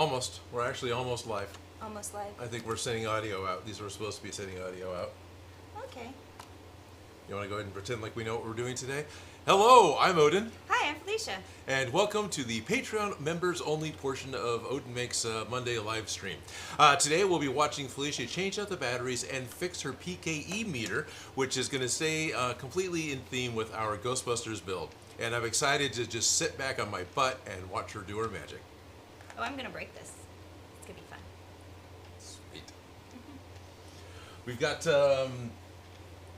Almost. We're actually almost live. Almost live. I think we're sending audio out. These were supposed to be sending audio out. Okay. You want to go ahead and pretend like we know what we're doing today? Hello, I'm Odin. Hi, I'm Felicia. And welcome to the Patreon members only portion of Odin Makes Monday live stream. Today we'll be watching Felicia change out the batteries and fix her PKE meter, which is going to stay completely in theme with our Ghostbusters build. And I'm excited to just sit back on my butt and watch her do her magic. Oh, I'm going to break this. It's going to be fun. Sweet. We've got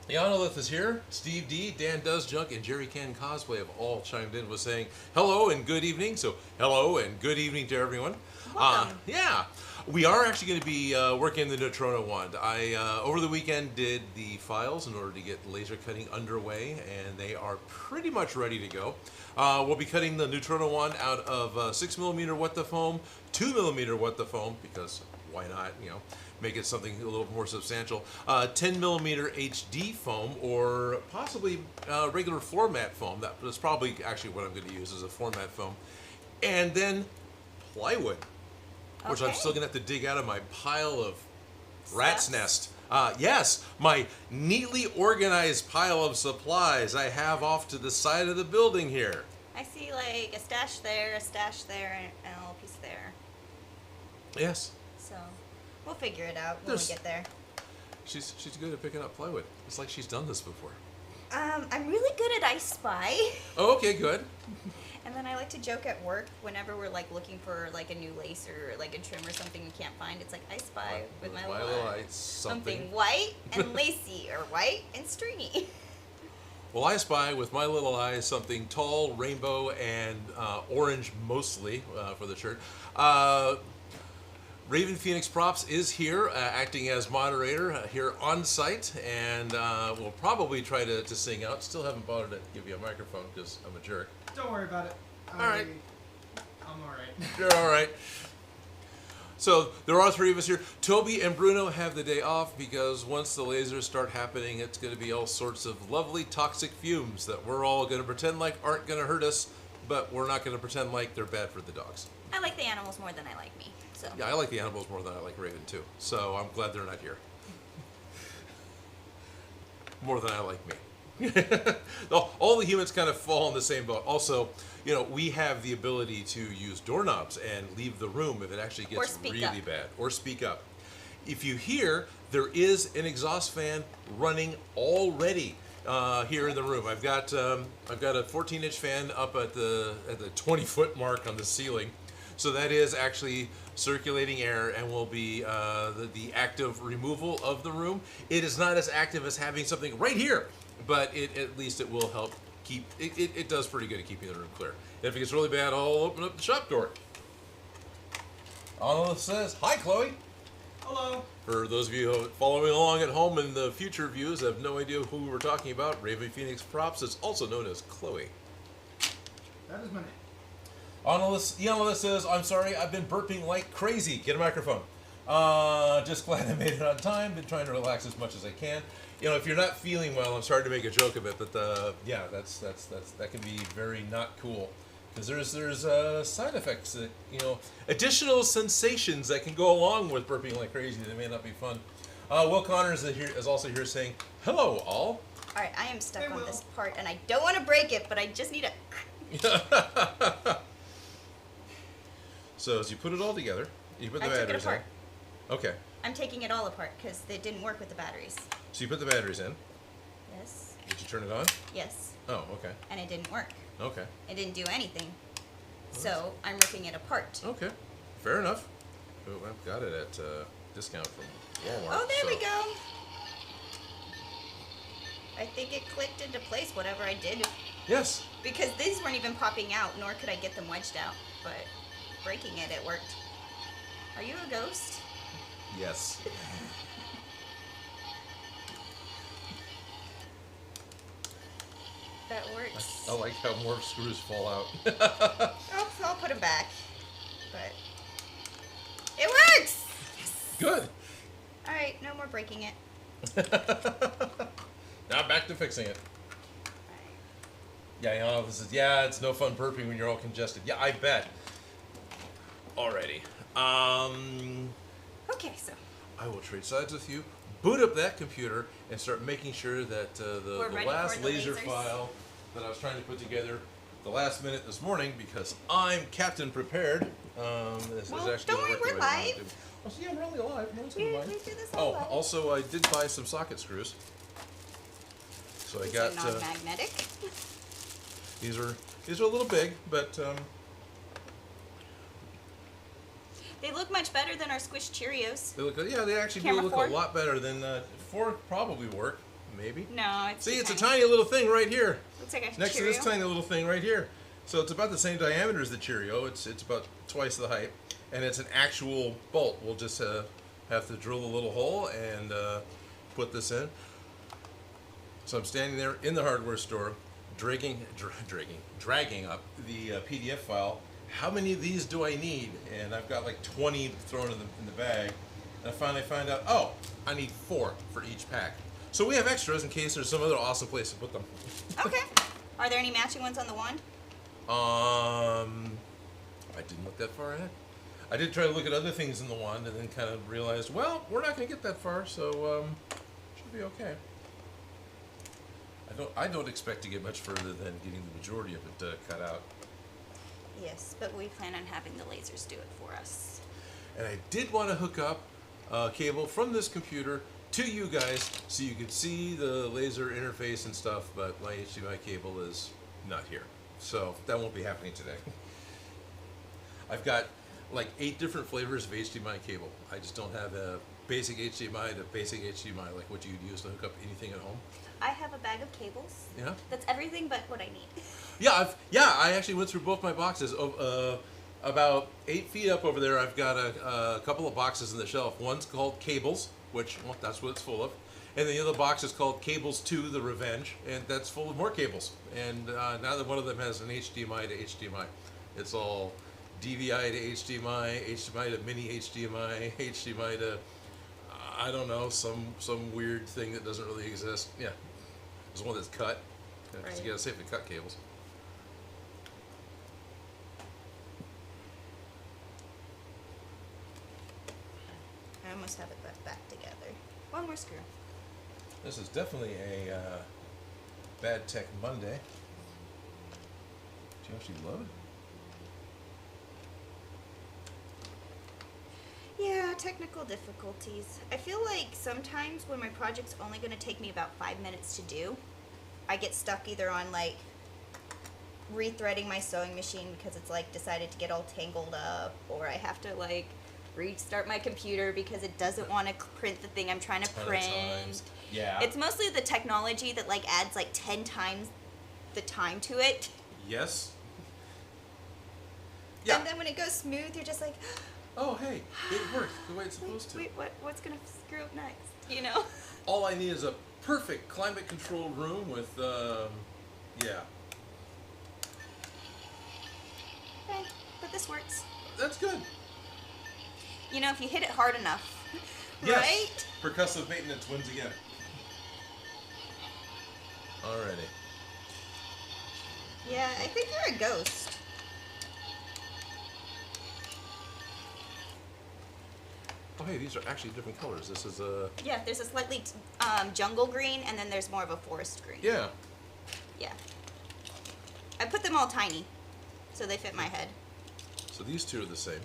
Yanolith is here, Steve D, Dan Does Junk, and Jerry Can Cosplay have all chimed in with saying hello and good evening. So hello and good evening to everyone. Welcome. Yeah, we are actually going to be working the Neutrona wand. I over the weekend did the files in order to get laser cutting underway, and they are pretty much ready to go. We'll be cutting the Neutrona wand out of 6mm what the foam, 2mm what the foam, because why not, you know, make it something a little more substantial. 10mm HD foam, or possibly regular floor mat foam. That's probably actually what I'm going to use as a floor mat foam. And then plywood, which I'm still going to have to dig out of my pile of rat's nest. Yes, my neatly organized pile of supplies I have off to the side of the building here. I see like a stash there, and a little piece there. Yes. So we'll figure it out when we get there. She's good at picking up plywood. It's like she's done this before. I'm really good at I Spy. Oh, okay, good. And then I like to joke at work whenever we're like looking for like a new lace or like a trim or something we can't find. It's like I spy with my little eye something white and lacy, or white and stringy. Well, I spy with my little eye something tall, rainbow, and orange mostly for the shirt. Raven Phoenix Props is here, acting as moderator here on site, and we'll probably try to sing out. Still haven't bothered to give you a microphone because I'm a jerk. Don't worry about it. All right. I'm all right. You're all right. So there are three of us here. Toby and Bruno have the day off because once the lasers start happening, it's going to be all sorts of lovely toxic fumes that we're all going to pretend like aren't going to hurt us, but we're not going to pretend like they're bad for the dogs. I like the animals more than I like me. So. Yeah, I like the animals more than I like Raven too. So I'm glad they're not here. More than I like me. All the humans kind of fall in the same boat. Also, you know, we have the ability to use doorknobs and leave the room if it actually gets really bad. Or speak up. If you hear, there is an exhaust fan running already here in the room. I've got a 14-inch fan up at the 20-foot mark on the ceiling. So that is actually circulating air and will be the active removal of the room. It is not as active as having something right here, but at least it will help keep, it does pretty good at keeping the room clear. If it gets really bad, I'll open up the shop door. Anna says, hi Chloe. Hello. For those of you following along at home in the future views, have no idea who we're talking about. Raven Phoenix Props is also known as Chloe. That is my name. Yanolith says, I'm sorry, I've been burping like crazy. Get a microphone. Just glad I made it on time. Been trying to relax as much as I can. You know, if you're not feeling well, I'm sorry to make a joke of it, but yeah, that can be very not cool. Because there's side effects that, you know, additional sensations that can go along with burping like crazy that may not be fun. Will Connors is also here saying, hello all. All right, I am stuck on this part, and I don't want to break it, but I just need a... So as you put it all together, you put the batteries in. Okay. I'm taking it all apart because it didn't work with the batteries. So you put the batteries in. Yes. Did you turn it on? Yes. Oh, okay. And it didn't work. Okay. It didn't do anything. So I'm ripping it apart. Okay. Fair enough. Oh, I've got it at discount from Walmart. Oh, there we go. I think it clicked into place, whatever I did. Yes. Because these weren't even popping out, nor could I get them wedged out. But breaking it, it worked. Are you a ghost? Yes. That works. I like how more screws fall out. I'll put them back. But it works! Yes. Good. Alright, no more breaking it. Now back to fixing it. Yeah, you know, this is, yeah, it's no fun burping when you're all congested. Yeah, I bet. Alrighty. Okay, so I will trade sides with you, boot up that computer, and start making sure that the ready last for the laser lasers. file that I was trying to put together the last minute this morning, because I'm Captain Prepared. This Well, is actually don't worry, gonna work the we're way I want it live. to. Oh, so yeah, we're only alive. No one's we alive. do this all live. Also, I did buy some socket screws. So I These got are non-magnetic. these are a little big, but They look much better than our squished Cheerios. they look. Yeah, they actually do Camera look four? a lot better than 4 probably work. Maybe. No, it's See, too it's a tiny little thing right here. Looks like a Next Cheerio. to this tiny little thing right here. So it's about the same diameter as the Cheerio. It's about twice the height, and it's an actual bolt. We'll just have to drill a little hole and put this in. So I'm standing there in the hardware store, dragging up the PDF file. How many of these do I need? And I've got like 20 thrown in the bag. And I finally find out, oh, I need 4 for each pack. So we have extras in case there's some other awesome place to put them. Okay. Are there any matching ones on the wand? I didn't look that far ahead. I did try to look at other things in the wand and then kind of realized, well, we're not going to get that far, so should be okay. I don't expect to get much further than getting the majority of it cut out. Yes, but we plan on having the lasers do it for us. And I did want to hook up a cable from this computer to you guys so you could see the laser interface and stuff, but my HDMI cable is not here. So that won't be happening today. I've got like 8 different flavors of HDMI cable. I just don't have a basic HDMI to basic HDMI like what you'd use to hook up anything at home. I have a bag of cables. Yeah. That's everything but what I need. Yeah, I actually went through both my boxes. About 8 feet up over there, I've got a couple of boxes on the shelf. One's called Cables, which, well, that's what it's full of. And the other box is called Cables 2, The Revenge, and that's full of more cables. And now that one of them has an HDMI to HDMI. It's all DVI to HDMI, HDMI to mini HDMI, HDMI to, I don't know, some weird thing that doesn't really exist. Yeah, there's one that's cut. Because you gotta safely cut cables. I almost have it back together. One more screw. This is definitely a Bad Tech Monday. Did you actually load? Yeah, technical difficulties. I feel like sometimes when my project's only going to take me about 5 minutes to do, I get stuck either on like rethreading my sewing machine because it's like decided to get all tangled up, or I have to like restart my computer because it doesn't want to print the thing I'm trying to print. Yeah. It's mostly the technology that like adds like 10 times the time to it. Yes. Yeah. And then when it goes smooth, you're just like, Oh, hey, it worked the way it's supposed to. wait, what's going to screw up next? You know? All I need is a perfect climate-controlled room with, yeah. Okay, but this works. That's good. You know, if you hit it hard enough, Yes. right? Percussive maintenance wins again. Alrighty. Yeah, I think you're a ghost. Oh, hey, these are actually different colors. This is a... Yeah, there's a slightly jungle green, and then there's more of a forest green. Yeah. Yeah. I put them all tiny, so they fit my head. So these two are the same.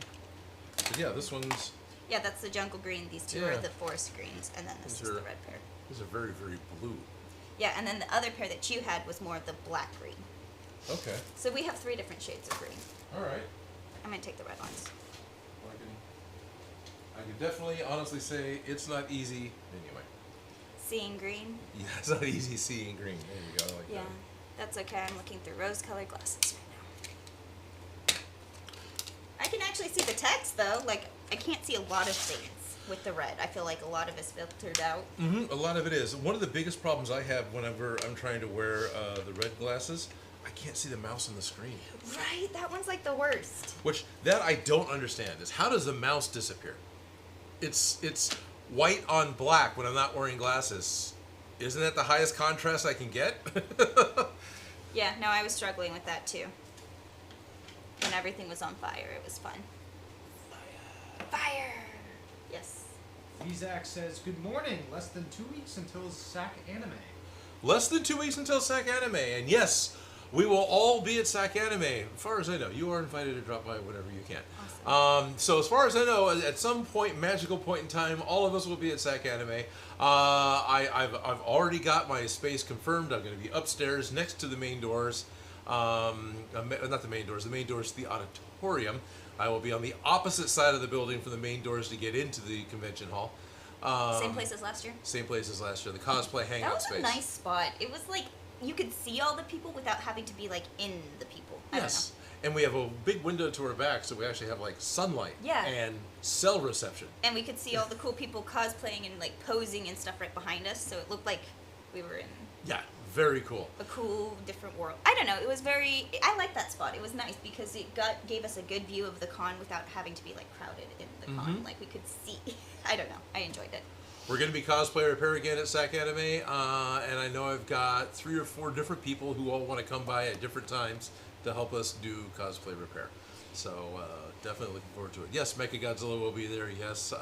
But yeah, this one's... Yeah, that's the jungle green. These two Yeah. are the forest greens, and then this These is are- the red pair. These are very, very blue. Yeah, and then the other pair that you had was more of the black green. Okay. So we have 3 different shades of green. Alright. I'm gonna take the red ones. I can definitely, honestly say it's not easy. Anyway. Seeing green. Yeah, it's not easy seeing green. There you go. I like Yeah, that. that's okay. I'm looking through rose-colored glasses right now. I can actually see the text though. Like, I can't see a lot of things with the red. I feel like a lot of it's filtered out. A lot of it is. One of the biggest problems I have whenever I'm trying to wear the red glasses, I can't see the mouse on the screen. Right, that one's like the worst. Which, that I don't understand, is how does the mouse disappear? It's white on black when I'm not wearing glasses. Isn't that the highest contrast I can get? Yeah, no, I was struggling with that too. When everything was on fire, it was fun. Yes. Vizak says, good morning. Less than 2 weeks until SAC Anime. Less than 2 weeks until SAC Anime, and yes, we will all be at SAC Anime. As far as I know, you are invited to drop by whenever you can. Awesome. So as far as I know, at some point, magical point in time, all of us will be at SAC Anime. I've already got my space confirmed. I'm going to be upstairs next to the main doors. Not the main doors. The main doors to the auditorium. I will be on the opposite side of the building from the main doors to get into the convention hall. Same place as last year? Same place as last year. The cosplay hangout space. That was a nice spot. It was like you could see all the people without having to be like in the people. Yes. And we have a big window to our back, so we actually have like sunlight and cell reception. And we could see all the cool people cosplaying and like posing and stuff right behind us, so it looked like we were in very cool. A cool, different world. I don't know. It was very. I like that spot. It was nice because it gave us a good view of the con without having to be like crowded in the con. Like we could see. I don't know. I enjoyed it. We're going to be cosplay repair again at SAC Anime, and I know I've got 3 or 4 different people who all want to come by at different times to help us do cosplay repair. So definitely looking forward to it. Yes, Mechagodzilla will be there. Yes,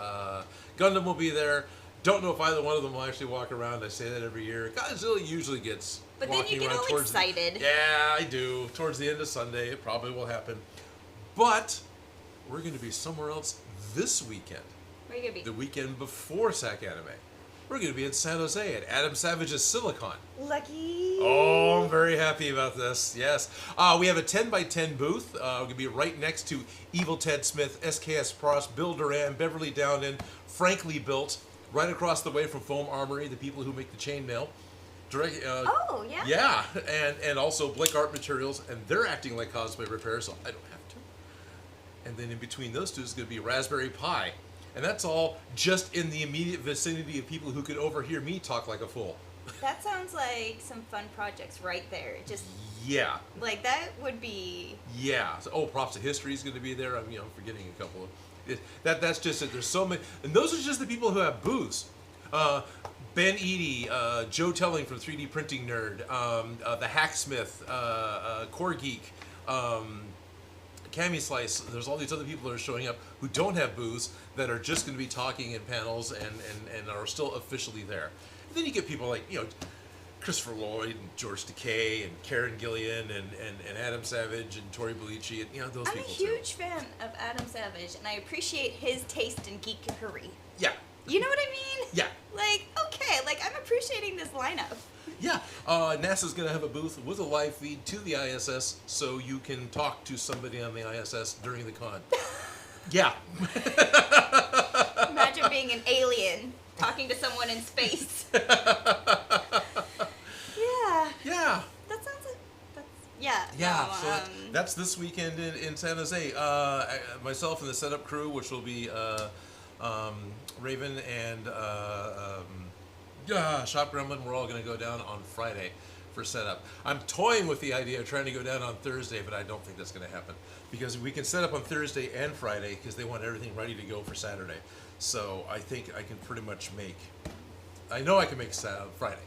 Gundam will be there. Don't know if either one of them will actually walk around. I say that every year. Godzilla usually gets But then you get all excited. Yeah, I do. Towards the end of Sunday, it probably will happen. But we're going to be somewhere else this weekend. Where are you going to be? The weekend before SAC Anime. We're going to be in San Jose at Adam Savage's Silicon. Lucky. Oh, I'm very happy about this. Yes. We have a 10x10 booth. We're going to be right next to Evil Ted Smith, SKS Pross, Bill Duran, Beverly Dowden, Frankly Built, right across the way from Foam Armory, the people who make the chainmail. Oh, yeah? Yeah, and also Blick Art Materials, and they're acting like cosplay repair, so I don't have to. And then in between those two is going to be Raspberry Pi. And that's all just in the immediate vicinity of people who could overhear me talk like a fool. That sounds like some fun projects right there. Just yeah. Like that would be. Yeah. So, Props to History is going to be there. I'm forgetting a couple of. That's just it. There's so many, and those are just the people who have booths. Ben Eady, Joe Telling from 3D Printing Nerd, the Hacksmith, Core Geek. Cammy Slice, there's all these other people that are showing up who don't have booths that are just going to be talking in panels and are still officially there. And then you get people like, Christopher Lloyd and George Takei and Karen Gillian and Adam Savage and Tori Bellici and those people too. I'm a huge fan of Adam Savage and I appreciate his taste in geekery. Yeah. You know what I mean? Yeah. I'm appreciating this lineup. Yeah, NASA's going to have a booth with a live feed to the ISS so you can talk to somebody on the ISS during the con. Yeah. Imagine being an alien talking to someone in space. Yeah. Yeah. That sounds like, yeah. Yeah, so that's this weekend in San Jose. Myself and the setup crew, which will be Raven and Shop Gremlin, we're all going to go down on Friday for setup. I'm toying with the idea of trying to go down on Thursday, but I don't think that's going to happen because we can set up on Thursday and Friday because they want everything ready to go for Saturday. So I think I can pretty much I know I can make Friday.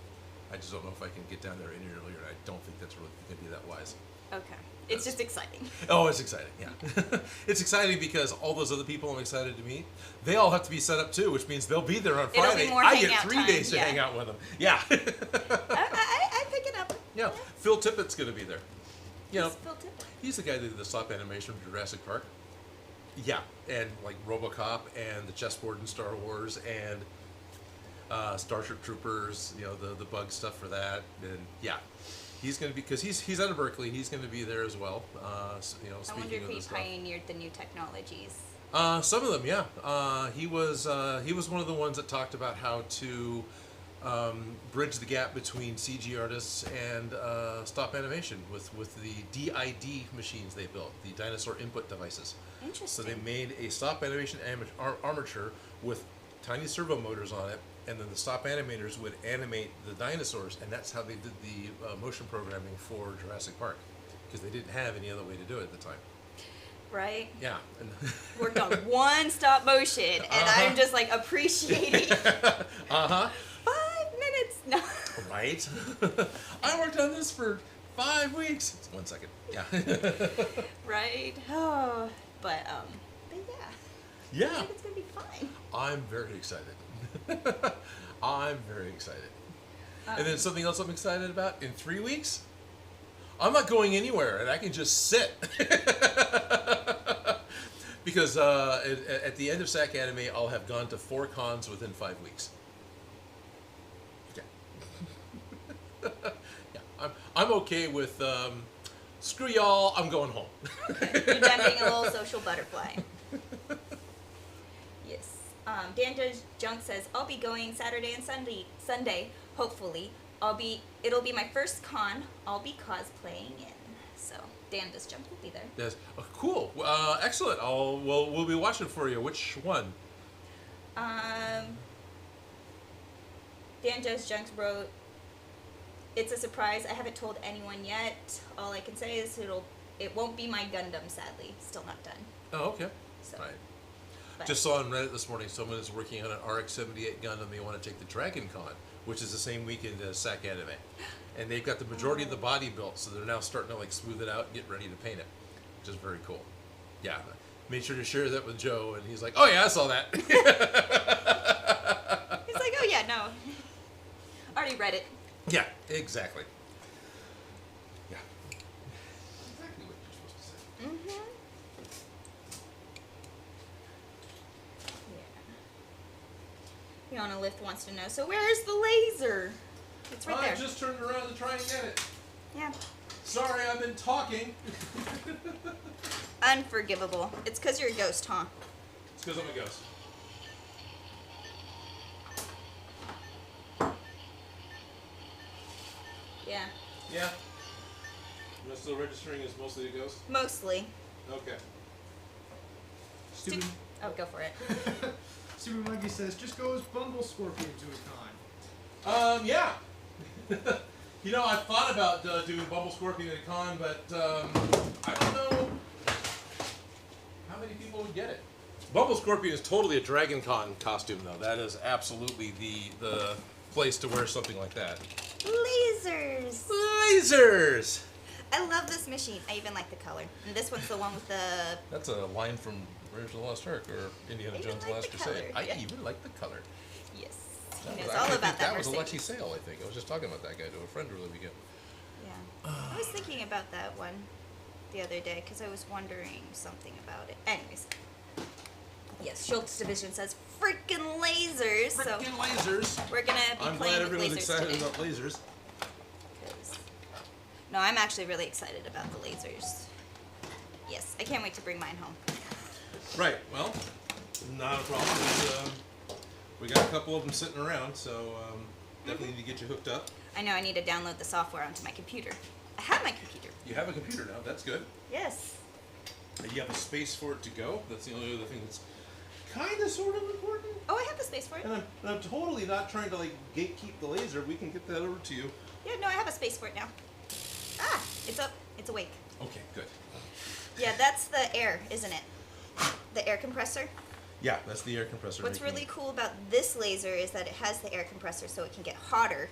I just don't know if I can get down there any earlier. I don't think that's really going to be that wise. Okay. It's just exciting. Oh, it's exciting, yeah. It's exciting because all those other people I'm excited to meet, they all have to be set up too, which means they'll be there on Friday. It'll be more I get 3 time, days to hang out with them. Yeah. I pick it up. Yeah. Phil Tippett's going to be there. Who's Phil Tippett? He's the guy that did the stop animation from Jurassic Park. Yeah, and like RoboCop and the chessboard in Star Wars and Starship Troopers, the bug stuff for that, and yeah. He's going to be, because he's out of Berkeley, he's going to be there as well. Speaking I wonder if he pioneered the new technologies. Some of them, yeah. He was one of the ones that talked about how to bridge the gap between CG artists and stop animation with the DID machines they built, the dinosaur input devices. Interesting. So they made a stop animation armature with tiny servo motors on it. And then the stop animators would animate the dinosaurs, and that's how they did the motion programming for Jurassic Park, because they didn't have any other way to do it at the time. Right? Yeah. Worked on one stop motion, and I'm just like appreciating. 5 minutes. No. Right? I worked on this for 5 weeks. It's 1 second. Yeah. Right. Oh, but yeah. Yeah. I think it's going to be fine. I'm very excited. I'm very excited. And then something else I'm excited about, in 3 weeks, I'm not going anywhere and I can just sit. Because at the end of SAC Anime, I'll have gone to 4 cons within 5 weeks. Yeah. Yeah, I'm okay with, screw y'all, I'm going home. You're done being a little social butterfly. Yes. Dan Does Junk says, I'll be going Saturday and Sunday, hopefully. It'll be my first con I'll be cosplaying in. So Dan Does Junk will be there. Yes. Oh, cool. Excellent. We'll be watching for you. Which one? Dan Does Junk wrote, it's a surprise. I haven't told anyone yet. All I can say is it won't be my Gundam, sadly. Still not done. Oh, okay. So, Right. but Just saw on Reddit this morning someone is working on an RX-78 Gundam. They want to take the Dragon Con, which is the same weekend as SAC Anime. And they've got the majority of the body built, so they're now starting to like smooth it out and get ready to paint it, which is very cool. Yeah. Made sure to share that with Joe, and he's like, oh yeah, I saw that. he's like, oh yeah, no. Already read it. Yeah, exactly. Yeah. Exactly what you're supposed to say. Mm-hmm. Yeah. Fiona Lift wants to know, so where's the laser? It's right there. I just turned around to try and get it. Yeah. Sorry, I've been talking. Unforgivable. It's because you're a ghost, huh? It's because I'm a ghost. Yeah. Yeah. Am I still registering as mostly a ghost? Mostly. Okay. Stupid, Oh, go for it. Stupid Monkey says, just go as Bumble Scorpion to a con. Yeah. You know, I thought about doing Bumble Scorpion at a con, but I don't know how many people would get it. Bumble Scorpion is totally a Dragon Con costume, though. That is absolutely the place to wear something like that. Lasers. Lasers! I love this machine. I even like the color. And this one's the one with the... That's a line from Raiders of the Lost Ark or Indiana I even Jones' like Last the Crusade. color, I yeah. even like the color. Yes. That He was- knows I all think about that was a Mercedes. Lexi sale, I think. I was just talking about that guy to a friend over the weekend. Yeah. I was thinking about that one the other day because I was wondering something about it. Anyways. Yes, Schultz Division says freaking lasers. So Freaking lasers! we're going to be I'm playing glad with everyone's lasers excited today. about lasers. 'Cause- No, I'm actually really excited about the lasers. Yes, I can't wait to bring mine home. Right. Well, not a problem. We got a couple of them sitting around, so definitely need to get you hooked up. I know I need to download the software onto my computer. I have my computer. You have a computer now. That's good. Yes. And you have a space for it to go. That's the only other thing that's kind of sort of important. Oh, I have the space for it. And I'm totally not trying to like gatekeep the laser. We can get that over to you. Yeah, no, I have a space for it now. Ah, it's up. It's awake. Okay, good. Yeah, that's the air, isn't it? The air compressor. Yeah, that's the air compressor. What's making really it. cool about this laser is that it has the air compressor so it can get hotter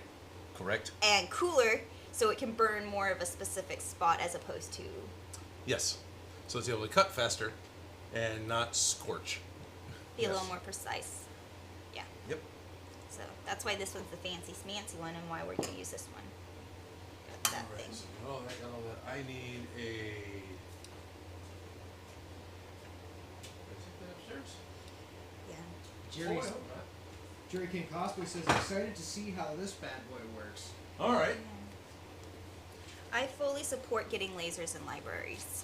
Correct. and cooler so it can burn more of a specific spot as opposed to... Yes. So it's able to cut faster and not scorch. be a Yes. little more precise. Yeah. Yep. So that's why this one's the fancy smancy one and why we're going to use this one. Got that All right, thing. so got all that, got all that. I need a. Did I take that upstairs? Yeah. Jerry's, Oh, I hope not. Jerry King Cosplay says, excited to see how this bad boy works. All right. I fully support getting lasers in libraries.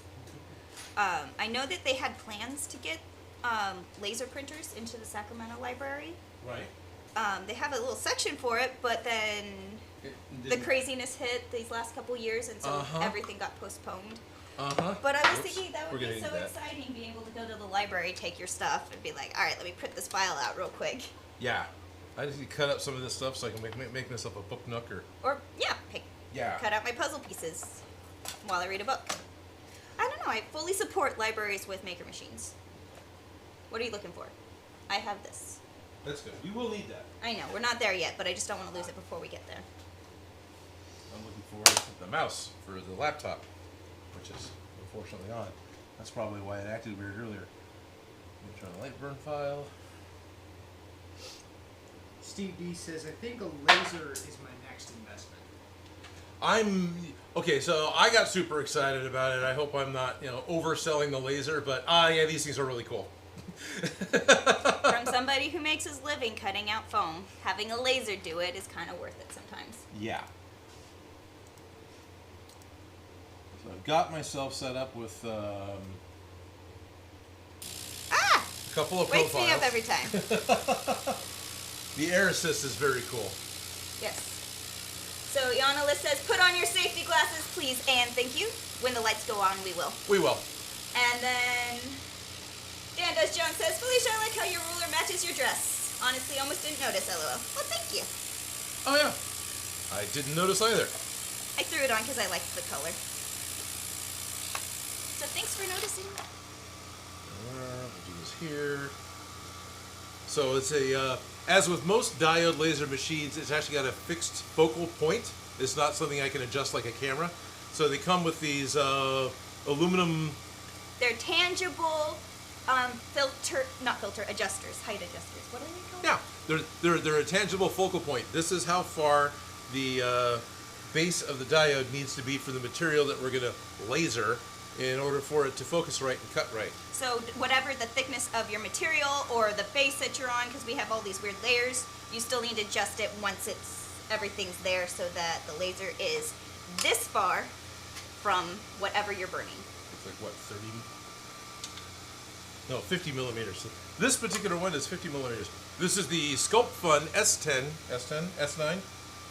I know that they had plans to get laser printers into the Sacramento library. Right. They have a little section for it, but then It the didn't- craziness hit these last couple years, and so Uh-huh. everything got postponed. Uh-huh. But I was Whoops. thinking that We're would be getting so to that. exciting, being able to go to the library, take your stuff, and be like, all right, let me print this file out real quick. Yeah. I just need to cut up some of this stuff so I can make myself a book nook or. Or, yeah, hey, Yeah. cut out my puzzle pieces while I read a book. I don't know, I fully support libraries with maker machines. What are you looking for? I have this. That's good. We will need that. I know, we're not there yet, but I just don't want to lose it before we get there. I'm looking for the mouse for the laptop, which is unfortunately on. That's probably why it acted weird earlier. Neutrona light burn file. Steve D says, I think a laser is my next investment. Okay, so I got super excited about it. I hope I'm not, overselling the laser, but yeah, these things are really cool. From somebody who makes his living cutting out foam, having a laser do it is kind of worth it sometimes. Yeah. So I've got myself set up with a couple of wakes profiles. me up every time. The air assist is very cool. Yes. So Yana Liz says, put on your safety glasses, please, and thank you. When the lights go on, we will. We will. And then Dan Does John says, Felicia, I like how your ruler matches your dress. Honestly, almost didn't notice, LOL. Well, thank you. Oh, yeah. I didn't notice either. I threw it on because I liked the color. So thanks for noticing. We'll do this here. So it's as with most diode laser machines, it's actually got a fixed focal point. It's not something I can adjust like a camera. So they come with these aluminum. They're tangible adjusters, height adjusters. What are they called? Yeah, they're a tangible focal point. This is how far the base of the diode needs to be for the material that we're going to laser in order for it to focus right and cut right. So whatever the thickness of your material or the base that you're on, because we have all these weird layers, you still need to adjust it once everything's there so that the laser is this far from whatever you're burning. It's like what, 50 millimeters. So this particular one is 50 millimeters. This is the SculptFun S9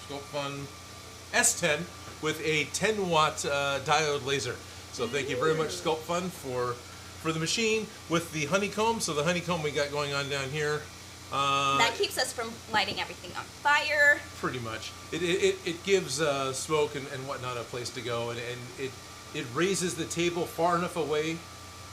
SculptFun S10 with a 10 watt diode laser. So thank you very much, SculptFun, for the machine with the honeycomb. So the honeycomb we got going on down here. That keeps us from lighting everything on fire. Pretty much. It gives smoke and whatnot a place to go, and it raises the table far enough away,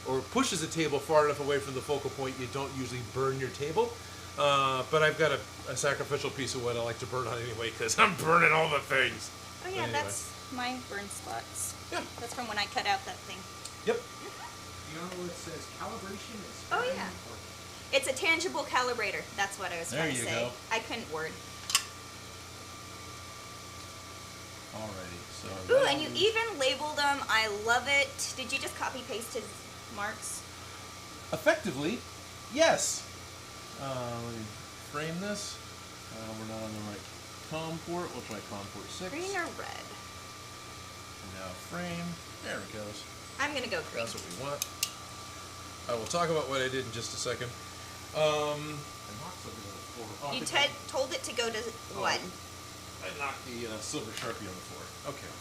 or pushes the table far enough away from the focal point you don't usually burn your table. But I've got a sacrificial piece of wood I like to burn on anyway, because I'm burning all the things. Oh yeah, anyway. That's my burn spots. Yeah. That's from when I cut out that thing. Yep. It says calibration is very important. It's a tangible calibrator. That's what I was trying to say. There you go. I couldn't word. Alrighty. So. Ooh, and you even labeled them. I love it. Did you just copy paste his marks? Effectively, yes. Let me frame this. We're not on the right COM port. We'll try COM port 6. Green or red? Now frame. There it goes. I'm gonna go green. That's what we want. I will talk about what I did in just a second. I knocked something on the floor. Oh, you told it to go to what? I knocked the silver Sharpie on the floor. Okay.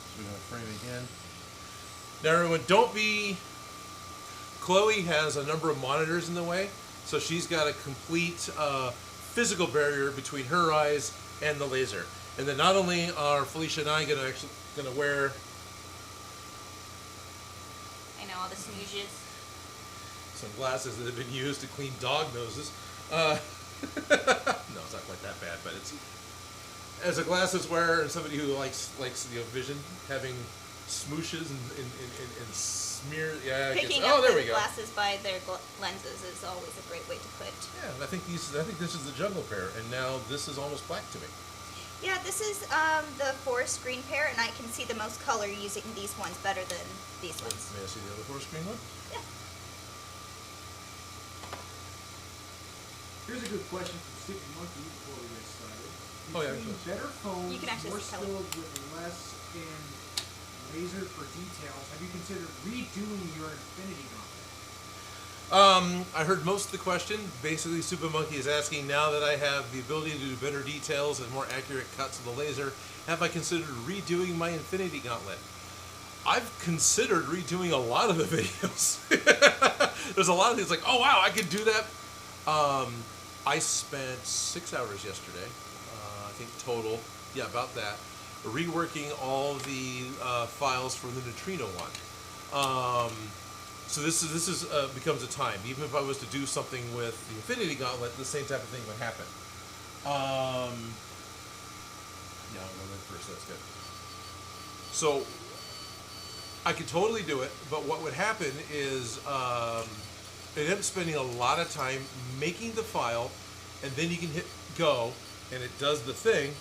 So we're gonna frame again. Now everyone, don't be. Chloe has a number of monitors in the way, so she's got a complete physical barrier between her eyes and the laser. And then not only are Felicia and I gonna wear. I know all the smooches. Some glasses that have been used to clean dog noses. No, it's not quite that bad, but it's as a glasses wearer and somebody who likes vision, having smooshes and smear. Yeah. Picking up the glasses by their lenses is always a great way to put. Yeah, and I think this is the jungle pair, and now this is almost black to me. Yeah, this is the forest green pair, and I can see the most color using these ones better than these ones. May I see the other forest green one? Yeah. Here's a good question from Sticky Monkey before we get started. Oh yeah. Better phones, you can actually more see color. skilled with less in laser for details. Have you considered redoing your Infinity Gauntlet? I heard most of the question. Basically, Super Monkey is asking, now that I have the ability to do better details and more accurate cuts of the laser, have I considered redoing my Infinity Gauntlet? I've considered redoing a lot of the videos. There's a lot of things like, oh wow, I could do that. I spent 6 hours yesterday, I think total, yeah, about that, reworking all the files from the Neutrona one. So this becomes a time. Even if I was to do something with the Infinity Gauntlet, the same type of thing would happen. Yeah, I'll go in first. That's good. So I could totally do it, but what would happen is it ends up spending a lot of time making the file, and then you can hit go, and it does the thing,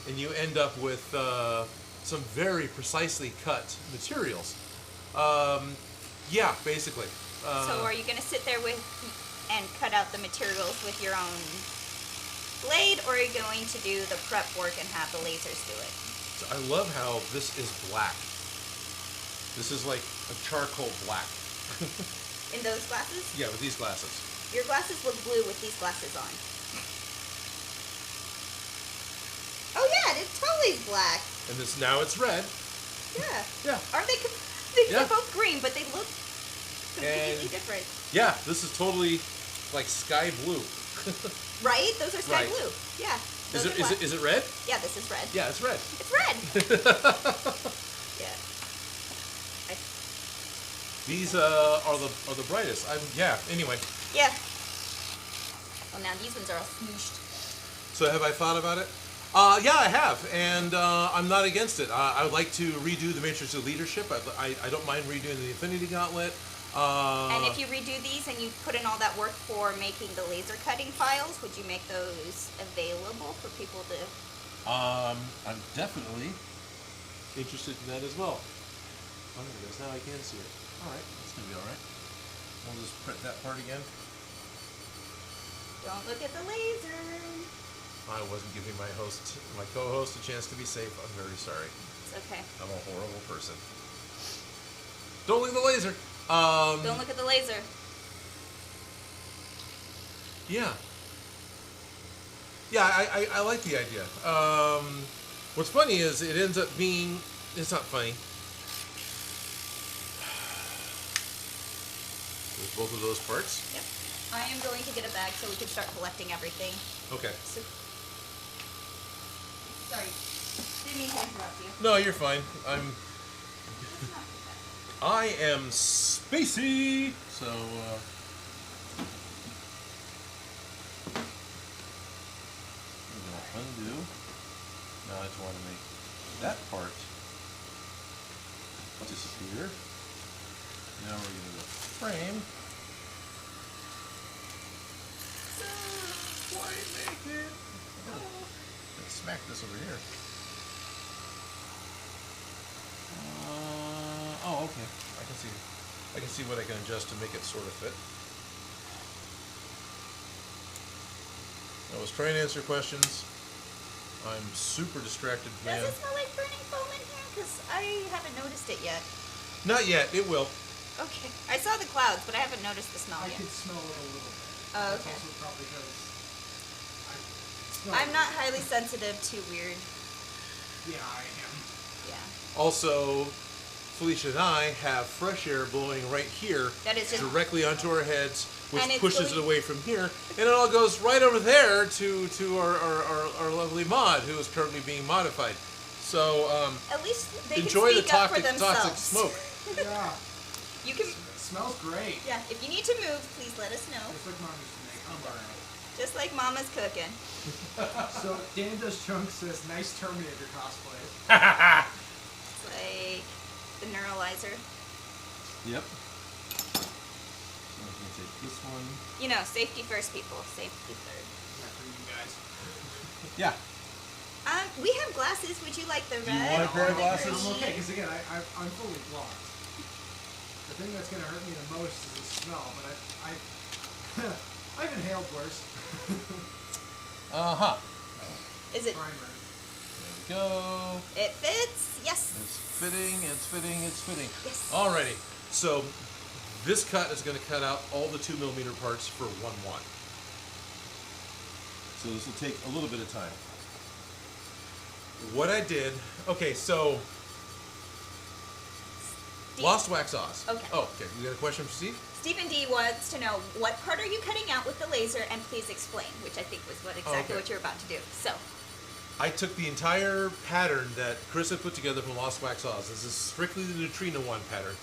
and you end up with some very precisely cut materials. Yeah, basically. So are you going to sit there and cut out the materials with your own blade, or are you going to do the prep work and have the lasers do it? So I love how this is black. This is like a charcoal black. In those glasses? Yeah, with these glasses. Your glasses look blue with these glasses on. Oh yeah, it totally is black. And this now it's red. Yeah. Yeah. Aren't they? They're both green, but they look completely different. Yeah, this is totally like sky blue. Right? Those are sky Right. blue. Yeah. Is it red? Yeah, this is red. Yeah, it's red. It's red. Yeah. These are the brightest. Yeah. Anyway. Yeah. Well, now these ones are all smooshed. So have I thought about it? Yeah, I have, and I'm not against it. I would like to redo the Matrix of Leadership. I don't mind redoing the Infinity Gauntlet. And if you redo these and you put in all that work for making the laser cutting files, would you make those available for people to? I'm definitely interested in that as well. Oh, there it is. Now I can see it. All right, that's gonna be all right. We'll just print that part again. Don't look at the laser. I wasn't giving my co-host, a chance to be safe. I'm very sorry. It's okay. I'm a horrible person. Don't look at the laser. Don't look at the laser. Yeah. Yeah, I like the idea. What's funny is it ends up being, it's not funny. There's both of those parts. Yep. I am going to get a bag so we can start collecting everything. Okay. So, sorry. Didn't mean to interrupt you. No, you're fine. I am spacey. So, I'm going to undo. Now I just want to make that part disappear. Now we're going to go frame. Why make it? Let's smack this over here. Oh, okay. I can see what I can adjust to make it sort of fit. I was trying to answer questions. I'm super distracted, man. Does it smell like burning foam in here? Because I haven't noticed it yet. Not yet. It will. Okay. I saw the clouds, but I haven't noticed the smell I yet. could smell it a little bit. Oh, That's okay. also probably because I'm not highly sensitive to weird. Yeah, I am. Yeah. Also, Felicia and I have fresh air blowing right here That is just directly onto our heads, which And it's pushes going- it away from here, and it all goes right over there to our lovely mod, who is currently being modified. So at least they enjoy can the speak up for toxic themselves. smoke. Yeah. You can. It smells great. Yeah. If you need to move, please let us know. Just like Mom used to make. I'm burning. Just like Mama's cooking. So Dan Does Chunk says, nice Terminator cosplay. It's like the neuralizer. Yep. I'm gonna take this one. You know, safety first, people. Safety third. Not for you guys. Yeah. We have glasses. Would you like the red? you want a pair of or the glasses? I'm green? okay, because again, I'm fully blocked. The thing that's going to hurt me the most is the smell, but I've inhaled worse. Uh-huh. Is it? Primer. There we go. It fits. Yes. It's fitting, it's fitting, it's fitting. Yes. Alrighty. So this cut is going to cut out all the 2mm parts for 1/1. So this will take a little bit of time. What I did, okay, so Steve- Lost Wax Oz. Okay. Oh, okay. You got a question for Steve? Stephen D wants to know what part are you cutting out with the laser, and please explain, which I think was exactly Okay. what you're about to do. So, I took the entire pattern that Chris had put together from Lost Wax Oz. This is strictly the Neutrona 1 pattern.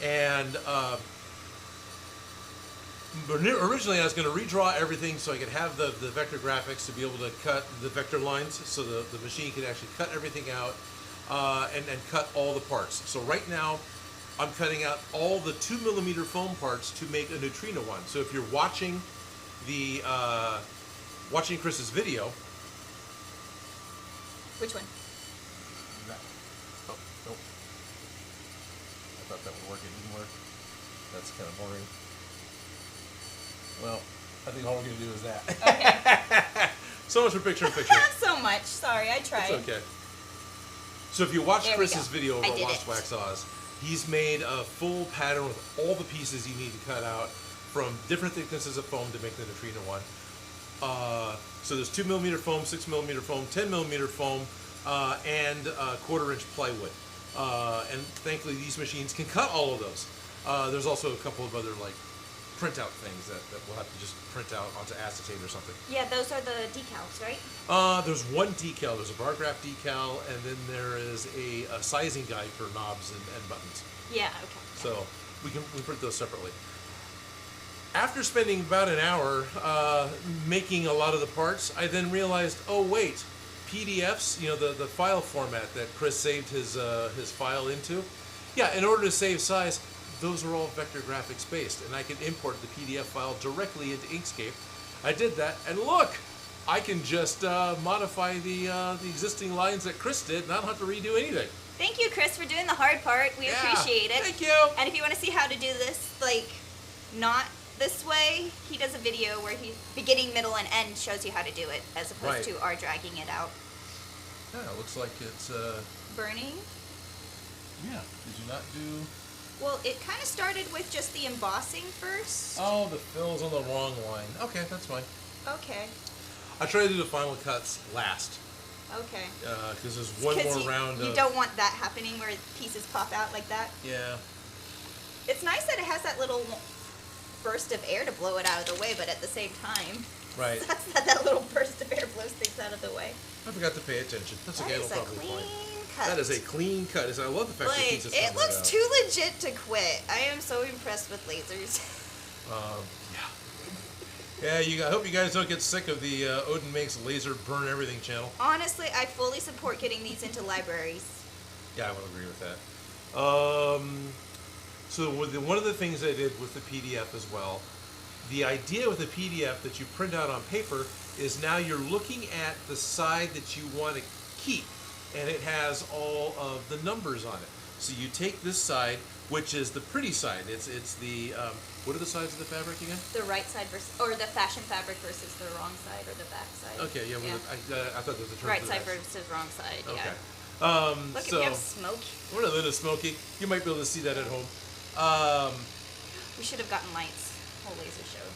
And originally I was going to redraw everything so I could have the vector graphics to be able to cut the vector lines so the machine could actually cut everything out and cut all the parts. So right now I'm cutting out all the 2mm foam parts to make a Neutrona one. So if you're watching the watching Chris's video. Which one? That. Oh, nope. I thought that would work. It didn't work. That's kind of boring. Well, I think all we're going to do is that. Okay. So much for picture-in-picture. So much. Sorry, I tried. It's okay. So if you watch There Chris's video over I at did Lost it. Wax Oz, he's made a full pattern with all the pieces you need to cut out from different thicknesses of foam to make the Neutrona one. So there's 2mm foam, 6mm foam, 10mm foam, and 1/4-inch plywood. And thankfully these machines can cut all of those. There's also a couple of other like printout things that we'll have to just print out onto acetate or something. Yeah, those are the decals, right? There's one decal. There's a bar graph decal, and then there is a sizing guide for knobs and buttons. Yeah, okay. So we print those separately. After spending about an hour making a lot of the parts, I then realized, oh wait, PDFs, you know, the file format that Chris saved his file into. Yeah, in order to save size, those are all vector graphics based, and I can import the PDF file directly into Inkscape. I did that, and look, I can just modify the existing lines that Chris did, and I don't have to redo anything. Thank you, Chris, for doing the hard part. We appreciate it. Thank you. And if you want to see how to do this, like, not this way, he does a video where he, beginning, middle, and end, shows you how to do it, as opposed to our dragging it out. Yeah, it looks like it's... Burning? Yeah, did you not do... Well, it kind of started with just the embossing first. Oh, the fill's on the wrong line. Okay, that's fine. Okay. I try to do the final cuts last. Okay. Because there's one more round of... You don't want that happening where pieces pop out like that. Yeah. It's nice that it has that little burst of air to blow it out of the way, but at the same time... Right. that little burst of air blows things out of the way. I forgot to pay attention. That's okay, it'll probably be fine. Cut. That is a clean cut. I love the fact that pieces it come looks out. too legit to quit. I am so impressed with lasers. Yeah, I hope you guys don't get sick of the Odin Makes laser burn everything channel. Honestly, I fully support getting these into libraries. Yeah, I would agree with that. So one of the things I did with the PDF as well, the idea with the PDF that you print out on paper is now you're looking at the side that you want to keep, and it has all of the numbers on it. So you take this side, which is the pretty side. It's the what are the sides of the fabric again? The right side versus, or the fashion fabric versus the wrong side, or the back side. Okay, yeah. Well, I thought there was a term right for side that. versus wrong side. Okay. Yeah. Look, So if you have smoke. we're a little smoky. You might be able to see that at home. We should have gotten lights. Whole laser show.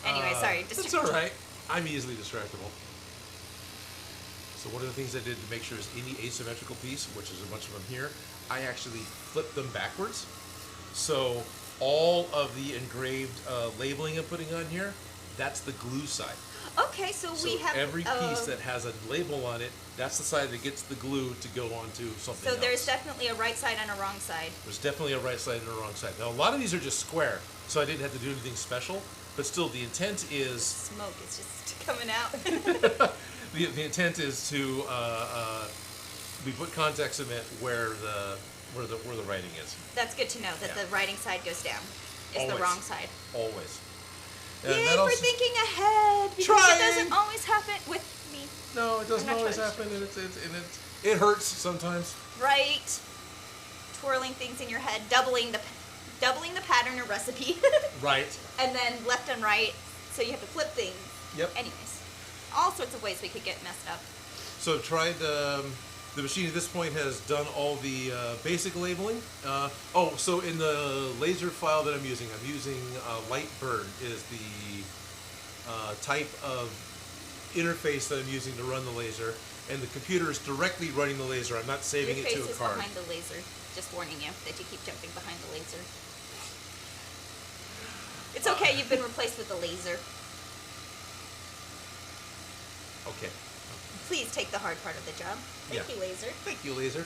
Anyway, sorry. That's all right. I'm easily distractible. So one of the things I did to make sure is any asymmetrical piece, which is a bunch of them here, I actually flipped them backwards. So all of the engraved labeling I'm putting on here, that's the glue side. Okay, so we have every piece that has a label on it, that's the side that gets the glue to go onto something else. So there's definitely a right side and a wrong side. There's definitely a right side and a wrong side. Now a lot of these are just square, so I didn't have to do anything special. But still, the intent is... Smoke is just coming out. the intent is to we put contact cement where the writing is. That's good to know that the writing side goes down. It's Always. the wrong side. Always. Yay for thinking ahead! Because Trying. it doesn't always happen with me. No, it doesn't always happen, and it hurts sometimes. Right. Twirling things in your head, doubling the pattern or recipe. Right. And then left and right, so you have to flip things. Yep. Anyways, all sorts of ways we could get messed up. So I've tried the machine at this point has done all the basic labeling. So in the laser file that I'm using light burn is the type of interface that I'm using to run the laser, and the computer is directly running the laser. I'm not saving it to a Your face is card. behind the laser. Just warning you that you keep jumping behind the laser. It's okay, you've been replaced with a laser. Okay. Please take the hard part of the job. Thank you, laser. Thank you, laser.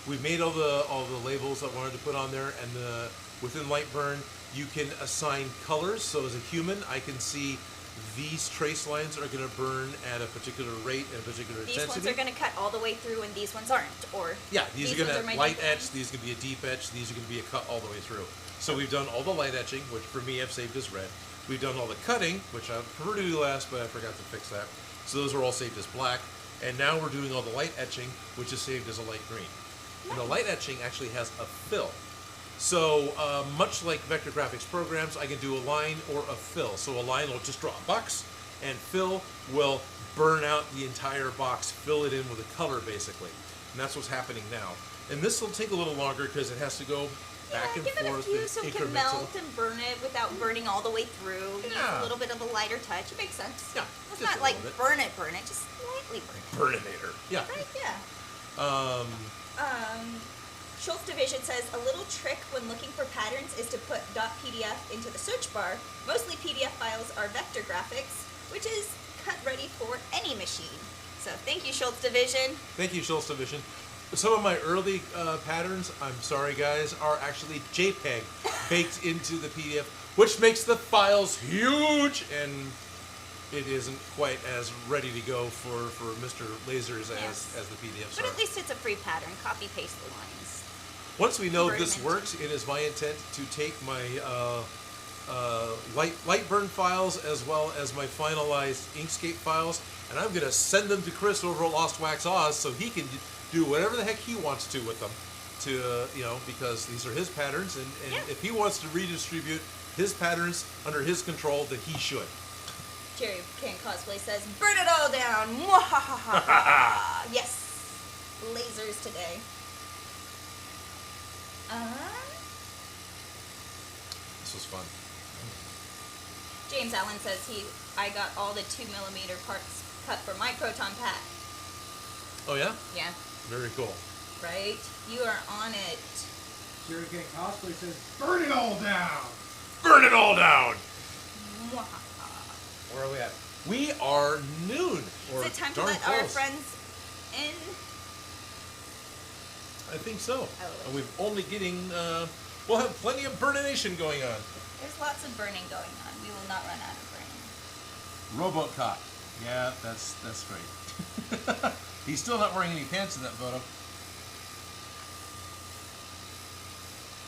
We've made all the labels I wanted to put on there, and within Lightburn you can assign colors. So as a human, I can see these trace lines are going to burn at a particular rate and a particular These intensity. ones are going to cut all the way through, and these ones aren't. Or yeah, these are going to light deep etch. ones. These are going to be a deep etch. These are going to be a cut all the way through. So we've done all the light etching, which for me I've saved as red. We've done all the cutting, which I prefer to do last, but I forgot to fix that. So those are all saved as black. And now we're doing all the light etching, which is saved as a light green. And the light etching actually has a fill. So much like vector graphics programs, I can do a line or a fill. So a line will just draw a box, and fill will burn out the entire box, fill it in with a color basically. And that's what's happening now. And this will take a little longer because it has to go back and give forth. it a few so it can incremental. melt and burn it without burning all the way through. Use a little bit of a lighter touch. It makes sense. Yeah, It's just not a like little bit. burn it, just slightly burn it. Burninator. Yeah. Right? Yeah. Schultz Division says a little trick when looking for patterns is to put .pdf into the search bar. Mostly PDF files are vector graphics, which is cut ready for any machine. So thank you, Schultz Division. Thank you, Schultz Division. Some of my early patterns, I'm sorry guys, are actually JPEG baked into the PDF, which makes the files huge, and it isn't quite as ready to go for Mr. Lasers as the PDFs But are. at least it's a free pattern. Copy paste the lines. Once we know Convert this them into- works, it is my intent to take my light burn files as well as my finalized Inkscape files, and I'm going to send them to Chris over at Lost Wax Oz so he can do whatever the heck he wants to with them, because these are his patterns, and Yeah. if he wants to redistribute his patterns under his control, then he should. Jerry King Cosplay says, burn it all down! Mwahaha! Yes! Lasers today. This was fun. James Allen says I got all the 2mm parts cut for my Proton Pack. Oh yeah? Yeah, Very cool. right? You are on it. Jerry King Cosplay says, burn it all down! Burn it all down! Mwahaha. Where are we at? We are noon. Or Is it time to darn let our close. friends in? I think so. Oh. And we're only getting, we'll have plenty of burnination going on. There's lots of burning going on. We will not run out of burning. Rowboat cop. Yeah, that's great. He's still not wearing any pants in that photo.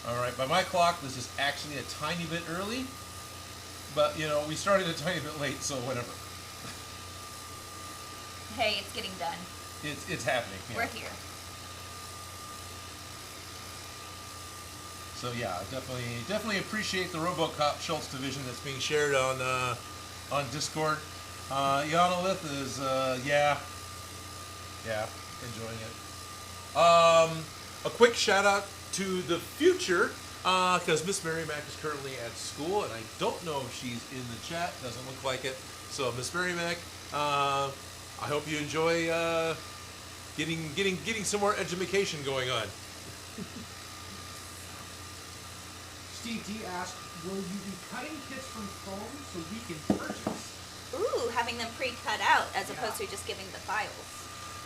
Alright, by my clock, this is actually a tiny bit early. But, we started a tiny bit late, so whatever. Hey, it's getting done. It's happening. Yeah. We're here. So yeah, definitely appreciate the RoboCop Schultz division that's being shared on Discord. Yanolith is enjoying it. A quick shout out to the future because Miss Mary Mac is currently at school and I don't know if she's in the chat. Doesn't look like it. So Miss Mary Mac, I hope you enjoy getting some more education going on. Steve D asked, will you be cutting kits from foam so we can purchase? Ooh, having them pre-cut out as opposed to just giving the files.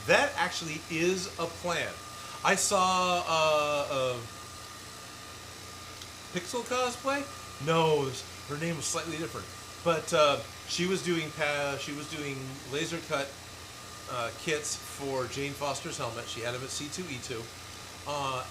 That actually is a plan. I saw Pixel Cosplay. No, her name was slightly different, but she was doing laser cut kits for Jane Foster's helmet. She had them at C2E2.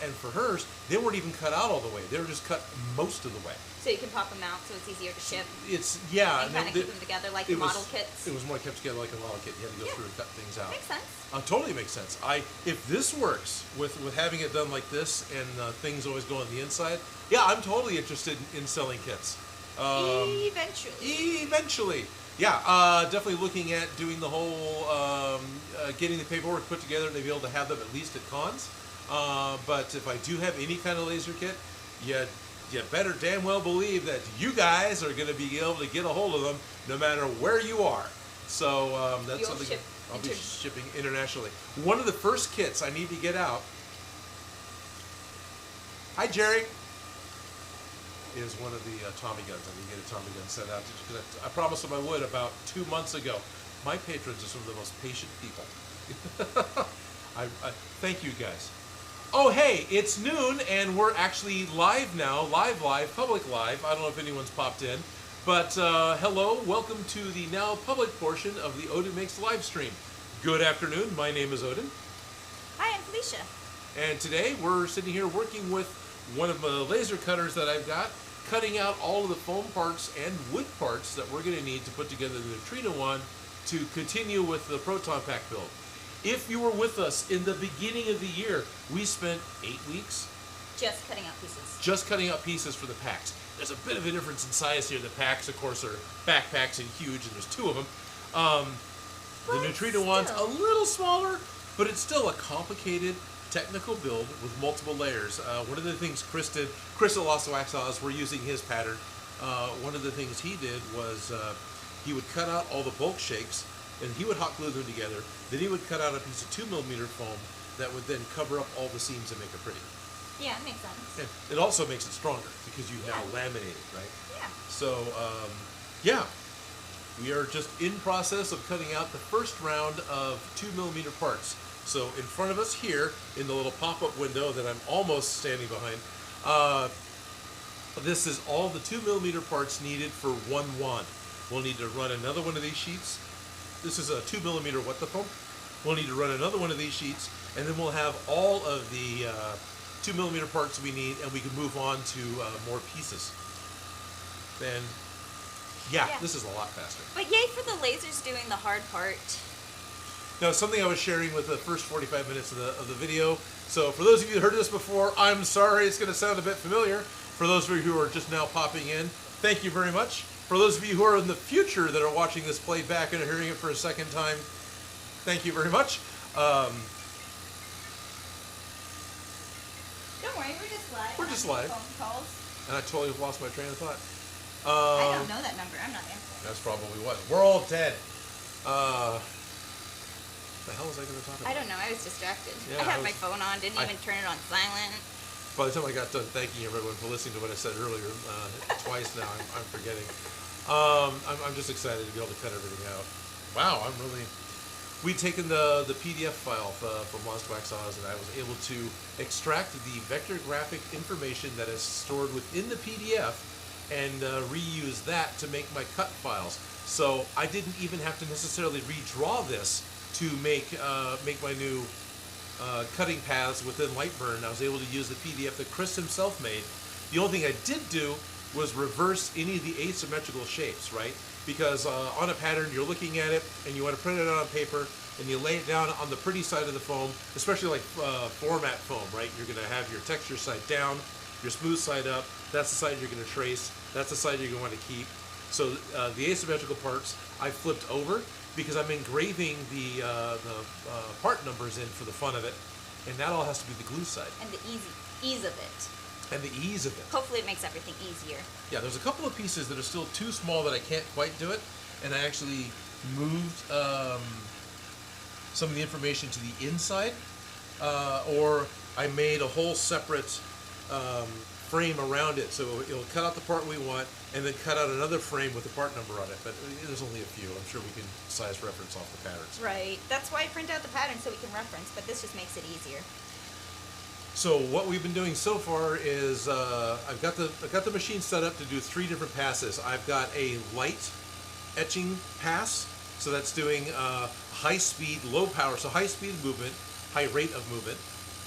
And for hers, they weren't even cut out all the way. They were just cut most of the way. So you can pop them out so it's easier to ship And and kind of keep them together like model kits. It was more kept together like a model kit. You had to go through and cut things out. Makes sense. Totally makes sense. If this works with having it done like this and things always go on the inside, yeah, I'm totally interested in selling kits. Eventually. Yeah, definitely looking at doing the whole, getting the paperwork put together to be able to have them at least at cons. But if I do have any kind of laser kit, you better damn well believe that you guys are going to be able to get a hold of them no matter where you are. So that's something I'll be shipping internationally. One of the first kits I need to get out, hi Jerry, is one of the Tommy guns. I need to get a Tommy gun sent out. Because I promised them I would about 2 months ago. My patrons are some of the most patient people. I thank you guys. Oh, hey, it's noon, and we're actually live now, live, public live. I don't know if anyone's popped in. But hello, welcome to the now public portion of the Odin Makes live stream. Good afternoon, my name is Odin. Hi, I'm Felicia. And today we're sitting here working with one of the laser cutters that I've got, cutting out all of the foam parts and wood parts that we're going to need to put together the Neutrona one to continue with the Proton Pack build. If you were with us in the beginning of the year, we spent 8 weeks just cutting out pieces. Just cutting out pieces for the packs. There's a bit of a difference in size here. The packs, of course, are backpacks and huge, and there's 2 of them. The Neutrona one's a little smaller, but it's still a complicated technical build with multiple layers. One of the things Chris did, Chris at Lost Wax Saws, we're using his pattern. One of the things he did was he would cut out all the bulk shakes, and he would hot glue them together. Then he would cut out a piece of 2mm foam that would then cover up all the seams and make it pretty. Yeah, it makes sense. And it also makes it stronger because you've now laminated, right? Yeah. So, yeah, we are just in process of cutting out the first round of 2mm parts. So in front of us here, in the little pop-up window that I'm almost standing behind, this is all the 2mm parts needed for one wand. We'll need to run another one of these sheets. This is a 2mm what the foam. We'll need to run another one of these sheets, and then we'll have all of the 2mm parts we need, and we can move on to more pieces. Then, yeah, this is a lot faster. But yay for the lasers doing the hard part. Now, something I was sharing with the first 45 minutes of the video. So, for those of you who heard this before, I'm sorry it's going to sound a bit familiar. For those of you who are just now popping in, thank you very much. For those of you who are in the future that are watching this played back and are hearing it for a second time, thank you very much. Don't worry, we're just live. We're just live. Phone calls. And I totally lost my train of thought. I don't know that number. I'm not answering. That's probably what. We're all dead. The hell was I going to talk about? I don't know. I was distracted. Yeah, I had my phone on. Didn't even turn it on silent. By the time I got done thanking everyone for listening to what I said earlier, twice now, I'm forgetting. I'm just excited to be able to cut everything out. Wow, I'm really... We'd taken the PDF file from Lost Wax Saws, and I was able to extract the vector graphic information that is stored within the PDF and reuse that to make my cut files. So I didn't even have to necessarily redraw this to make my new cutting paths within Lightburn. I was able to use the PDF that Chris himself made. The only thing I did do was reverse any of the asymmetrical shapes, right? Because on a pattern, you're looking at it, and you want to print it out on paper, and you lay it down on the pretty side of the foam, especially like format foam, right? You're going to have your texture side down, your smooth side up. That's the side you're going to trace. That's the side you're going to want to keep. So the asymmetrical parts I flipped over because I'm engraving the part numbers in for the fun of it, and that all has to be the glue side. And the ease of it. And the ease of it. Hopefully it makes everything easier. Yeah, there's a couple of pieces that are still too small that I can't quite do it, and I actually moved some of the information to the inside, or I made a whole separate frame around it, so it'll cut out the part we want, and then cut out another frame with the part number on it, but there's only a few. I'm sure we can size reference off the patterns. Right. That's why I print out the pattern so we can reference, but this just makes it easier. So what we've been doing so far is I've got the machine set up to do 3 different passes. I've got a light etching pass, so that's doing high speed, low power, so high speed movement, high rate of movement,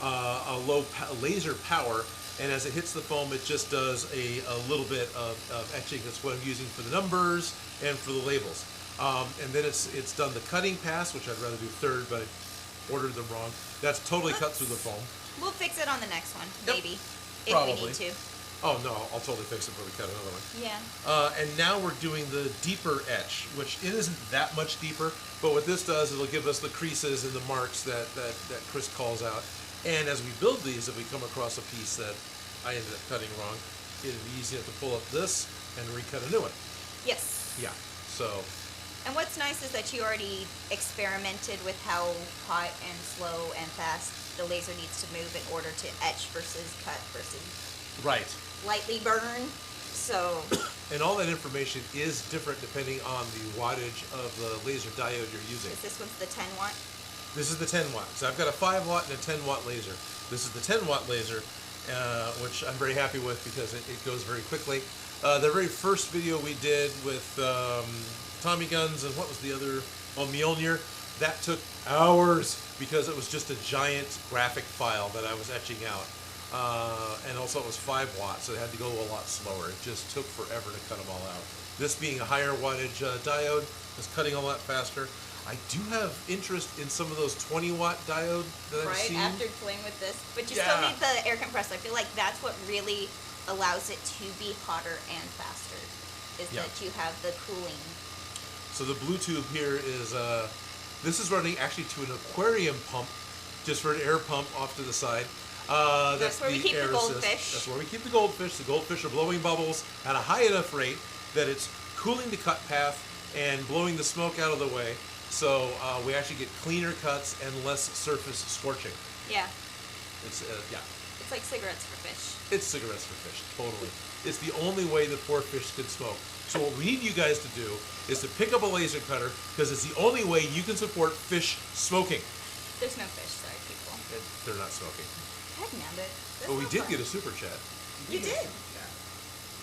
a low laser power, and as it hits the foam, it just does a little bit of etching. That's what I'm using for the numbers and for the labels. And then it's done the cutting pass, which I'd rather do third, but I ordered them wrong. That's totally cut through the foam. We'll fix it on the next one, Yep. maybe, Probably. if we need to. Oh no, I'll totally fix it before we cut another one. Yeah. And now we're doing the deeper etch, which it isn't that much deeper, but what this does, it'll give us the creases and the marks that Chris calls out. And as we build these, if we come across a piece that I ended up cutting wrong, it'd be easy to pull up this and recut a new one. Yes. Yeah, so... And what's nice is that you already experimented with how hot and slow and fast the laser needs to move in order to etch versus cut versus Right. lightly burn. So... And all that information is different depending on the wattage of the laser diode you're using. This one's the 10 watt? This is the 10 watt. So I've got a 5 watt and a 10 watt laser. This is the 10 watt laser, which I'm very happy with because it goes very quickly. The very first video we did with Tommy guns and what was the other? Oh, Mjolnir. That took hours because it was just a giant graphic file that I was etching out. And also it was 5 watts, so it had to go a lot slower. It just took forever to cut them all out. This being a higher wattage diode is cutting a lot faster. I do have interest in some of those 20-watt diode that I've seen. Right, after playing with this. But you still need the air compressor. I feel like that's what really allows it to be hotter and faster, is that you have the cooling. So the blue tube here is, this is running actually to an aquarium pump, just for an air pump off to the side. That's where we keep the goldfish. That's where we keep the goldfish. The goldfish are blowing bubbles at a high enough rate that it's cooling the cut path and blowing the smoke out of the way. So we actually get cleaner cuts and less surface scorching. Yeah. It's It's like cigarettes for fish. It's cigarettes for fish, totally. It's the only way the poor fish can smoke. So what we need you guys to do is to pick up a laser cutter, because it's the only way you can support fish smoking. There's no fish, sorry, people. They're not smoking. Heck, nabbit. But we did get a super chat. You did? Yeah.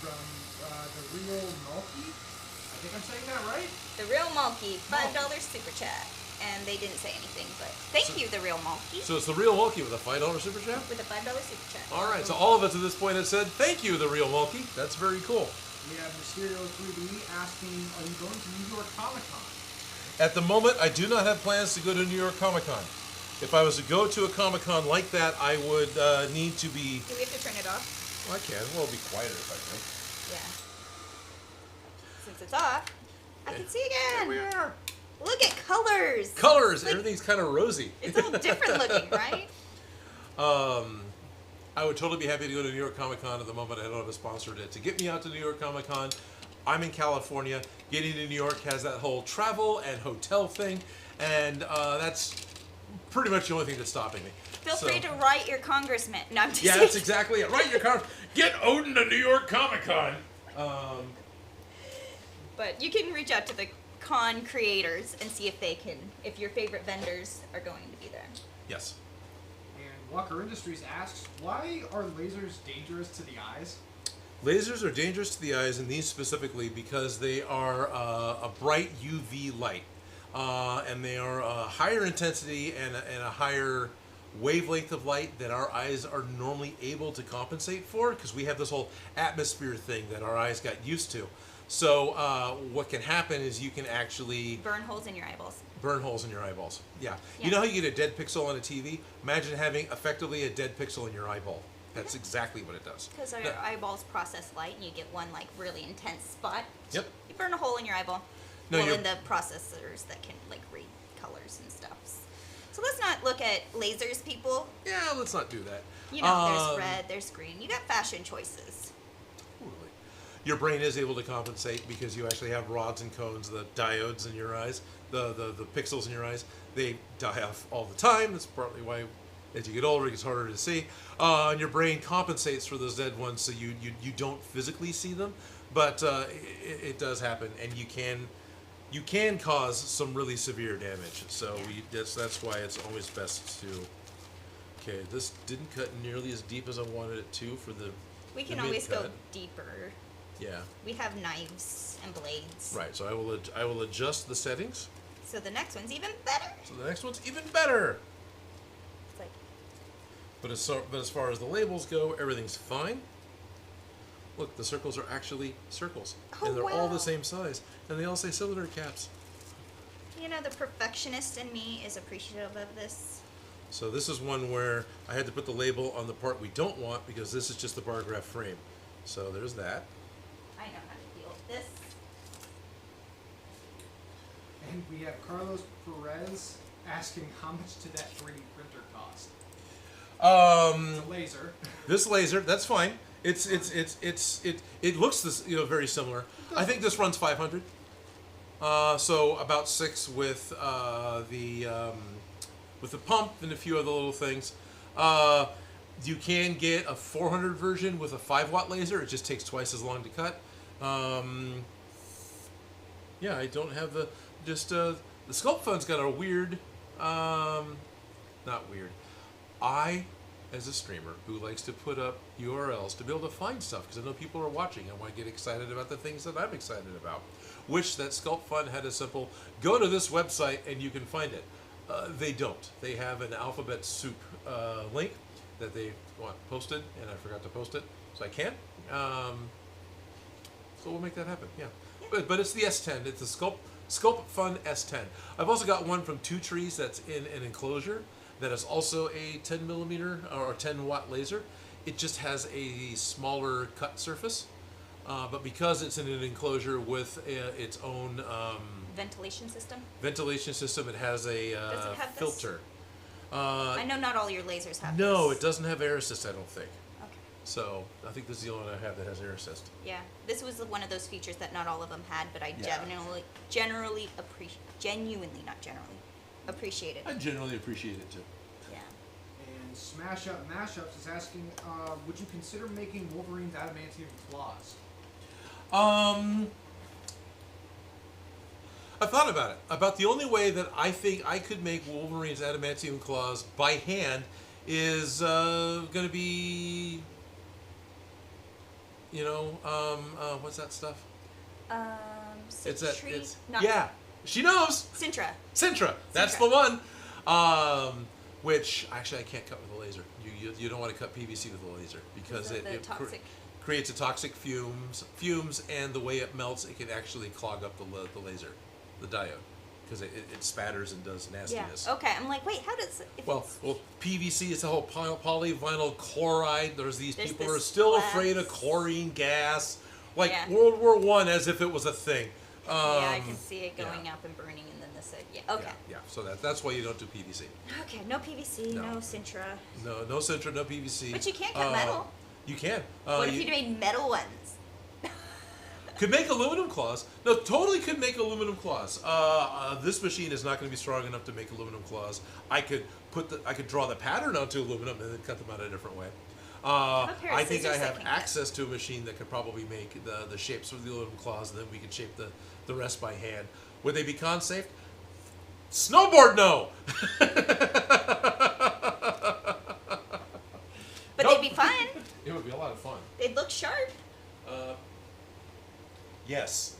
From the real Mulkey. I think I'm saying that right? The Real Mulkey, $5 super chat. And they didn't say anything, but thank you, The Real Mulkey. So it's The Real Mulkey with a $5 super chat? With a $5 super chat. All right, so all of us at this point have said, thank you, The Real Mulkey. That's very cool. We have Mysterio 3D asking, are you going to New York Comic Con? At the moment, I do not have plans to go to New York Comic Con. If I was to go to a Comic Con like that, I would need to be... Do we have to turn it off? Well, I can. Well, it'll be quieter if I can. Yeah. Since it's off, I can see again. There we are. Look at colors. Colors. Like, everything's kind of rosy. It's all different looking, right? I would totally be happy to go to New York Comic Con at the moment. I don't have a sponsor to get me out to New York Comic Con. I'm in California. Getting to New York has that whole travel and hotel thing, and that's pretty much the only thing that's stopping me. Feel free to write your congressman. No, I'm just that's exactly it. Write your get Odin to New York Comic Con. But you can reach out to the con creators and see if your favorite vendors are going to be there. Yes. And Walker Industries asks, why are lasers dangerous to the eyes? Lasers are dangerous to the eyes, and these specifically because they are a bright UV light. And they are a higher intensity and a higher wavelength of light that our eyes are normally able to compensate for, because we have this whole atmosphere thing that our eyes got used to. So what can happen is you can actually... burn holes in your eyeballs. Burn holes in your eyeballs, yeah. You know how you get a dead pixel on a TV? Imagine having effectively a dead pixel in your eyeball. That's exactly what it does. Because our eyeballs process light, and you get one like really intense spot. Yep. You burn a hole in your eyeball. No, in the processors that can like read colors and stuff. So let's not look at lasers, people. Yeah, let's not do that. You know, there's red, there's green. You got fashion choices. Totally. Your brain is able to compensate because you actually have rods and cones, the diodes in your eyes, the pixels in your eyes. They die off all the time. That's partly why, as you get older, it gets harder to see. And your brain compensates for those dead ones, so you don't physically see them, but it does happen, and you can cause some really severe damage. So that's why it's always best to. Okay, this didn't cut nearly as deep as I wanted it to for the. We can always go deeper. Yeah. We have knives and blades. Right. So I will adjust the settings. So the next one's even better. So the next one's even better. It's like. But as far as the labels go, everything's fine. Look, the circles are actually circles, and they're all the same size, and they all say cylinder caps. You know, the perfectionist in me is appreciative of this. So this is one where I had to put the label on the part we don't want, because this is just the bar graph frame. So there's that. I know how to deal with this. And we have Carlos Perez asking, how much did that 3D printer cost? It's a laser. This laser, that's fine. It looks very similar. I think this runs 500. So about 6 with the pump and a few other little things. You can get a 400 version with a 5-watt laser. It just takes twice as long to cut. Yeah, I don't have the Sculpt Fun's got a weird, not weird. I as a streamer who likes to put up URLs to be able to find stuff, because I know people are watching. I want to get excited about the things that I'm excited about. Wish that Sculpt Fun had a simple, go to this website and you can find it. They don't. They have an alphabet soup link that they want posted, and I forgot to post it, so I can't. So we'll make that happen, yeah. But it's the S10. It's the Sculpt Fun S10. I've also got one from Two Trees that's in an enclosure that is also a 10 millimeter or 10 watt laser. It just has a smaller cut surface, but because it's in an enclosure with its own ventilation system, it has a Does it have filter. I know not all your lasers have No, this. it doesn't have air assist, I don't think. Okay. So I think this is the only one I have that has air assist. Yeah, this was one of those features that not all of them had, but I genuinely appreciate it. I generally appreciate it too. Yeah. And Smash Up Mashups is asking, would you consider making Wolverine's adamantium claws? I thought about it. About the only way that I think I could make Wolverine's adamantium claws by hand is going to be, what's that stuff? Yeah, she knows. Sintra. That's the one. Which actually I can't cut with a laser. You don't want to cut PVC with a laser because it creates a toxic fumes, and the way it melts, it can actually clog up the laser, the diode, because it spatters and does nastiness. Yeah. Okay. I'm like, wait, how does? Well, PVC is the whole polyvinyl chloride. There's people who are this still glass. afraid of chlorine gas, like World War I, as if it was a thing. Yeah, I can see it going up and burning, and then this. Yeah. Okay. Yeah. So that's why you don't do PVC. Okay. No PVC. No Sintra. No Sintra. No PVC. But you can't cut metal. You can. What if you made metal ones? Could make aluminum claws. No, totally could make aluminum claws. This machine is not going to be strong enough to make aluminum claws. I could draw the pattern onto aluminum and then cut them out a different way. I think I have access to a machine that could probably make the shapes of the aluminum claws, and then we could shape the rest by hand. Would they be con-safe? Snowboard, no! But they'd be fun. It would be a lot of fun. They'd look sharp. Yes.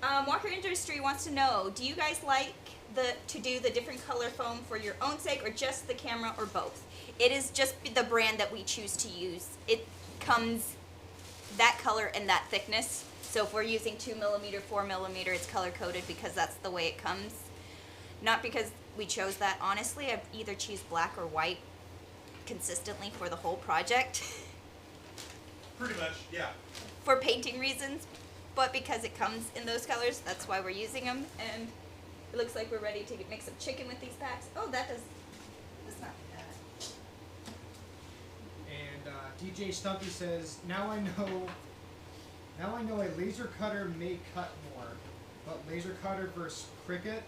Walker Industry wants to know, do you guys like to do the different color foam for your own sake, or just the camera, or both? It is just the brand that we choose to use. It comes that color and that thickness. So if we're using 2mm, 4mm, it's color coded because that's the way it comes. Not because we chose that. Honestly, I've either choose black or white consistently for the whole project. Pretty much, yeah. For painting reasons, but because it comes in those colors, that's why we're using them. And it looks like we're ready to make some chicken with these packs. Oh, that's not bad. And DJ Stumpy says, now I know a laser cutter may cut more, but laser cutter versus Cricut,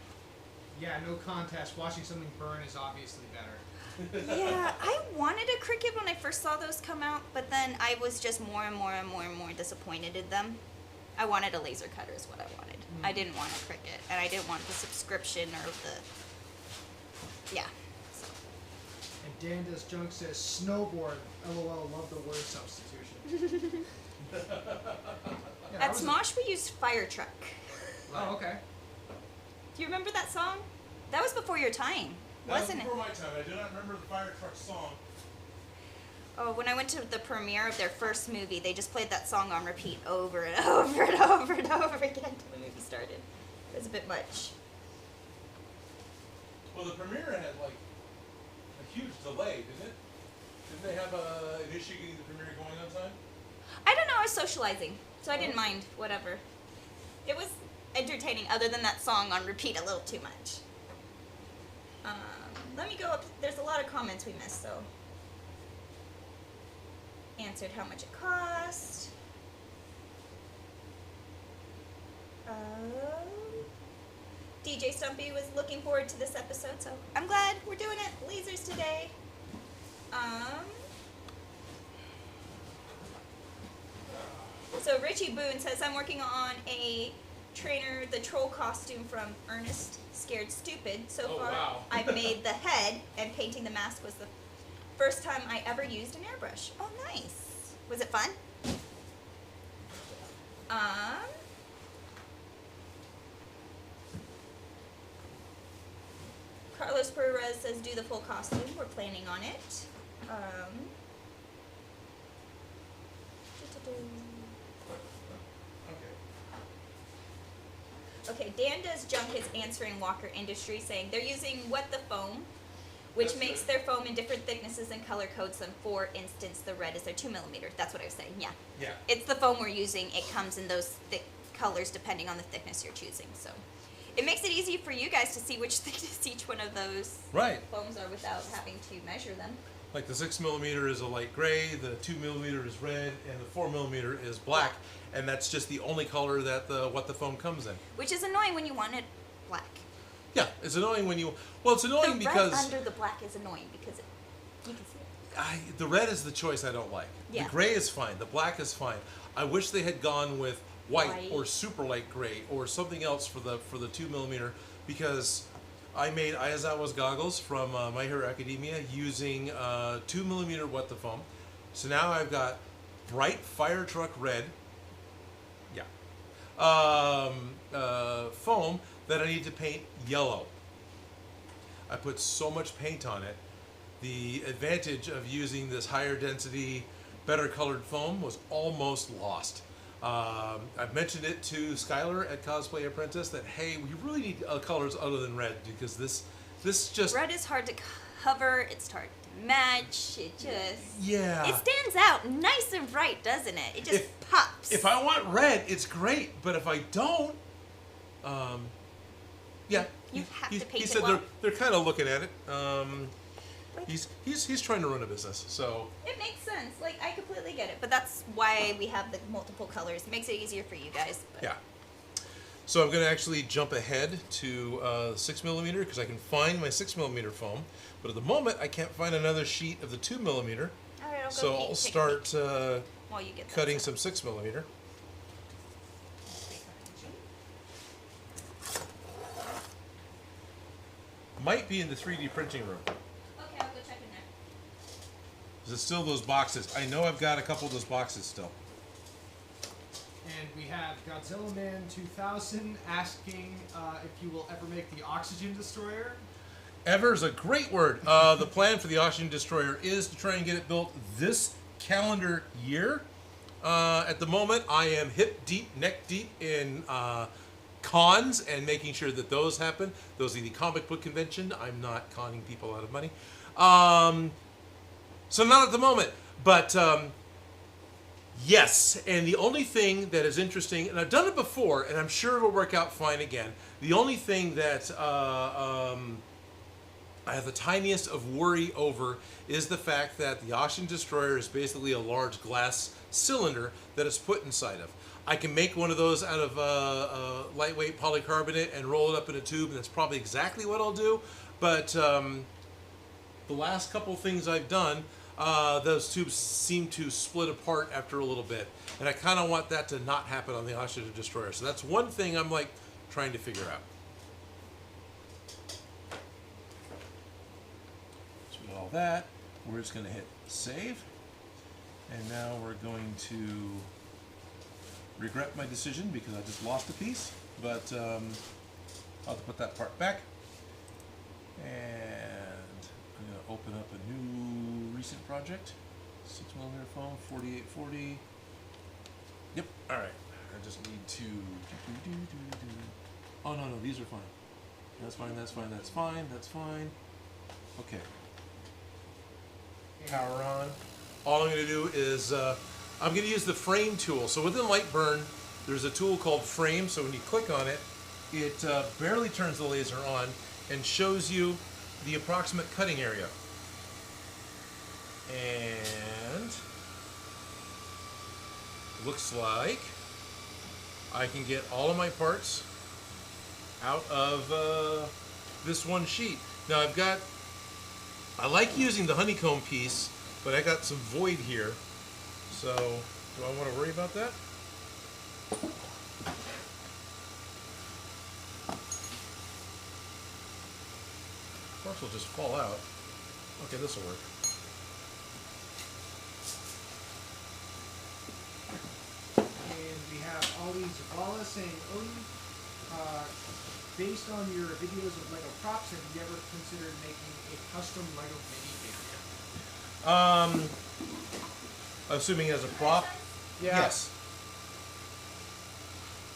yeah, no contest. Watching something burn is obviously better. Yeah, I wanted a Cricut when I first saw those come out, but then I was just more and more disappointed in them. I wanted a laser cutter is what I wanted. I didn't want a Cricut, and I didn't want the subscription or the... Yeah. So. And Dan Does Junk says, snowboard, LOL, love the word substitution. At Smosh, we used Fire Truck. Oh, okay. Do you remember that song? That was before your time, wasn't it? Before my time. I do not remember the Fire Truck song. Oh, when I went to the premiere of their first movie, they just played that song on repeat over and over and over and over again until the movie started. It was a bit much. Well, the premiere had like a huge delay, didn't it? Didn't they have an issue getting the premiere going on time? I don't know, I was socializing, so I didn't mind, whatever. It was entertaining, other than that song on repeat a little too much. Let me go up, there's a lot of comments we missed, so. Answered how much it cost. DJ Stumpy was looking forward to this episode, so I'm glad we're doing it. Lasers today. So Richie Boone says, I'm working on a trainer the troll costume from Ernest Scared Stupid. So far, wow. I've made the head, and painting the mask was the first time I ever used an airbrush. Oh, nice. Was it fun? Carlos Perez says do the full costume. We're planning on it. Okay, Dan Does Junk is answering Walker Industries, saying they're using What the Foam, which That's makes good. their foam in different thicknesses and color codes them. For instance, the red is their 2mm. That's what I was saying, yeah. Yeah. It's the foam we're using. It comes in those thick colors depending on the thickness you're choosing. So it makes it easy for you guys to see which thickness each one of those Right. foams are without having to measure them. Like the 6mm is a light gray, the 2mm is red, and the 4mm is black, and that's just the only color that the What the Foam comes in. Which is annoying when you want it black. Yeah, it's annoying when you. Well, it's annoying The because red under the black is annoying because you can see it. the red is the choice I don't like. Yeah. The gray is fine. The black is fine. I wish they had gone with white White. or super light gray or something else for the 2mm, because I made Ayazawa's goggles from My Hero Academia using 2mm What the Foam. So now I've got bright fire truck red. Yeah. Foam that I need to paint yellow. I put so much paint on it. The advantage of using this higher density, better colored foam was almost lost. I've mentioned it to Skylar at Cosplay Apprentice that, hey, we really need colors other than red, because this just... Red is hard to cover. It's hard to match. It just... Yeah. It stands out nice and bright, doesn't it? It just pops. If I want red, it's great. But if I don't, yeah. You have to paint he it said well. they're kind of looking at it. He's trying to run a business, so... It makes sense. Like, I completely get it. But that's why we have the multiple colors. It makes it easier for you guys. But. Yeah. So I'm going to actually jump ahead to 6mm because I can find my 6mm foam. But at the moment, I can't find another sheet of the 2mm. All right, I'll go So paint. I'll Take a start peek while you get that cutting set. some 6mm. Might be in the 3D printing room. Okay, I'll go check in there. Is it still those boxes? I know I've got a couple of those boxes still. And we have Godzilla Man 2000 asking if you will ever make the Oxygen Destroyer. Ever is a great word. The plan for the Oxygen Destroyer is to try and get it built this calendar year. At the moment, I am hip deep, neck deep in cons and making sure that those happen. Those are the comic book convention. I'm not conning people out of money. So not at the moment, but yes. And the only thing that is interesting, and I've done it before, and I'm sure it'll work out fine again. The only thing that I have the tiniest of worry over is the fact that the Oxygen Destroyer is basically a large glass cylinder that is put inside of. I can make one of those out of lightweight polycarbonate and roll it up in a tube, and that's probably exactly what I'll do. But the last couple things I've done, those tubes seem to split apart after a little bit. And I kind of want that to not happen on the Oxygen Destroyer. So that's one thing I'm like trying to figure out. So with all that, we're just going to hit save. And now we're going to regret my decision because I just lost a piece. But I'll have to put that part back. And I'm going to open up a new recent project. 6mm foam, 4840. Yep, alright. I just need to... Oh, no, these are fine. That's fine, that's fine, that's fine, that's fine. Okay. Power on. All I'm going to do is, I'm going to use the frame tool. So within Lightburn, there's a tool called frame. So when you click on it, it barely turns the laser on and shows you the approximate cutting area. And looks like I can get all of my parts out of this one sheet. Now I like using the honeycomb piece, but I got some void here. So do I want to worry about that? course will just fall out. Okay, this will work. And we have Ollie Zavala saying, Odin, based on your videos of Lego props, have you ever considered making a custom Lego minifigure? Assuming as a prop? Yeah. Yes.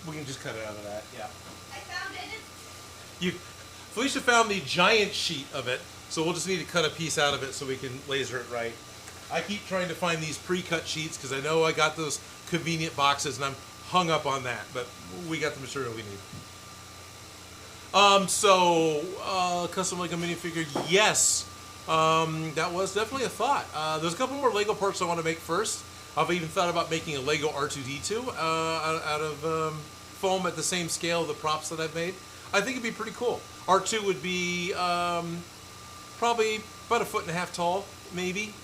We can just cut it out of that, yeah. I found it. Felicia found the giant sheet of it, so we'll just need to cut a piece out of it so we can laser it right. I keep trying to find these pre-cut sheets because I know I got those convenient boxes and I'm hung up on that, but we got the material we need. Custom Lego minifigure, yes. That was definitely a thought. There's a couple more Lego parts I want to make first. I've even thought about making a Lego R2-D2 out of foam at the same scale of the props that I've made. I think it'd be pretty cool. R2 would be probably about 1.5 feet tall, maybe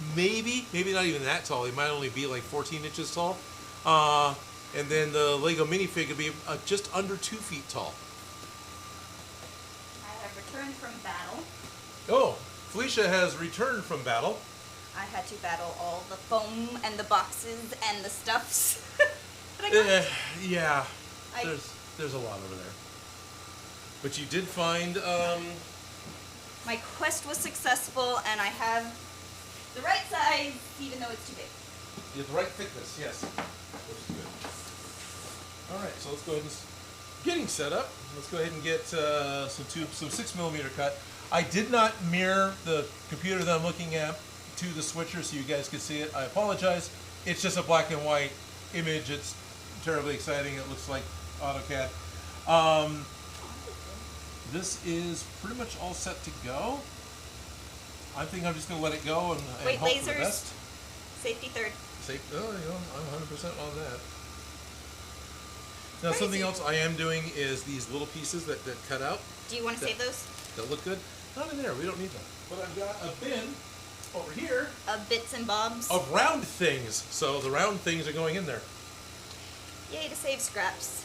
not even that tall. He might only be like 14 inches tall. And then the Lego minifig would be just under 2 feet tall. I have returned from battle. Oh, Felicia has returned from battle. I had to battle all the foam and the boxes and the stuffs. that I got. Yeah, there's a lot over there. But you did find. My quest was successful, and I have the right size, even though it's too big. You have the right thickness, yes. Looks good. All right, so let's go ahead and getting set up. Let's go ahead and get some 6mm cut. I did not mirror the computer that I'm looking at to the switcher so you guys could see it. I apologize. It's just a black and white image. It's terribly exciting. It looks like AutoCAD. This is pretty much all set to go. I think I'm just going to let it go and Wait, hope lasers. for the best. Safety third. I'm 100% on that. Now, Crazy. something else I am doing is these little pieces that cut out. Do you want to save those? That look good. Not in there. We don't need them. But I've got a bin over here Of bits and bobs. of round things. So the round things are going in there. Yay to save scraps.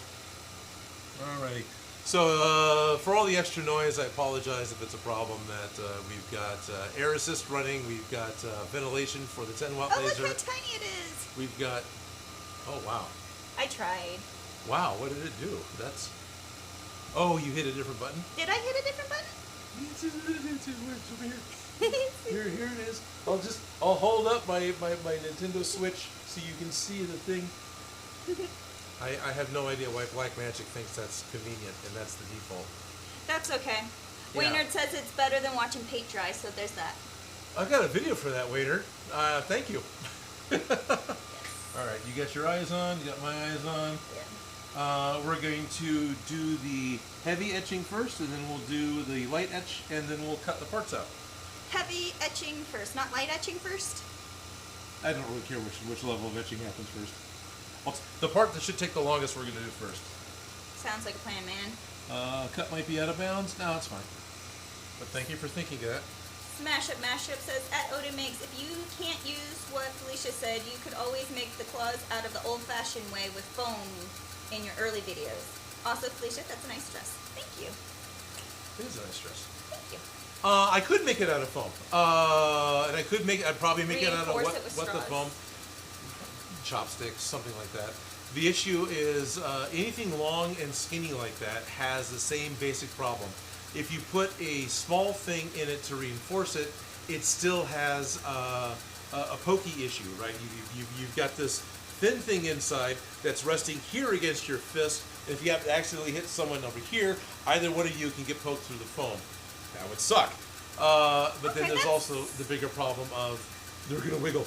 Alrighty. So for all the extra noise, I apologize if it's a problem that we've got air assist running. We've got ventilation for the 10-watt Oh, laser. look how tiny it is. We've got. Oh wow. I tried. Wow. What did it do? That's. Oh, you hit a different button. Did I hit a different button? It's over here. Here it is. I'll hold up my Nintendo Switch so you can see the thing. I have no idea why Blackmagic thinks that's convenient, and that's the default. That's okay. Yeah. Waynard says it's better than watching paint dry, so there's that. I've got a video for that, Waiter. Thank you. Yes. All right, you got your eyes on. You got my eyes on. Yeah. We're going to do the heavy etching first, and then we'll do the light etch, and then we'll cut the parts out. Heavy etching first, not light etching first? I don't really care which level of etching happens first. The part that should take the longest we're going to do first. Sounds like a plan, man. Cut might be out of bounds. No, it's fine. But thank you for thinking of that. Smash Up Mashup says, at Odin Makes, if you can't use what Felicia said, you could always make the claws out of the old-fashioned way with foam in your early videos. Also, Felicia, that's a nice dress. Thank you. It is a nice dress. Thank you. I could make it out of foam. And I'd probably make it out of Reinforce it with what the straws. foam? Chopsticks, something like that. The issue is anything long and skinny like that has the same basic problem. If you put a small thing in it to reinforce it, it still has a pokey issue, right? You've got this thin thing inside that's resting here against your fist. And if you have to accidentally hit someone over here, either one of you can get poked through the foam. That would suck. But then there's also the bigger problem of they're going to wiggle.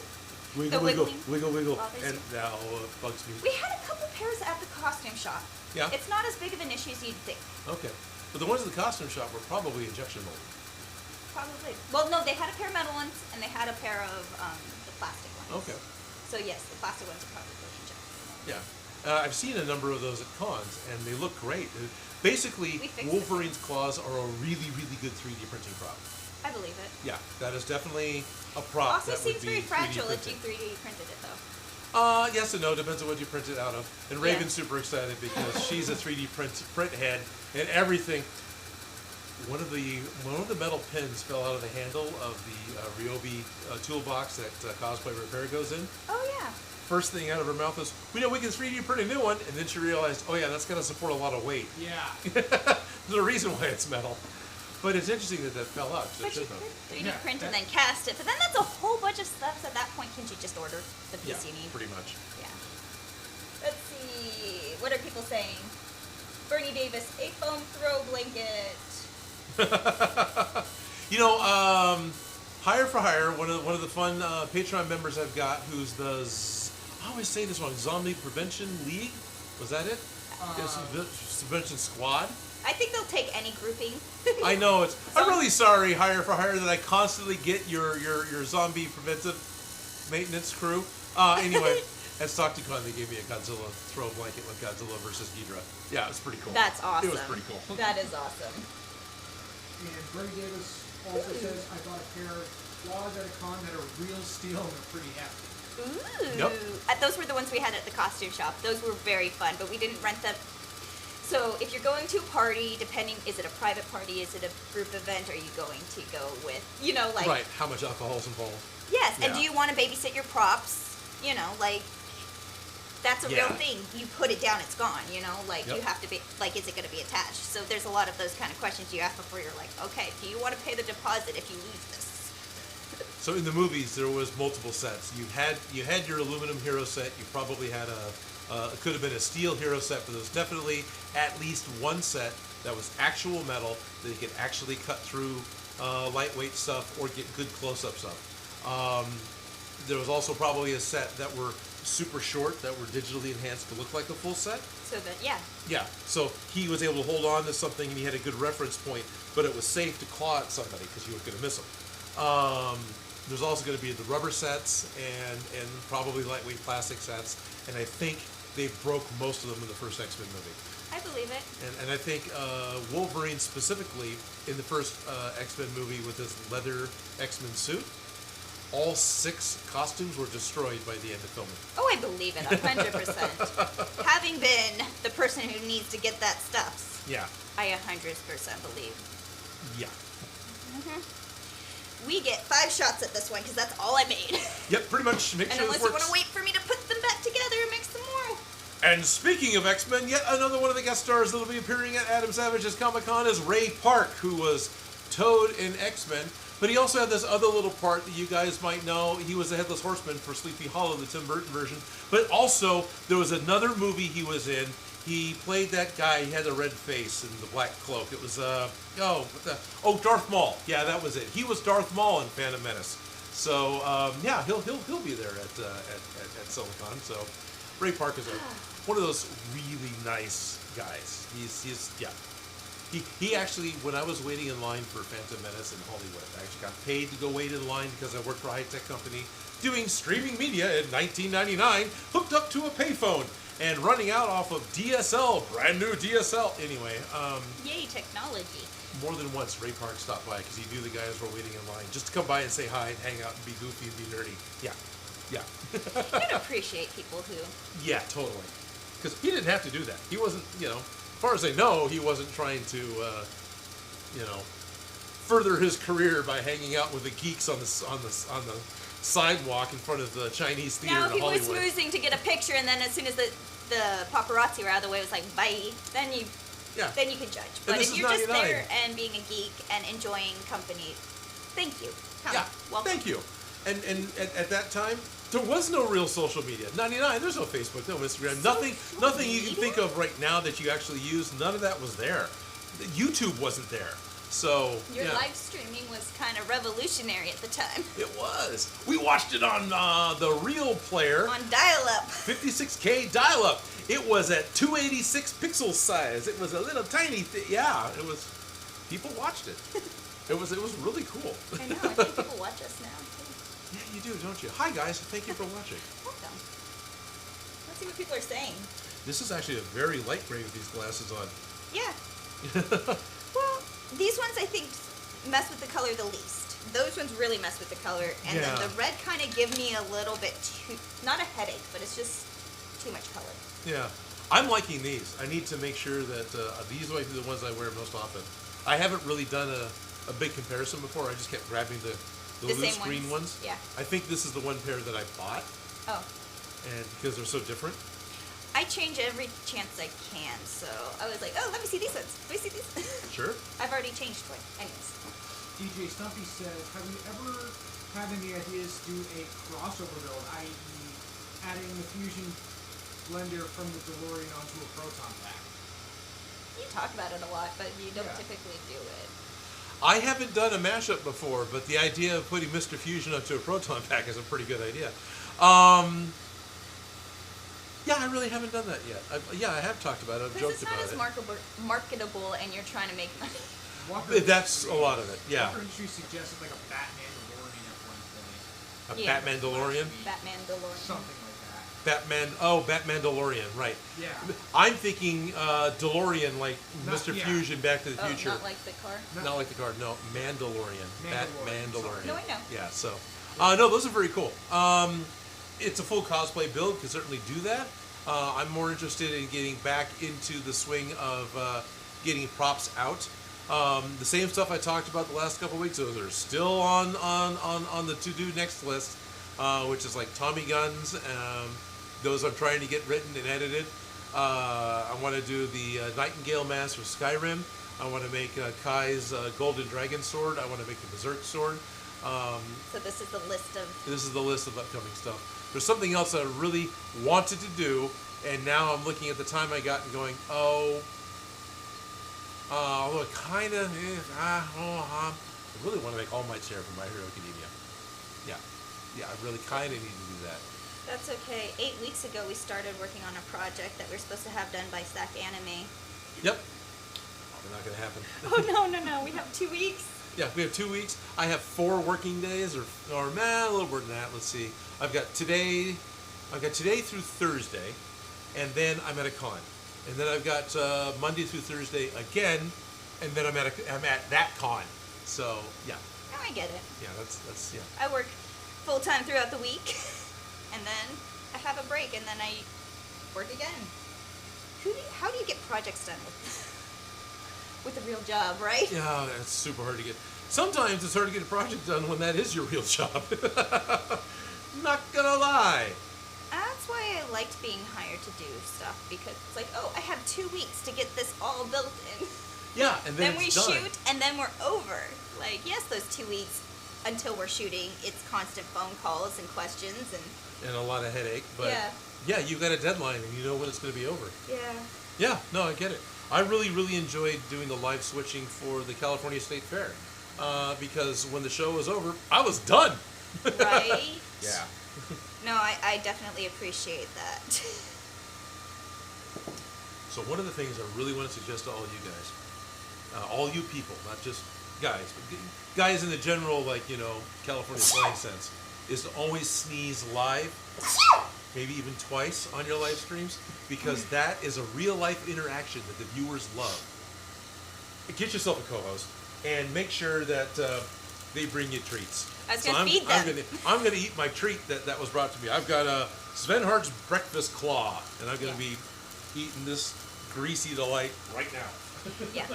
Wiggle, wiggle, wiggle, wiggle, and now bugs me. We had a couple pairs at the costume shop. Yeah? It's not as big of an issue as you'd think. Okay. But the ones at the costume shop were probably injection molded. Probably. Well, no, they had a pair of metal ones, and they had a pair of the plastic ones. Okay. So yes, the plastic ones are probably injection molded. Yeah. I've seen a number of those at cons, and they look great. Basically, Wolverine's claws are a really, really good 3D printing prop. I believe it. Yeah, that is definitely a prop Also that would seems be very fragile 3D if you printed. 3D printed it, though. Yes and no, depends on what you print it out of. And Raven's super excited because she's a 3D print head, and everything. one of the metal pins fell out of the handle of the Ryobi toolbox that Cosplay Repair goes in. Oh yeah. First thing out of her mouth was, we know we can 3D print a new one, and then she realized, oh yeah, that's going to support a lot of weight. Yeah. There's a reason why it's metal. But it's interesting that fell out. But you could 3D print and then cast it. But then that's a whole bunch of stuff. So at that point, can't you just order the piece you need? Pretty much. Yeah. Let's see. What are people saying? Bernie Davis, a foam throw blanket. You know, Hire for Hire, one of the fun Patreon members I've got, who's the I always say this one, Zombie Prevention League. Was that it? Prevention Squad. I think they'll take any grouping. I know I'm really sorry, Hire for Hire, that I constantly get your zombie preventive maintenance crew. Anyway, at StockToCon they gave me a Godzilla throw blanket with Godzilla versus Ghidorah. Yeah, it was pretty cool. That's awesome. It was pretty cool. That is awesome. And Bernie Davis also says, I bought a pair of claws at a con that are real steel and they're pretty hefty. Ooh. Yep. Those were the ones we had at the costume shop. Those were very fun, but we didn't rent them. So if you're going to a party, depending, is it a private party, is it a group event, are you going to go with, like... Right, how much alcohol is involved. Yes, Yeah. and do you want to babysit your props? That's a real Yeah. thing. You put it down, it's gone, you Yep. have to be, is it going to be attached? So there's a lot of those kind of questions you ask before you're like, okay, do you want to pay the deposit if you lose this? So in the movies, there was multiple sets. You had your aluminum hero set. You probably had it could have been a steel hero set, but there was definitely at least one set that was actual metal that you could actually cut through lightweight stuff or get good close-ups of. There was also probably a set that were super short that were digitally enhanced to look like a full set. So that, yeah. Yeah, so he was able to hold on to something and he had a good reference point, but it was safe to claw at somebody because you were going to miss them. There's also going to be the rubber sets and probably lightweight plastic sets, and I think they broke most of them in the first X-Men movie. I believe it. And I think Wolverine specifically in the first X-Men movie with his leather X-Men suit, all 6 costumes were destroyed by the end of filming. Oh, I believe it, 100%. Having been the person who needs to get that stuff, Yeah. I 100% believe. Yeah. We get 5 shots at this one because that's all I made. Yep, pretty much. Make And sure unless this you works. want to wait for me to put them back together and make some more. And speaking of X-Men, yet another one of the guest stars that will be appearing at Adam Savage's Comic-Con is Ray Park, who was Toad in X-Men. But he also had this other little part that you guys might know. He was the Headless Horseman for Sleepy Hollow, the Tim Burton version. But also, there was another movie he was in. He played that guy. He had the red face and the black cloak. It was, Darth Maul. Yeah, that was it. He was Darth Maul in Phantom Menace. So, yeah, he'll be there at Silicon. So, Ray Park is one of those really nice guys. He actually, when I was waiting in line for Phantom Menace in Hollywood, I actually got paid to go wait in line because I worked for a high-tech company doing streaming media in 1999, hooked up to a payphone and running out off of DSL, brand new DSL. Anyway, Yay, technology. more than once Ray Park stopped by because he knew the guys were waiting in line just to come by and say hi and hang out and be goofy and be nerdy. Yeah. You can appreciate people who... Yeah, totally. Because he didn't have to do that. He wasn't, as far as I know, he wasn't trying to, further his career by hanging out with the geeks on the sidewalk in front of the Chinese theater in Hollywood. No, he was smoozing to get a picture, and then as soon as the paparazzi were out of the way, it was like, bye. Then you can judge. But if you're just there and being a geek and enjoying company, thank you. Welcome. Thank you. And at that time, there was no real social media. 99, there's no Facebook, no Instagram, nothing you can think of right now that you actually use. None of that was there. YouTube wasn't there. So your live streaming was kind of revolutionary at the time. It was. We watched it on the Real Player. On dial-up. 56K dial-up. It was at 286 pixel size. It was a little tiny thing. Yeah, it was. People watched it. It was really cool. I know. I think people watch us now. Yeah, you do, don't you? Hi, guys. Thank you for watching. Welcome. Let's see what people are saying. This is actually a very light gray with these glasses on. Yeah. Well, these ones I think mess with the color the least. Those ones really mess with the color, and then the red kind of give me a little bit too, not a headache, but it's just too much color. Yeah. I'm liking these. I need to make sure that these might be the ones I wear most often. I haven't really done a big comparison before. I just kept grabbing the loose green ones. Yeah. I think this is the one pair that I bought. Oh. And because they're so different. I change every chance I can, so I was like, oh, let me see these ones. Let me see these. Sure. I've already changed twice. Anyways. DJ Stumpy says, have you ever had any ideas to do a crossover build, i.e. adding the fusion blender from the DeLorean onto a Proton Pack? You talk about it a lot, but you don't typically do it. I haven't done a mashup before, but the idea of putting Mr. Fusion onto a Proton Pack is a pretty good idea. Yeah, I really haven't done that yet. I have talked about it. I've joked about it. Because it's not as marketable, and you're trying to make money. That's a lot of it, yeah. Walker Industries suggested like a Batman DeLorean at one point. A Batman DeLorean? Batman DeLorean. Something like that. Batman DeLorean, right. Yeah. I'm thinking DeLorean like Mr. Fusion, Back to the Future. Not like the car? Not like the car, no. Mandalorian. Batman DeLorean. No, I know. Yeah, so. No, those are very cool. It's a full cosplay build, can certainly do that. I'm more interested in getting back into the swing of getting props out. The same stuff I talked about the last couple of weeks, those are still on the to-do next list, which is like Tommy guns. Those I'm trying to get written and edited. I want to do the Nightingale mask for Skyrim. I want to make Kai's Golden Dragon sword. I want to make the Berserk sword. So this is the list of... This is the list of upcoming stuff. There's something else I really wanted to do, and now I'm looking at the time I got and going, although it kind of, I really want to make All Might's hair for My Hero Academia. Yeah, I really kind of need to do that. That's okay. 8 weeks ago, we started working on a project that we're supposed to have done by Sac Anime. Yep. Probably not going to happen. Oh, no. We have 2 weeks. Yeah, we have 2 weeks. I have 4 working days, or a little more than that. Let's see. I've got today through Thursday, and then I'm at a con. And then I've got Monday through Thursday again, and then I'm at that con. So, yeah. Oh, I get it. Yeah, that's yeah. I work full-time throughout the week, and then I have a break, and then I work again. How do you get projects done with a real job, right? Yeah, that's super hard to get. Sometimes it's hard to get a project done when that is your real job. Not gonna lie. That's why I liked being hired to do stuff, because it's like, I have 2 weeks to get this all built in. Yeah, and then we it's done. shoot, and then we're over. Like, yes, those 2 weeks until we're shooting, it's constant phone calls and questions and a lot of headache, but yeah, you've got a deadline and you know when it's going to be over. Yeah, no, I get it. I really, really enjoyed doing the live switching for the California State Fair because when the show was over, I was done. Right? Yeah. No, I definitely appreciate that. So one of the things I really want to suggest to all you guys, all you people, not just guys, but guys in the general, California slang sense, is to always sneeze live, maybe even twice on your live streams, because that is a real life interaction that the viewers love. Get yourself a co-host and make sure that they bring you treats. I was going to feed them. I'm going to eat my treat that was brought to me. I've got a Sven Hart's breakfast claw, and I'm going to be eating this greasy delight right now. Yeah.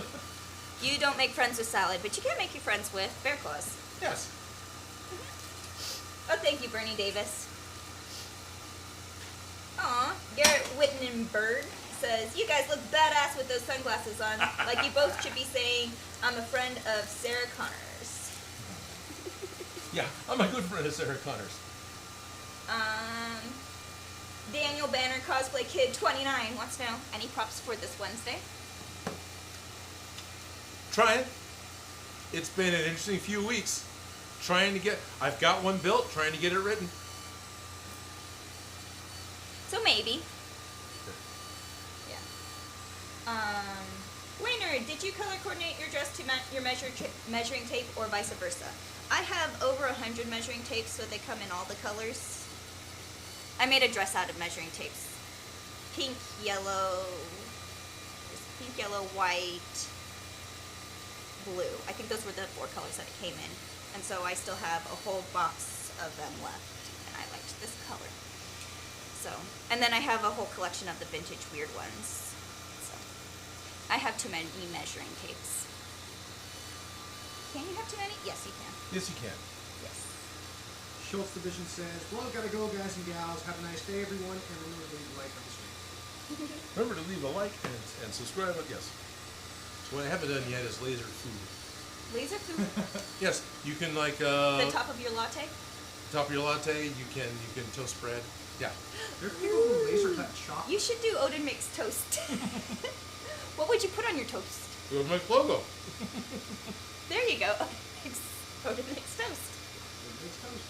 You don't make friends with salad, but you can make your friends with bear claws. Yes. Oh, thank you, Bernie Davis. Aw, Garrett Wittenberg says, you guys look badass with those sunglasses on. Like you both should be saying, I'm a friend of Sarah Connors. Yeah, I'm a good friend of Sarah Connors. Daniel Banner Cosplay Kid 29 wants to know, any props for this Wednesday? Trying. It's been an interesting few weeks. I've got one built, trying to get it written. So maybe. Yeah. Leonard, did you color coordinate your dress to your measuring tape or vice versa? I have over 100 measuring tapes, so they come in all the colors. I made a dress out of measuring tapes. Pink, yellow, white, blue. I think those were the 4 colors that it came in. And so I still have a whole box of them left. And I liked this color. So, and then I have a whole collection of the vintage weird ones. So, I have too many measuring tapes. Can you have too many? Yes, you can. Yes, you can. Yes. Schultz Division says, well, gotta go, guys and gals. Have a nice day, everyone, and remember to leave a like on the stream. Remember to leave a like and subscribe. Yes. So what I haven't done yet is laser food. Laser food? Yes, you can like the top of your latte? Top of your latte. You can toast bread. Yeah. There's people who laser cut chocolate. You should do Odin Makes toast. What would you put on your toast? It was my logo. There you go. Odin Makes toast. Makes toast.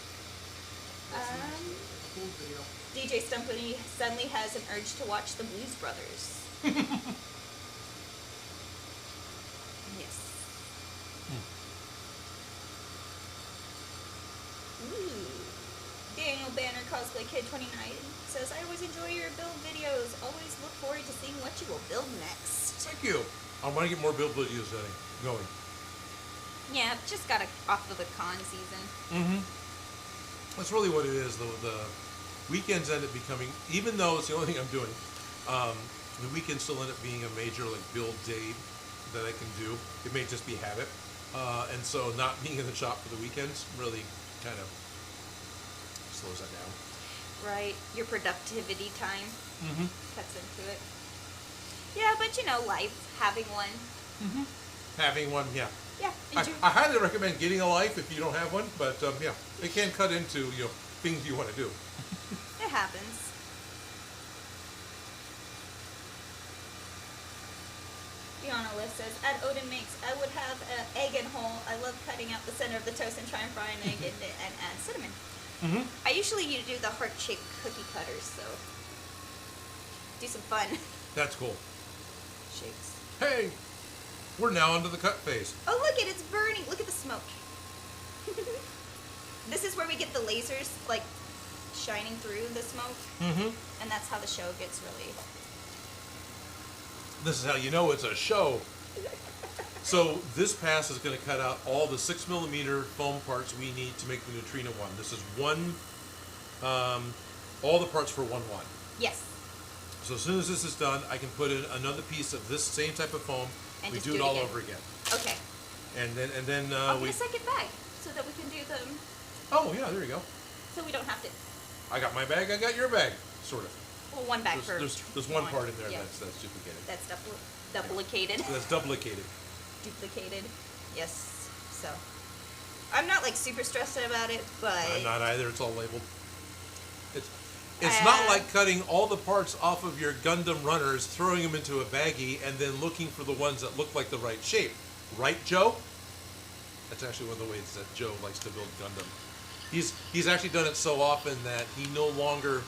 Cool video. DJ Stumpany suddenly has an urge to watch the Blues Brothers. Yes. Ooh. Daniel Banner Cosplay Kid 29 says, I always enjoy your build videos. Always look forward to seeing what you will build next. Thank you. I want to get more build videos going. Yeah, just got off of the con season. Mm-hmm. That's really what it is. The weekends end up becoming, even though it's the only thing I'm doing, the weekends still end up being a major like build day that I can do. It may just be habit, and so not being in the shop for the weekends really kind of slows that down. Right, your productivity time cuts into it. Yeah, but life, having one. Mm-hmm. Having one, yeah. Yeah. I highly recommend getting a life if you don't have one, but yeah, it can cut into things you want to do. It happens. Fiona Lift says, at Odin Makes, I would have an egg and hole. I love cutting out the center of the toast and try and fry an egg in it and add cinnamon. Mm-hmm. I usually do the heart-shaped cookie cutters, so do some fun That's cool. shapes. Hey, we're now onto the cut phase. Oh, look it's burning. Look at the smoke. This is where we get the lasers, like, shining through the smoke. Mm-hmm. And that's how the show gets really... This is how you know it's a show. So this pass is going to cut out all the 6mm foam parts we need to make the Neutrona one. This is one, all the parts for one. Yes. So as soon as this is done, I can put in another piece of this same type of foam. And we just do it all over again. Okay. And then I'll we. get a second bag so that we can do them. Oh yeah, there you go. So we don't have to. I got my bag. I got your bag, sort of. Well, one bag for. There's one part in there yeah. that's duplicated. That's duplicated. That's duplicated. Duplicated. Yes. So I'm not like super stressed about it, but I'm not either. It's all labeled. It's not like cutting all the parts off of your Gundam runners, throwing them into a baggie, and then looking for the ones that look like the right shape. Right, Joe? That's actually one of the ways that Joe likes to build Gundam. He's actually done it so often that he no longer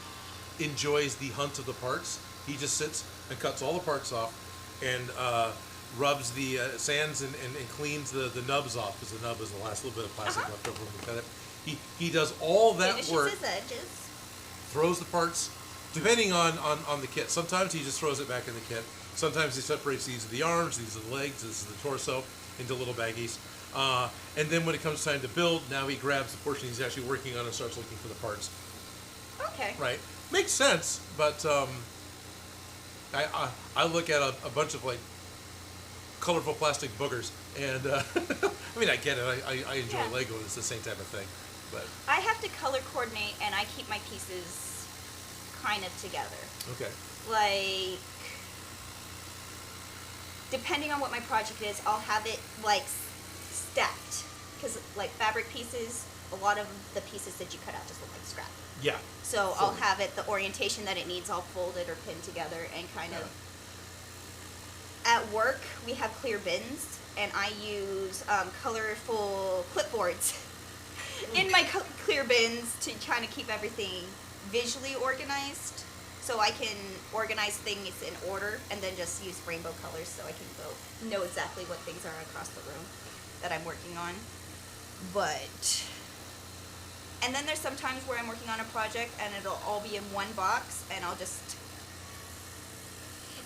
enjoys the hunt of the parts. He just sits and cuts all the parts off and rubs the sands and cleans the nubs off, because the nub is the last little bit of plastic left over when we cut it. He does all that finishes work. his edges. Throws the parts, depending on the kit. Sometimes he just throws it back in the kit. Sometimes he separates these are the arms, these are the legs, this is the torso, into little baggies. And then when it comes time to build, now he grabs the portion he's actually working on and starts looking for the parts. Okay. Right. Makes sense, but I look at a bunch of like colorful plastic boogers, and I mean, I get it. I enjoy Lego. It's the same type of thing. But I have to color coordinate, and I keep my pieces kind of together. okay. Like, depending on what my project is, I'll have it like stacked, because like fabric pieces, a lot of the pieces that you cut out just look like scrap. Yeah. So I'll have it the orientation that it needs all folded or pinned together, and kind of. At work, we have clear bins, and I use colorful clipboards in my clear bins to kind of keep everything visually organized, so I can organize things in order and then just use rainbow colors so I can know exactly what things are across the room that I'm working on. And then there's some times where I'm working on a project and it'll all be in one box, and I'll just,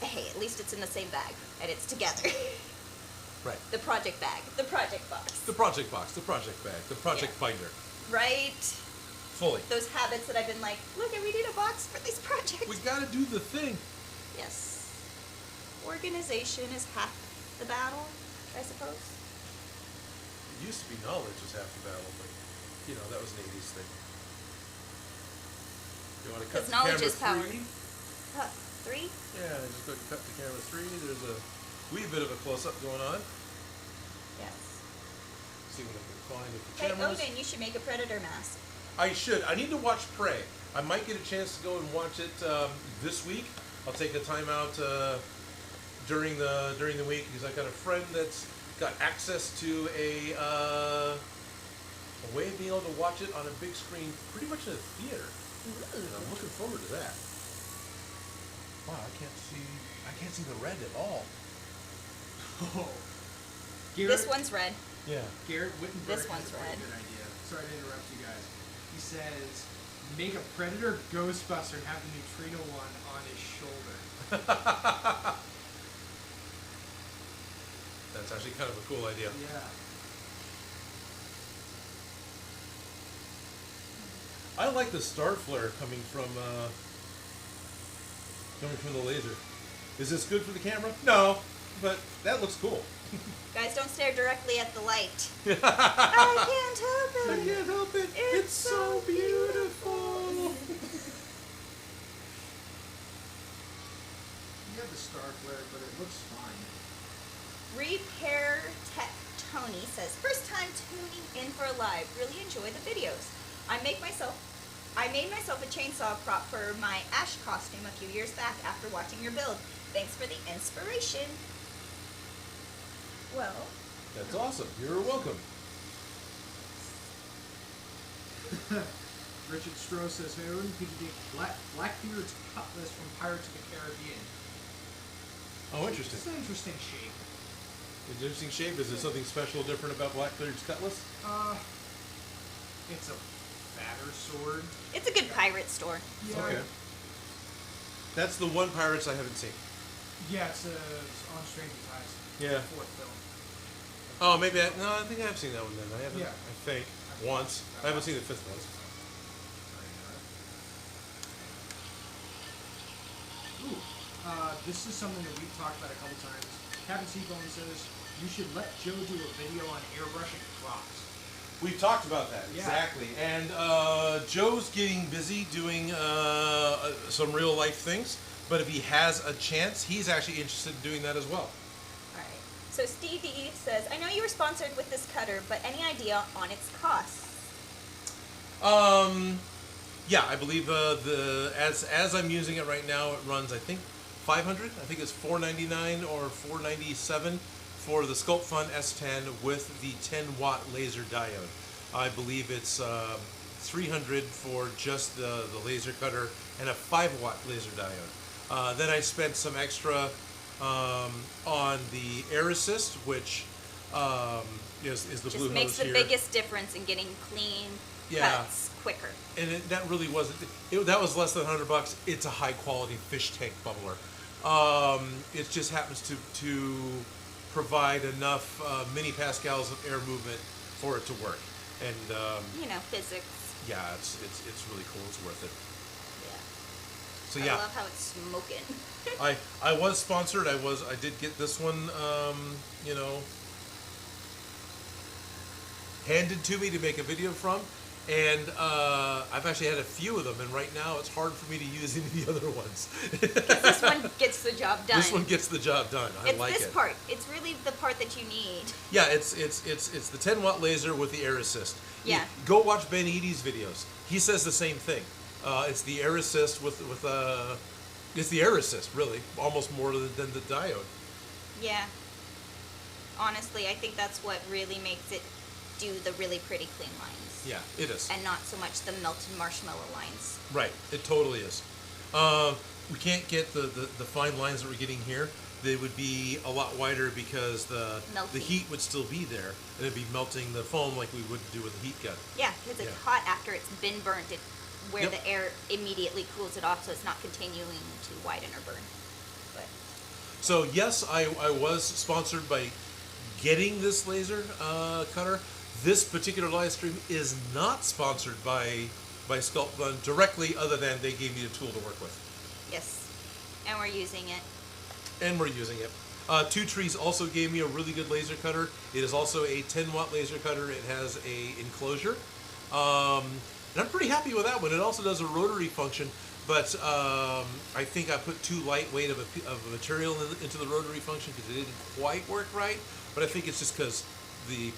hey, at least it's in the same bag and it's together. Right. The project bag, the project box. The project box, the project bag, the project binder. Right? Fully. Those habits that I've been like, look, we need a box for these projects. We gotta do the thing. Yes. Organization is half the battle, I suppose. It used to be knowledge was half the battle, but you know that was an 80s thing. You want to cut to knowledge camera is 3? power. 3? Yeah, just go cut to camera 3. There's a wee bit of a close-up going on. Yes. See what I can find with the Hey, cameras. Odin, you should make a predator mask. I should. I need to watch Prey. I might get a chance to go and watch it this week. I'll take a time out during the week because I've got a friend that's got access to a way of being able to watch it on a big screen, pretty much in a theater. Ooh. And I'm looking forward to that. Wow, I can't see the red at all. Oh. This one's red. Yeah. Garrett Wittenberg This one's has a red. good idea. Sorry to interrupt you guys. He says, make a Predator Ghostbuster and have the Neutrona one on his shoulder. That's actually kind of a cool idea. Yeah. I like the star flare coming from the laser. Is this good for the camera? No, but that looks cool. Guys, don't stare directly at the light. I I can't help it. can't help it. It's so beautiful. You have the star flare, but it looks fine. Repair Tech Tony says, first time tuning in for a live. Really enjoy the videos. I made myself a chainsaw prop for my Ash costume a few years back after watching your build. Thanks for the inspiration. Well, That's awesome. You're welcome. Richard Stroh says, hey, Odin, could you take Blackbeard's cutlass from Pirates of the Caribbean? Oh, interesting. It's an interesting shape. It's an interesting shape. Is there something special, different about Blackbeard's cutlass? It's a fatter sword. it's a good pirate store. Yeah. Okay. That's the one Pirates I haven't seen. Yeah, it's on Stranger Tides. Yeah. Fourth film. Oh, maybe I think I have seen that one then. I haven't. Yeah. I think once. I haven't seen the fifth one. Ooh, this is something that we've talked about a couple times. Captain Seabone says you should let Joe do a video on airbrushing props. We've talked about that, Yeah. exactly. And Joe's getting busy doing some real life things, but if he has a chance, he's actually interested in doing that as well. Alright. So Steve D says, I know you were sponsored with this cutter, but any idea on its costs? Yeah, I believe as I'm using it right now, it runs I think $500. I think it's $499 or $497 for the Sculpt Fun S10 with the 10-watt laser diode. I believe it's $300 for just the laser cutter and a 5-watt laser diode. Then I spent some extra on the Air Assist, which is the Just blue hose makes the here. biggest difference in getting clean Yeah. cuts quicker. And that really wasn't. That was less than $100. It's a high quality fish tank bubbler. It just happens to provide enough millipascals of air movement for it to work. And Physics. yeah, it's really cool. It's worth it. Yeah. So I yeah, love how it's smoking. I was sponsored. I did get this one. Handed to me to make a video from. And I've actually had a few of them, and right now it's hard for me to use any of the other ones. Because this one gets the job done. This one gets the job done. I It's like this it. part. It's really the part that you need. Yeah, it's the 10-watt laser with the air assist. Yeah. Go watch Ben Eady's videos. He says the same thing. It's the air assist it's the air assist really, almost more than the diode. Yeah. Honestly, I think that's what really makes it do the really pretty clean lines. Yeah, it is. And not so much the melted marshmallow lines. Right, it totally is. We can't get the fine lines that we're getting here. They would be a lot wider because the Melting. heat would still be there, and it'd be melting the foam like we would do with the heat gun. Yeah, because it's Yeah. hot after it's been burnt, where Yep. the air immediately cools it off, so it's not continuing to widen or burn. But So yes, I was sponsored by getting this laser cutter. This particular live stream is not sponsored by Sculpt Fun directly, other than they gave me a tool to work with, yes, and we're using it. and we're using it. Two Trees also gave me a really good laser cutter. It is also a 10-watt laser cutter. It has a enclosure. And I'm pretty happy with that one. It also does a rotary function, but I think I put too lightweight of a material into the rotary function because it didn't quite work right. But I think it's just because it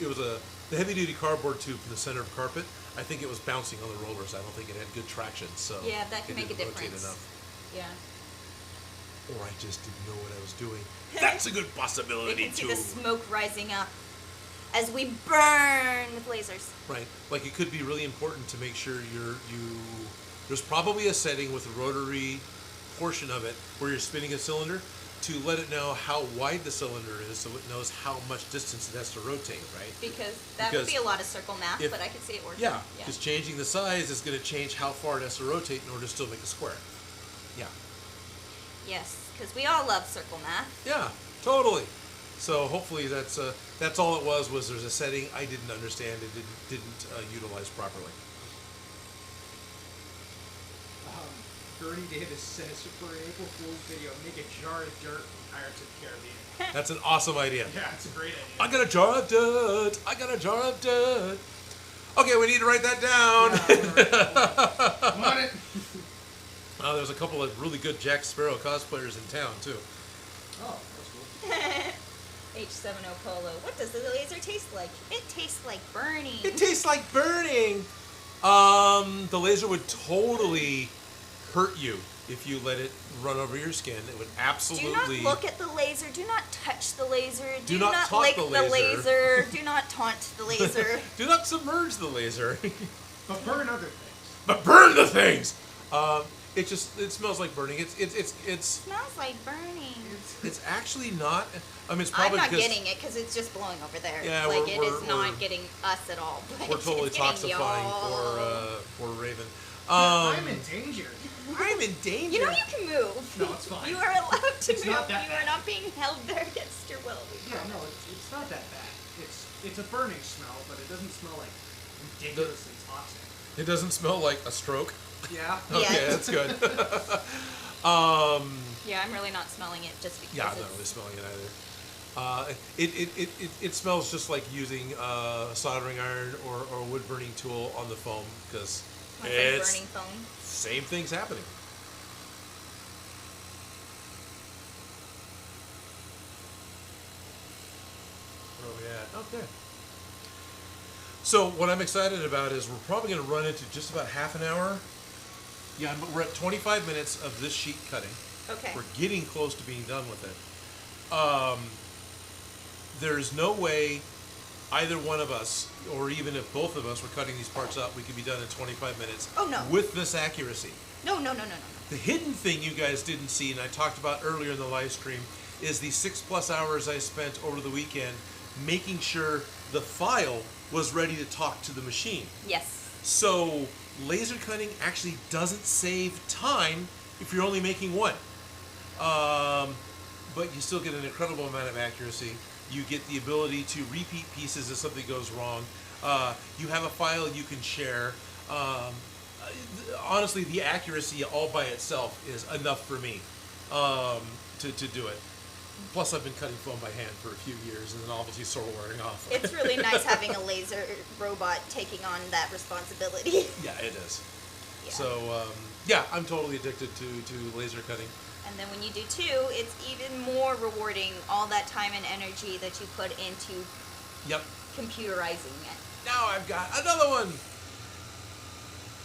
was the heavy-duty cardboard tube from the center of carpet. I think it was bouncing on the rollers. I don't think it had good traction. So yeah, that can make a difference. Enough. Yeah. Or I just didn't know what I was doing. That's a good possibility, you can too. see the smoke rising up as we burn with lasers. Right. Like, it could be really important to make sure there's probably a setting with a rotary portion of it where you're spinning a cylinder to let it know how wide the cylinder is so it knows how much distance it has to rotate, right? Because that would be a lot of circle math, but I could see it working. Yeah, because changing the size is going to change how far it has to rotate in order to still make a square. Yeah. Yes, because we all love circle math. Yeah, totally. So hopefully that's all it was there's a setting I didn't understand and didn't utilize properly. Bernie Davis says for an April Fool's video, make a jar of dirt from Pirates of the Caribbean. That's an awesome idea. Yeah, it's a great idea. I got a jar of dirt. I got a jar of dirt. Okay, we need to write that down. Want it? There's a couple of really good Jack Sparrow cosplayers in town, too. Oh, that's cool. H70 Polo. What does the laser taste like? It tastes like burning. It tastes like burning. The laser would totally hurt you if you let it run over your skin. It would absolutely... Do not look at the laser. Do not touch the laser. Do not lick the laser. Do not taunt the laser. Do not submerge the laser. But burn other things. But burn the things! It smells like burning. It smells like burning. It's actually not. I mean, it's probably I'm not getting it because it's just blowing over there. Yeah, like it is not getting us at all. We're totally toxifying poor Raven. I'm in danger. I'm in danger. You know you can move. No, it's fine. You are allowed to move. Not that you are not being held there against your will. Yeah, no, it's not that bad. It's a burning smell, but it doesn't smell like ridiculously toxic. It doesn't smell like a stroke. Yeah. Okay, that's good. Yeah, I'm really not smelling it just because. Yeah, I'm not really smelling it either. It smells just like using a soldering iron or a wood burning tool on the foam because it's burning foam. Same thing's happening. Where are we at? Okay. So what I'm excited about is we're probably going to run into just about half an hour. Yeah, but we're at 25 minutes of this sheet cutting. Okay. We're getting close to being done with it. There's no way either one of us, or even if both of us were cutting these parts up, we could be done in 25 minutes. Oh, no. With this accuracy. No. The hidden thing you guys didn't see, and I talked about earlier in the live stream, is the 6+ hours I spent over the weekend making sure the file was ready to talk to the machine. Yes. So laser cutting actually doesn't save time if you're only making one. But you still get an incredible amount of accuracy. You get the ability to repeat pieces if something goes wrong. You have a file you can share. Honestly, the accuracy all by itself is enough for me to do it. Plus, I've been cutting foam by hand for a few years, and then obviously sort of wearing off. It's really nice having a laser robot taking on that responsibility. Yeah, it is. Yeah. So, yeah, I'm totally addicted to laser cutting. And then when you do two, it's even more rewarding all that time and energy that you put into computerizing it. Now I've got another one.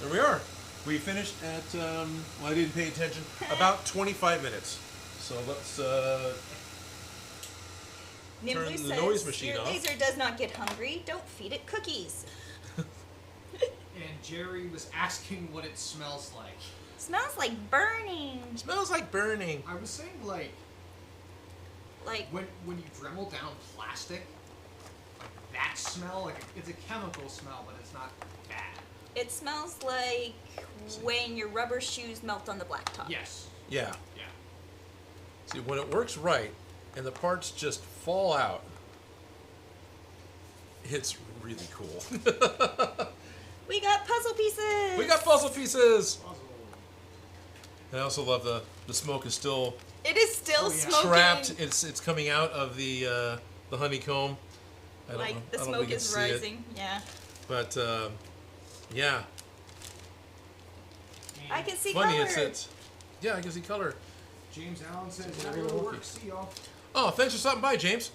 There we are. We finished at, well, I didn't pay attention, about 25 minutes. So let's Nimbler turn the says, noise machine your off. laser does not get hungry. Don't feed it cookies. And Jerry was asking what it smells like. Smells like burning. Smells like burning. I was saying like when you Dremel down plastic, like that smell, like it's a chemical smell, but it's not bad. It smells like when your rubber shoes melt on the blacktop. Yes. Yeah. Yeah. See, when it works right and the parts just fall out, it's really cool. We got puzzle pieces. We got puzzle pieces. I also love the The smoke is still. It is still smoking. Trapped. It's coming out of the honeycomb. The smoke is rising. Yeah. But yeah. I can see Funny, color. Yeah, I can see color. James Allen says that will work. See y'all. Oh, thanks for stopping by, James.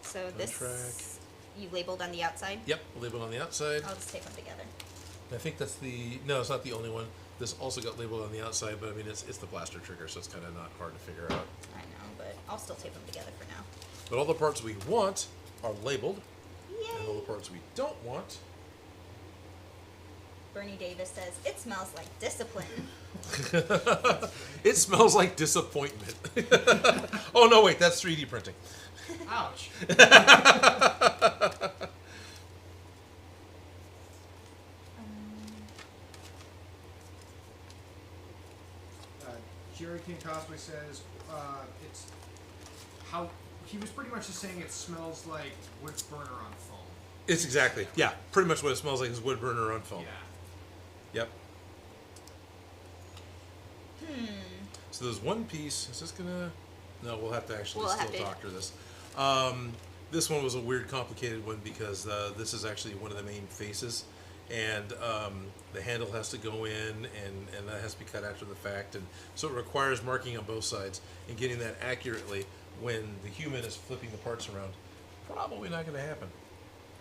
So this you labeled on the outside? Yep, labeled on the outside. I'll just tape them together. I think that's no, it's not the only one. This also got labeled on the outside, but I mean it's the blaster trigger, so it's kind of not hard to figure out. I know, but I'll still tape them together for now. But all the parts we want are labeled, Yay. and all the parts we don't want. Bernie Davis says, it smells like discipline. It smells like disappointment. Oh, no, wait, that's 3D printing. Ouch. Jerry King Cosplay says it's how he was pretty much just saying it smells like wood burner on foam. It's exactly, yeah, pretty much what it smells like is wood burner on foam. Yeah. Yep. So there's one piece. Is this gonna? No, we'll have to actually doctor this. This one was a weird, complicated one because this is actually one of the main faces, and the handle has to go in, and that has to be cut after the fact, and so it requires marking on both sides and getting that accurately when the human is flipping the parts around. Probably not going to happen.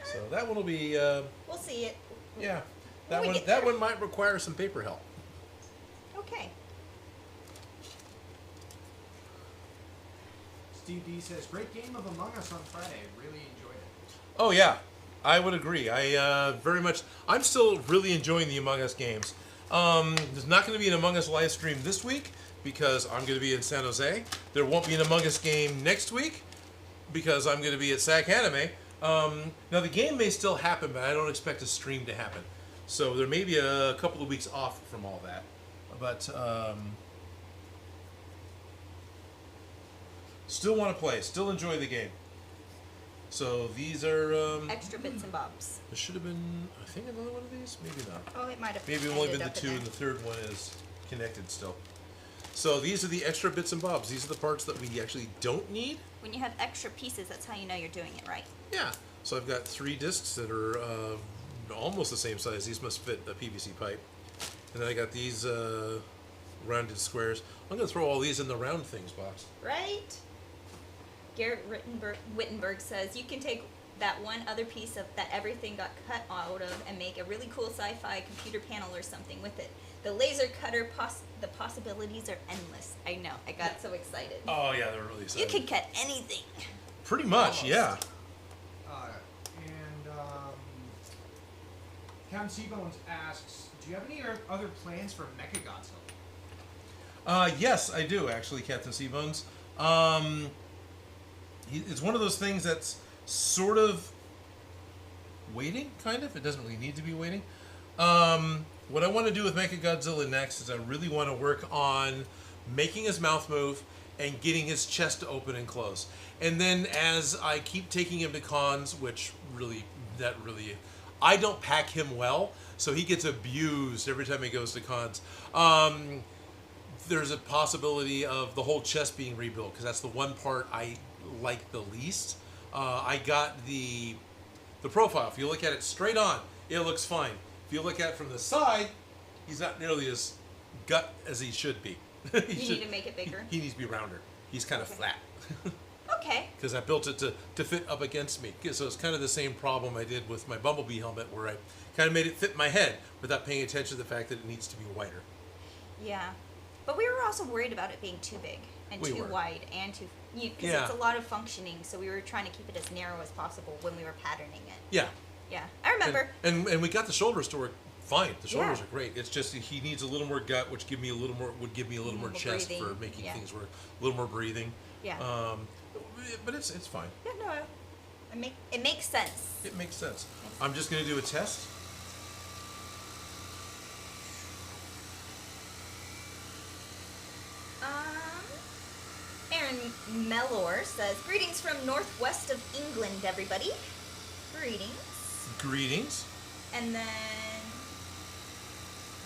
So that one will be. We'll see it. Yeah, that one might require some paper help. Okay. Steve D says, great game of Among Us on Friday. Really enjoyed it. Oh, yeah. I would agree. I'm still really enjoying the Among Us games. There's not going to be an Among Us live stream this week because I'm going to be in San Jose. There won't be an Among Us game next week because I'm going to be at SAC Anime. Now, the game may still happen, but I don't expect a stream to happen. So there may be a couple of weeks off from all that. But still want to play. Still enjoy the game. So these are extra bits and bobs. There should have been, I think, another one of these. Maybe not. Oh, it might have. Maybe only been the two, and the third one is connected still. So these are the extra bits and bobs. These are the parts that we actually don't need. When you have extra pieces, that's how you know you're doing it right. Yeah. So I've got 3 discs that are almost the same size. These must fit a PVC pipe. And then I got these rounded squares. I'm going to throw all these in the round things box. Right? Garrett Wittenberg says, you can take that one other piece of that everything got cut out of and make a really cool sci-fi computer panel or something with it. The laser cutter, the possibilities are endless. I know. I got so excited. Oh, yeah, they're really excited. You can cut anything. Pretty much, almost. Yeah. And Captain Seabones asks, do you have any other plans for Mechagodzilla? Yes, I do, actually, Captain Seabones. It's one of those things that's sort of waiting, kind of. It doesn't really need to be waiting. What I want to do with Mechagodzilla next is I really want to work on making his mouth move and getting his chest to open and close. And then as I keep taking him to cons, which really, I don't pack him well, so he gets abused every time he goes to cons. There's a possibility of the whole chest being rebuilt, because that's the one part I like the least. I got the profile. If you look at it straight on, it looks fine. If you look at it from the side, he's not nearly as gut as he should be. Need to make it bigger? He needs to be rounder. He's kind of flat. Okay. Because I built it to fit up against me. So it's kind of the same problem I did with my Bumblebee helmet, where I kind of made it fit my head without paying attention to the fact that it needs to be wider. Yeah. But we were also worried about it being too big and too wide and too... Because it's a lot of functioning, so we were trying to keep it as narrow as possible when we were patterning it. Yeah. Yeah, I remember. And we got the shoulders to work fine. The shoulders are great. It's just he needs a little more gut, which would give me a little more chest breathing, for making things work. A little more breathing. Yeah. But it's fine. Yeah, no, it makes sense. It makes sense. I'm just going to do a test. Aaron Mellor says, greetings from northwest of England, everybody. Greetings. Greetings. And then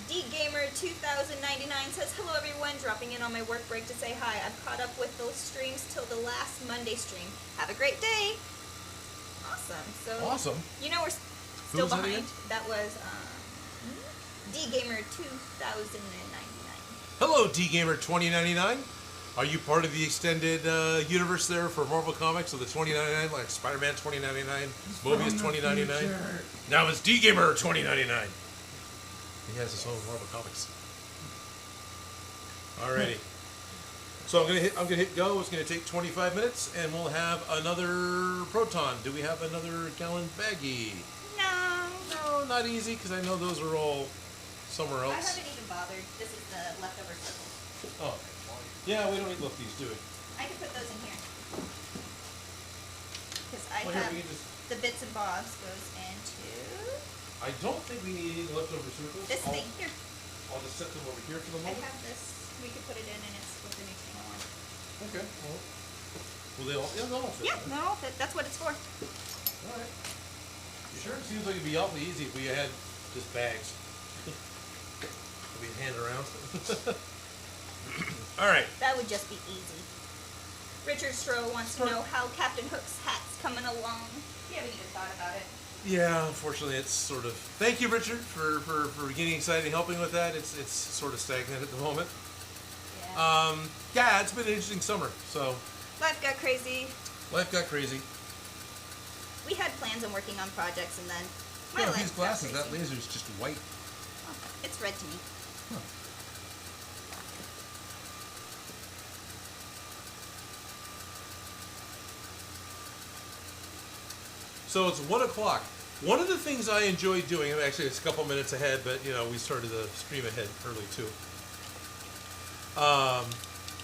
DGamer2099 says, hello everyone, dropping in on my work break to say hi. I've caught up with those streams till the last Monday stream. Have a great day. Awesome. So, awesome. You know we're still behind. That was DGamer2099. Hello, DGamer2099. Are you part of the extended universe there for Marvel Comics of the 2099, like Spider-Man 2099, Mobius 2099? Now it's DGamer2099. He has his own Marvel Comics. Alrighty. So I'm gonna hit go. It's gonna take 25 minutes, and we'll have another Proton. Do we have another gallon baggie? No, not easy, because I know those are all somewhere else. I haven't even bothered. This is the leftover circle. Oh, yeah. We don't need these, do we? I can put those in here. Because I have the bits and bobs goes into. I don't think we need any leftover circles. This thing here. I'll just set them over here for the moment. I have this. We could put it in, and it's with the Neutrona one. Okay. Well, will they all? Yeah, they'll all fit. Yeah, they'll all fit. That's what it's for. All right. You sure? It seems like it'd be awfully easy if we had just bags. We'd hand around. All right. That would just be easy. Richard Stroh wants to know how Captain Hook's hat's coming along. You haven't even thought about it. Yeah, unfortunately, it's sort of. Thank you, Richard, for getting excited and helping with that. It's sort of stagnant at the moment. Yeah. Yeah, it's been an interesting summer. So. Life got crazy. Life got crazy. We had plans on working on projects, and then my life these glasses, that laser's just white. Oh, it's red to me. Huh. So it's 1 o'clock. One of the things I enjoy doing, and actually it's a couple minutes ahead, but you know we started the stream ahead early too.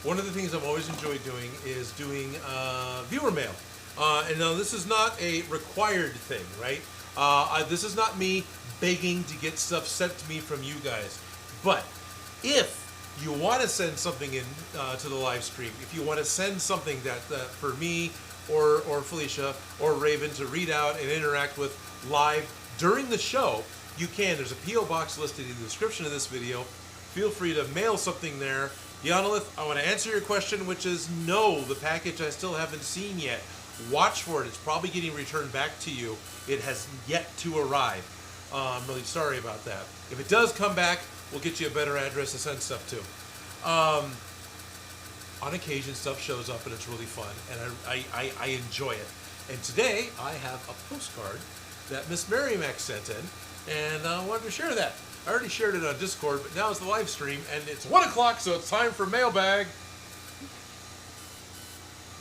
One of the things I've always enjoyed doing is doing viewer mail. And now this is not a required thing, right? This is not me begging to get stuff sent to me from you guys. But if you want to send something in to the live stream, if you want to send something that for me or Felicia or Raven to read out and interact with live during the show, you can. There's a P.O. box listed in the description of this video. Feel free to mail something there. Yanalith, I want to answer your question, which is no, the package I still haven't seen yet. Watch for it. It's probably getting returned back to you. It has yet to arrive. I'm really sorry about that. If it does come back, we'll get you a better address to send stuff to. On occasion, stuff shows up and it's really fun, and I enjoy it. And today, I have a postcard that Miss Merrimack sent in, and I wanted to share that. I already shared it on Discord, but now it's the live stream, and it's 1 o'clock, so it's time for mailbag.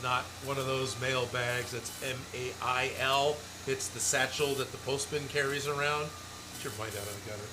Not one of those mail bags that's M-A-I-L. It's the satchel that the postman carries around. Get your mind out of the gutter.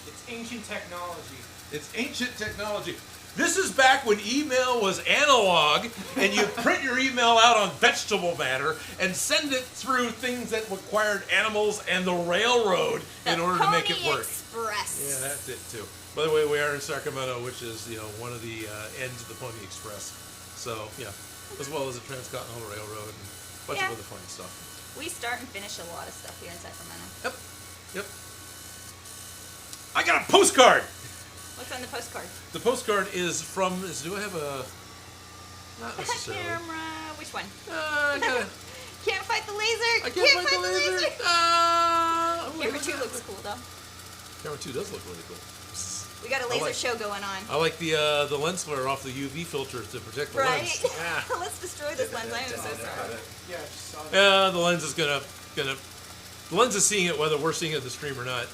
It's ancient technology. It's ancient technology. This is back when email was analog, and you print your email out on vegetable matter and send it through things that required animals and the railroad in order to make it work. Express. Yeah, that's it too. By the way, we are in Sacramento, which is one of the ends of the Pony Express. So yeah, as well as the Transcontinental Railroad and a bunch of other fun stuff. We start and finish a lot of stuff here in Sacramento. Yep. I got a postcard. What's on the postcard? The postcard is from. Do I have a? Not necessarily. Camera. Which one? I gotta. Can't fight the laser. I can't fight the laser. Camera 2 looks cool though. Camera 2 does look really cool. We got a laser show going on. I like the lens flare off the UV filter to protect the lens. Yeah. Let's destroy this lens. I am so sorry. Yeah, I just saw that. Yeah, the lens is gonna. The lens is seeing it whether we're seeing it in the stream or not.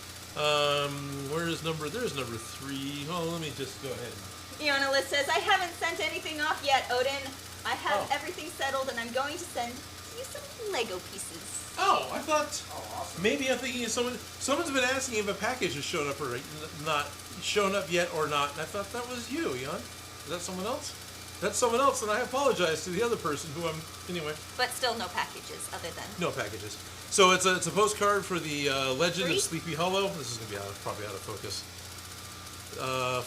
Where is number? There's number 3. Oh, let me just go ahead. Iona Liz says, I haven't sent anything off yet, Odin. I have everything settled, and I'm going to send you some Lego pieces. Oh, I thought. Oh, awesome. Maybe I'm thinking of someone. Someone's been asking if a package has shown up or not, shown up yet or not. And I thought that was you, Jan. Is that someone else? That's someone else, and I apologize to the other person who I'm. Anyway. But still, no packages other than. No packages. So it's a postcard for the Legend of Sleepy Hollow. This is gonna be probably out of focus.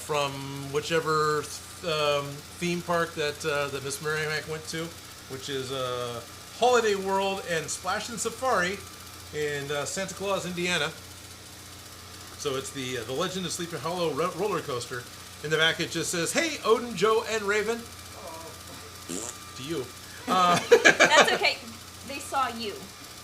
From whichever theme park that Miss Merrimack went to, which is Holiday World and Splash and Safari in Santa Claus, Indiana. So it's the Legend of Sleepy Hollow roller coaster. In the back, it just says, "Hey, Odin, Joe, and Raven." To you. That's okay. They saw you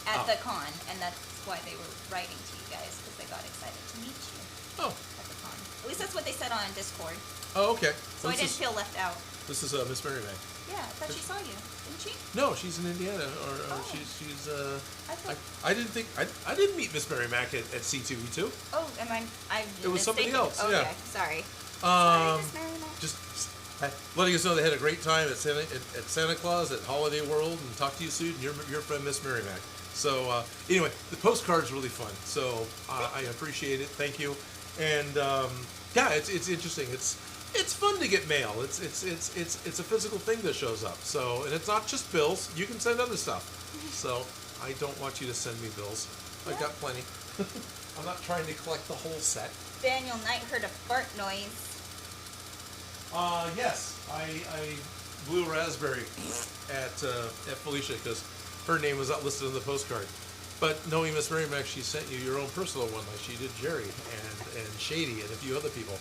at the con, and that's why they were writing to you guys, because they got excited to meet you at the con. At least that's what they said on Discord. Oh, okay. So I didn't feel left out. This is Miss Mary Mag. Yeah, I thought she saw you, didn't she? No, she's in Indiana, or she's. I didn't think I didn't meet Miss Mary Mac at C2E2. Oh, am I? It was somebody else. Okay, yeah. Sorry. Sorry, Miss Mary Mac. Just letting us know they had a great time at Santa Claus at Holiday World, and talk to you soon. Your friend Miss Mary Mac. So anyway, the postcard's really fun. So I appreciate it. Thank you. And yeah, it's interesting. It's fun to get mail. It's a physical thing that shows up. So, and it's not just bills. You can send other stuff. So I don't want you to send me bills. I've got plenty. I'm not trying to collect the whole set. Daniel Knight heard a fart noise. Yes, I blew raspberry at Felicia because her name was not listed on the postcard. But knowing Miss Mary Mac, she sent you your own personal one, like she did Jerry and Shady and a few other people.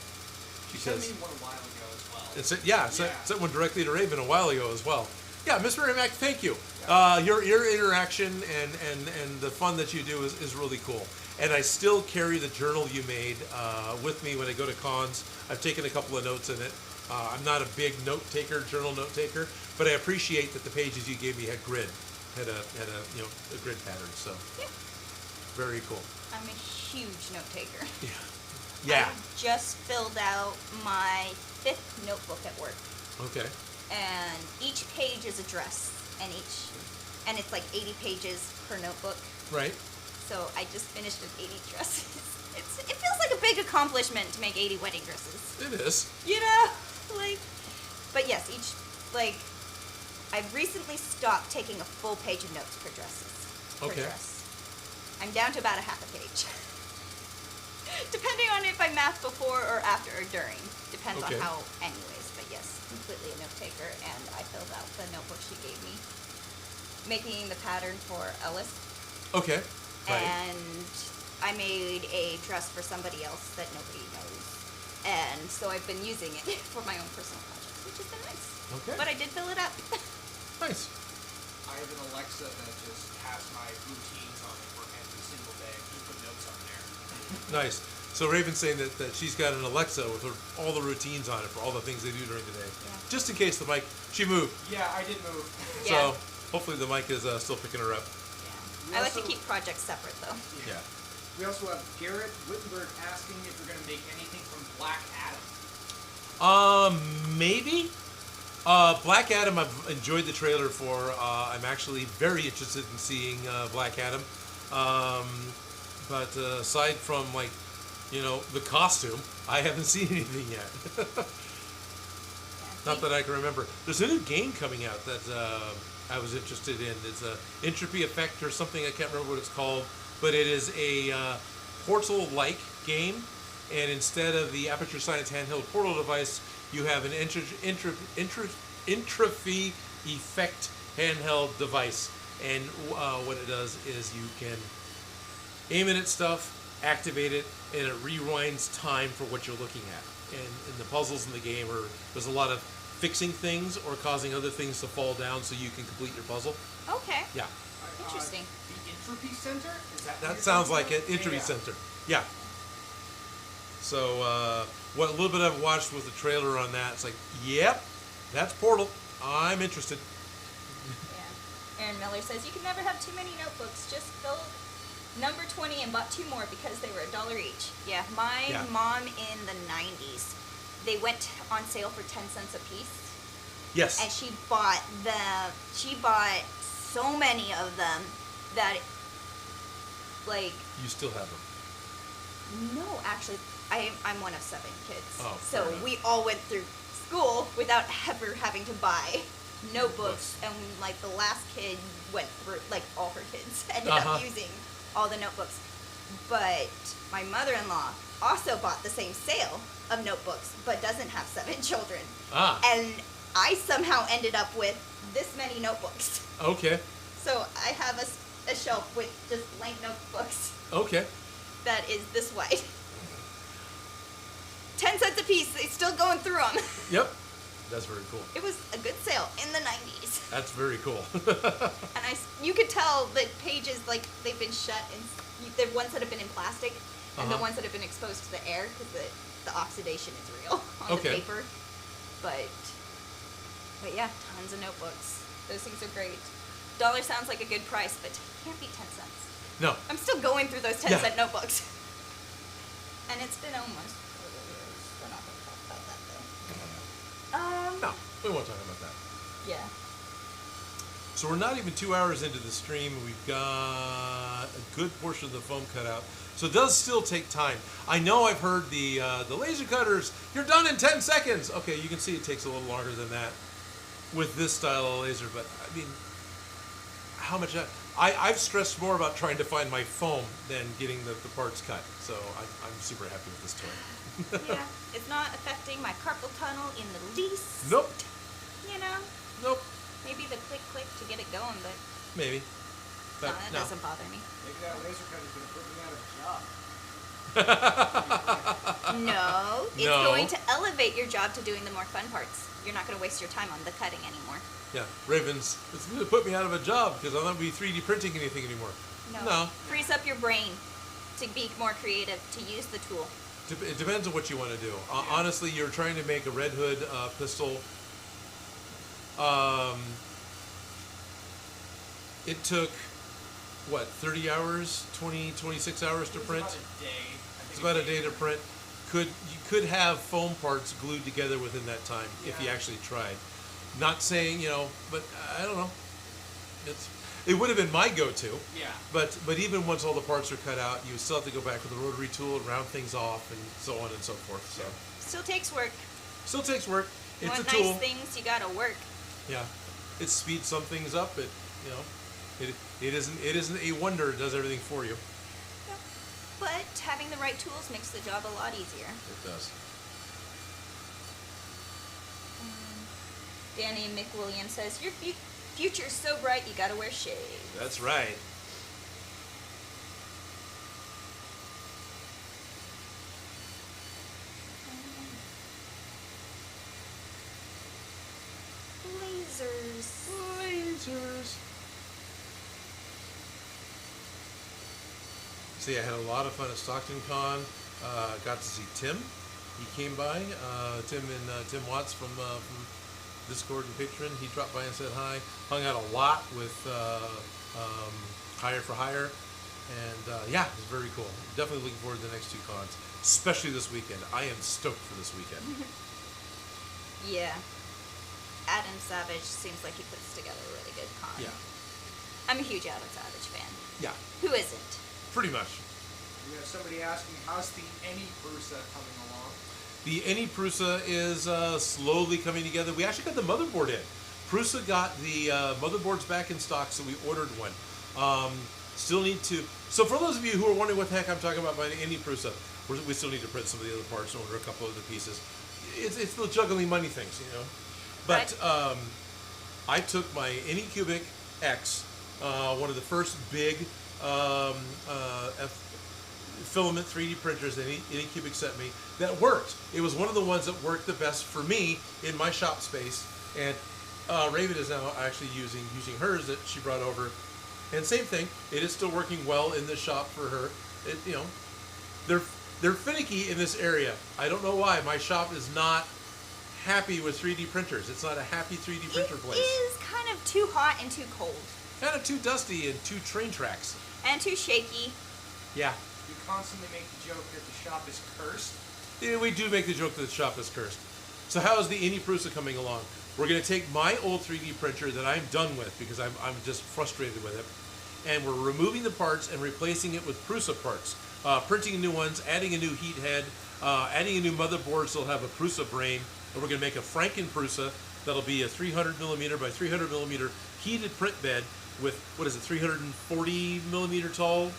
She sent me one a while ago as well. Sent one directly to Raven a while ago as well. Yeah, Miss Mary Mac, thank you. Your interaction and the fun that you do is really cool. And I still carry the journal you made with me when I go to cons. I've taken a couple of notes in it. I'm not a big journal note taker, but I appreciate that the pages you gave me had grid, had a grid pattern. So very cool. I'm a huge note taker. Yeah. I just filled out my 5th notebook at work. Okay. And each page is a dress, and it's like 80 pages per notebook. Right. So I just finished with 80 dresses. It feels like a big accomplishment to make 80 wedding dresses. It is. You know, but yes, I've recently stopped taking a full page of notes per dress. I'm down to about a half a page. Depending on if I math before or after or during. Depends on how, anyways. But yes, completely a note taker, and I filled out the notebook she gave me, making the pattern for Ellis. Okay. Right. And I made a dress for somebody else that nobody knows. And so I've been using it for my own personal projects, which has been nice. Okay. But I did fill it up. Nice. I have an Alexa that just has my routines on it for every single day. You put notes on there. Nice. So Raven's saying that she's got an Alexa with all the routines on it for all the things they do during the day. Yeah. Just in case the mic, she moved. Yeah, I did move. So hopefully the mic is still picking her up. I like to keep projects separate, though. Yeah. We also have Garrett Wittenberg asking if you're going to make anything from Black Adam. Maybe. Black Adam, I've enjoyed the trailer for. I'm actually very interested in seeing Black Adam. But aside from, the costume, I haven't seen anything yet. Not that I can remember. There's a new game coming out that I was interested in. It's a Entropy Effect or something. I can't remember what it's called. But it is a Portal-like game. And instead of the Aperture Science handheld Portal device, you have an Entropy Effect handheld device. And what it does is you can aim it at stuff, activate it, and it rewinds time for what you're looking at. And the puzzles in the game there's a lot of fixing things or causing other things to fall down so you can complete your puzzle. Okay. Yeah. Interesting. The Entropy Center? That sounds like it. Entropy Center. Yeah. So what little bit I've watched was the trailer on that. It's like, yep, that's Portal. I'm interested. Yeah. Aaron Miller says you can never have too many notebooks. Just filled number 20 and bought 2 more because they were $1 each. Yeah, my mom in the 90s, they went on sale for 10 cents a piece. Yes. And she bought so many of them that you still have them? No, actually, I'm one of 7 kids. Oh, so we all went through school without ever having to buy notebooks, and the last kid went through, all her kids ended up using all the notebooks. But my mother-in-law also bought the same sale of notebooks, but doesn't have 7 children. And I somehow ended up with this many notebooks. Okay. So I have a shelf with just blank notebooks. Okay. That is this wide. 10 cents a piece. It's still going through them. Yep. That's very cool. It was a good sale in the 90s. That's very cool. And you could tell the pages, like, they've been shut, and the ones that have been in plastic, and the ones that have been exposed to the air, because the oxidation is real on the paper. But yeah, tons of notebooks. Those things are great. $1 sounds like a good price, but can't beat 10 cents. No. I'm still going through those 10-cent notebooks. And it's been almost 4 years. We're not going to talk about that, though. No, we won't talk about that. Yeah. So we're not even 2 hours into the stream. We've got a good portion of the foam cut out. So it does still take time. I know I've heard the laser cutters, you're done in 10 seconds. Okay, you can see it takes a little longer than that with this style of laser. But, I mean, how much... I've stressed more about trying to find my foam than getting the parts cut. So I'm super happy with this toy. Yeah, it's not affecting my carpal tunnel in the least. Nope. You know? Nope. Maybe the click to get it going, but Maybe. But that doesn't bother me. Maybe that laser cutter's going to put me out of a job. No, it's going to elevate your job to doing the more fun parts. You're not going to waste your time on the cutting anymore. Yeah, Ravens, it's going to put me out of a job because I'm not going to be 3D printing anything anymore. No. Frees up your brain to be more creative, to use the tool. It depends on what you want to do. Honestly, you're trying to make a Red Hood pistol. It took, what, 30 hours, 26 hours to print? About a day. It's about a day to print. You could have foam parts glued together within that time if you actually tried. Not saying, but I don't know. It would have been my go-to. Yeah. But even once all the parts are cut out, you still have to go back with the rotary tool and round things off and so on and so forth. So Still takes work. Still takes work. You It's want a tool. nice things, you gotta work. Yeah. It speeds some things up. It isn't a wonder it does everything for you. Yeah. But having the right tools makes the job a lot easier. It does. Danny McWilliam says, your future's so bright you gotta wear shades. That's right. Lasers. See, I had a lot of fun at Stockton Con. Got to see Tim. He came by. Tim Watts from Discord and Patreon. He dropped by and said hi. Hung out a lot with Hire for Hire. And yeah, it was very cool. Definitely looking forward to the next two cons, especially this weekend. I am stoked for this weekend. Yeah. Adam Savage seems like he puts together a really good con. Yeah. I'm a huge Adam Savage fan. Yeah. Who isn't? Pretty much. We have somebody asking, how's the Any Prusa coming along? The Any Prusa is slowly coming together. We actually got the motherboard in. Prusa got the motherboards back in stock, so we ordered one. Still need to... So for those of you who are wondering what the heck I'm talking about by the Any Prusa, we still need to print some of the other parts and order a couple other pieces. It's the juggling money things, But I took my Anycubic X, one of the first big filament 3D printers that Anycubic sent me, that worked. It was one of the ones that worked the best for me in my shop space. And Raven is now actually using hers that she brought over. And same thing, it is still working well in the shop for her. They're finicky in this area. I don't know why. My shop is not happy with 3D printers. It's not a happy 3D printer place. It is kind of too hot and too cold. Kind of too dusty and too train tracks. And too shaky. Yeah. You constantly make the joke that the shop is cursed. Yeah, we do make the joke that the shop is cursed. So how is the Any Prusa coming along? We're going to take my old 3D printer that I'm done with because I'm just frustrated with it, and we're removing the parts and replacing it with Prusa parts. Printing new ones, adding a new heat head, adding a new motherboard so it'll have a Prusa brain, and we're going to make a Franken Prusa that'll be a 300 millimeter by 300 millimeter heated print bed with, 340 millimeter tall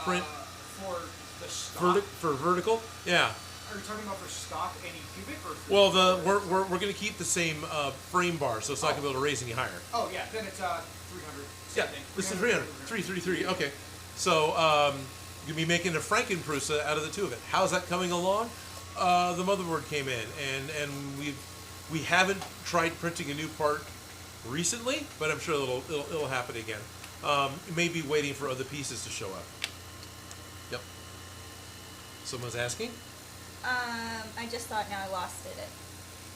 print? For the stock? For vertical? Yeah. Are you talking about for stock Anycubic or? Well, we're going to keep the same frame bar, so it's not going to be able to raise any higher. Oh yeah, then it's 300. Yeah, this is 300. 333. Okay. So you'll be making a Franken Prusa out of the two of it. How's that coming along? The motherboard came in, and we haven't tried printing a new part recently, but I'm sure it'll happen again. Maybe waiting for other pieces to show up. Yep. Someone's asking? I just thought now I lost it.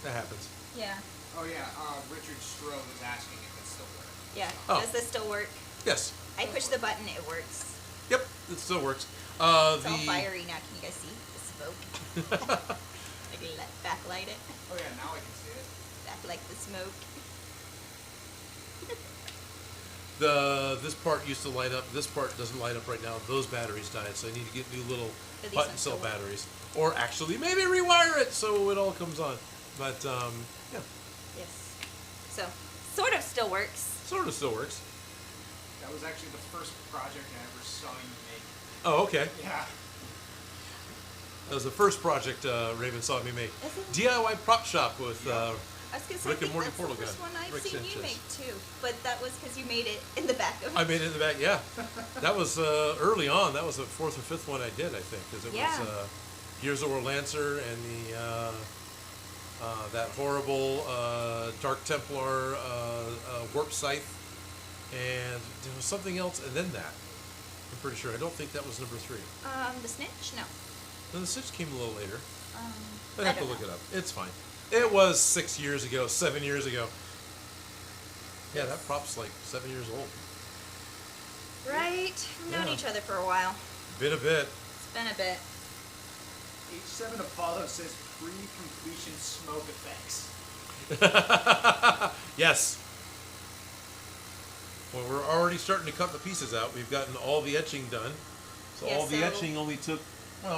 That happens. Yeah. Oh yeah, Richard Stroh was asking if it still works. Yeah. Oh. Does this still work? Yes. I push the button, it works. Yep, it still works. It's all fiery now. Can you guys see the smoke? I can backlight it. Oh yeah, now I can see it. Backlight the smoke. This part used to light up. This part doesn't light up right now. Those batteries died, so I need to get new little But these button ones cell still work. batteries, or actually maybe rewire it so it all comes on. But yeah, Yes. So, sort of still works. sort of still works. That was actually the first project I ever saw you make. Oh, okay. Yeah. That was the first project Raven saw me make. Is it? DIY prop shop with. I was gonna say, Rick I and think Morty that's portal the first gun. one I've Rick seen you Sanchez. make too. But that was because you made it in the back of I made it in the back. Yeah, that was early on. That was the fourth or fifth one I did, I think, because it Yeah. was Gears of War Lancer and that horrible Dark Templar warp scythe, and there was something else, and then that. I'm pretty sure. I don't think that was number 3. the snitch? No. No, the 6 came a little later. I'd I have to don't look know. it up. It's fine. It was 6 years ago, 7 years ago. Yeah, that prop's like 7 years old. Right? We've known Yeah. each other for a while. Been a bit. It's been a bit. H7 Apollo says pre-completion smoke effects. Yes. Well, we're already starting to cut the pieces out. We've gotten all the etching done. So Yeah, all the so- etching only took,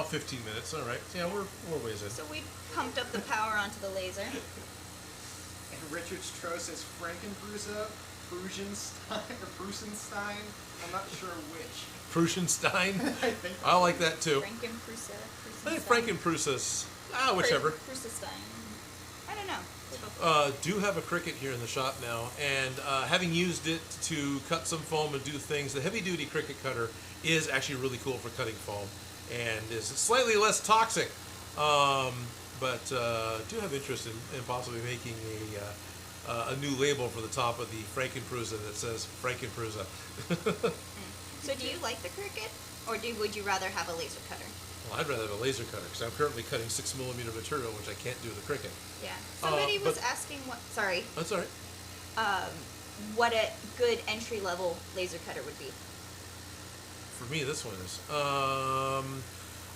15 minutes. All right. Yeah, we're ways in. So we pumped up the power onto the laser. And Richard Stroh says Frankenbrusa, Prusenstein. I'm not sure which. Prusenstein. I think I like that too. Frankenprusa. I think Frankenprusas. Whichever. Prusenstein. I don't know. They're both- Do have a Cricut here in the shop now, and having used it to cut some foam and do things, the heavy-duty Cricut cutter is actually really cool for cutting foam, and is slightly less toxic. But do have interest in possibly making a new label for the top of the Frankenprusa that says Frankenprusa. So do you like the Cricut? Or would you rather have a laser cutter? Well, I'd rather have a laser cutter because I'm currently cutting 6mm material, which I can't do with a Cricut. Yeah. Somebody was but- asking sorry, That's all right. what a good entry level laser cutter would be. For me, this one is.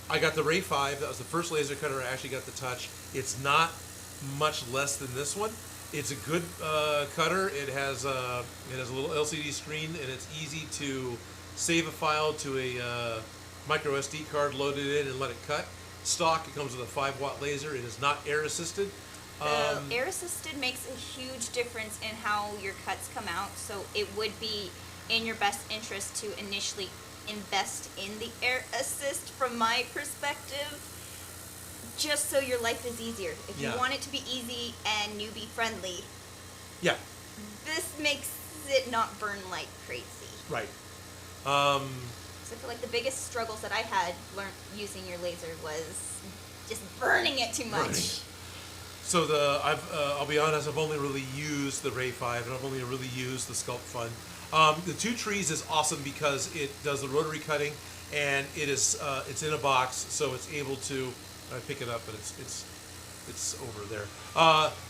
I got the Ray 5. That was the first laser cutter I actually got to touch. It's not much less than this one. It's a good cutter. It has a little LCD screen, and it's easy to save a file to a micro SD card, load it in, and let it cut. Stock. It comes with a 5-watt laser. It is not air assisted. Air assisted makes a huge difference in how your cuts come out, so it would be in your best interest to initially invest in the air assist from my perspective, just so your life is easier. If Yeah. you want it to be easy and newbie friendly, Yeah. this makes it not burn like crazy. Right. So I feel like the biggest struggles that I had using your laser was just burning it too much. Burning. So I'll be honest, I've only really used the Ray 5, and I've only really used the Sculpt Fun. The 2 Trees is awesome because it does the rotary cutting, and it's in a box, so it's able to. I pick it up, but it's over there.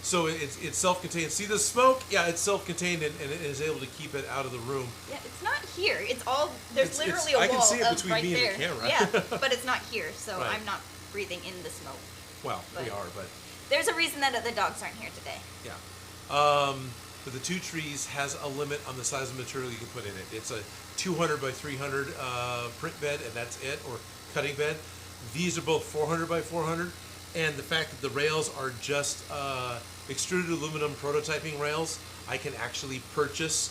So it's self-contained. See the smoke? Yeah, it's self-contained, and it is able to keep it out of the room. Yeah, it's not here. It's all there's literally a wall I can see it of between right me and there. the camera. Yeah, but it's not here, so Right. I'm not breathing in the smoke. Well, we But- are, but There's a reason that the dogs aren't here today. yeah. But the 2 Trees has a limit on the size of material you can put in it. It's a 200 by 300 print bed, and that's it, or cutting bed. These are both 400 by 400, and the fact that the rails are just extruded aluminum prototyping rails, I can actually purchase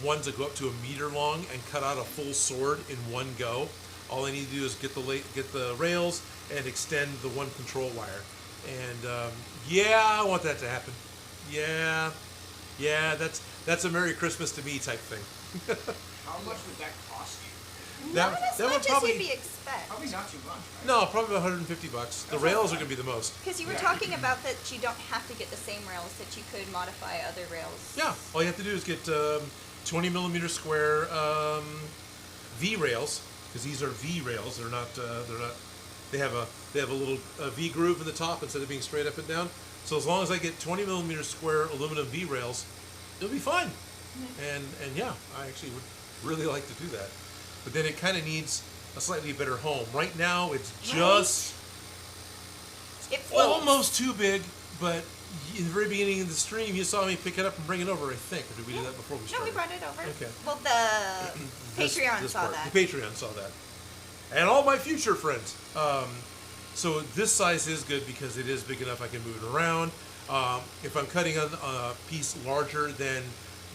ones that go up to 1 meter long and cut out a full sword in one go. All I need to do is get the rails and extend the one control wire. And yeah, I want that to happen. Yeah, that's a Merry Christmas to me type thing. How much would that cost you? Not as much as you'd be expect. Probably not too much, right? No, probably about $150. The rails are going to be the most. Because you were talking about that you don't have to get the same rails, that you could modify other rails. Yeah, all you have to do is get 20 millimeter square V rails, because these are V rails. They're not. They have a little V groove in the top instead of being straight up and down. So as long as I get 20 millimeter square aluminum V rails, it'll be fine. Mm-hmm. And yeah, I actually would really like to do that. But then it kind of needs a slightly better home. Right now, it's just almost too big, but in the very beginning of the stream, you saw me pick it up and bring it over, I think. Or did we do that before we started? No, we brought it over. Okay. Well, the Patreon saw part. that. The Patreon saw that. And all my future friends. So this size is good because it is big enough I can move it around. If I'm cutting a piece larger than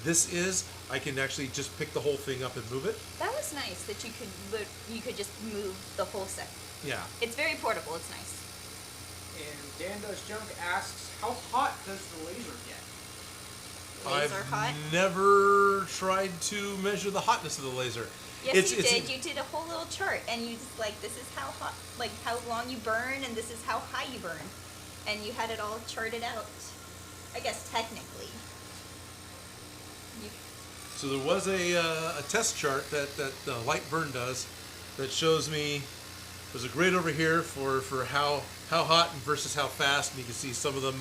this is, I can actually just pick the whole thing up and move it. That was nice that you could just move the whole set. Yeah. It's very portable. It's nice. And Dan Does Junk asks, how hot does the laser get? Laser hot? I've never tried to measure the hotness of the laser. Yes, you did. You did a whole little chart, and you just like, this is how hot, like how long you burn, and this is how high you burn, and you had it all charted out. I guess technically. So there was a test chart that Light Burn does that shows me. There's a grid over here for how hot versus how fast, and you can see some of them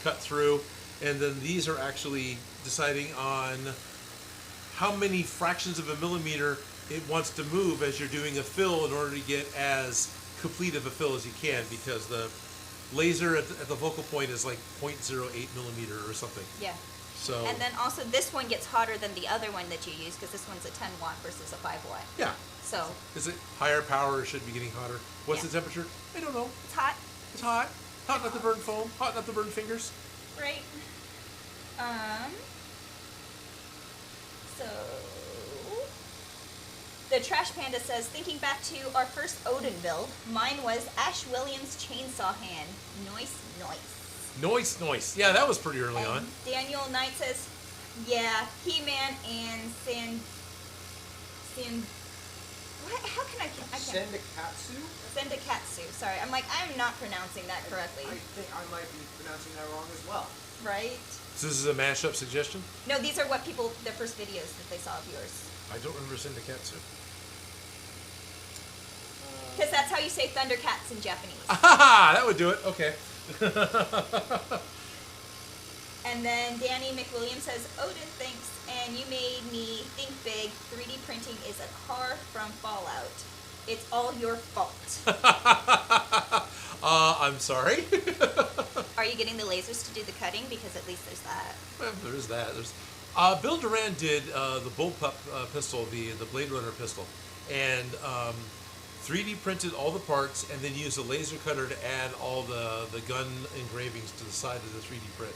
cut through, and then these are actually deciding on how many fractions of a millimeter it wants to move as you're doing a fill in order to get as complete of a fill as you can, because the laser at the focal point is like 0.08 millimeter or something. Yeah. So. And then also this one gets hotter than the other one that you use, because this one's a 10 watt versus a 5 watt. Yeah. So. Is it higher power or should be getting hotter? What's the temperature? I don't know. It's hot. It's hot. Hot enough to burn foam. Hot enough to burn fingers. Right. So, the Trash Panda says, thinking back to our first Odin build, mine was Ash Williams chainsaw hand. Noise. Noise. Yeah, that was pretty early on. Daniel Knight says, yeah, He-Man and how can I can't. Sendikatsu. Sorry, I'm not pronouncing that correctly. I think I might be pronouncing that wrong as well. Right? So this is a mashup suggestion? No, these are their first videos that they saw of yours. I don't remember Sendikatsu. Because that's how you say Thundercats in Japanese. Ah, that would do it. Okay. And then Danny McWilliams says, Odin, thanks, and you made me think big. 3D printing is a car from Fallout. It's all your fault. I'm sorry. Are you getting the lasers to do the cutting? Because at least there's that. Well, there's that. Bill Duran did the Bullpup pistol, the Blade Runner pistol, and 3D printed all the parts, and then used a laser cutter to add all the gun engravings to the side of the 3D print.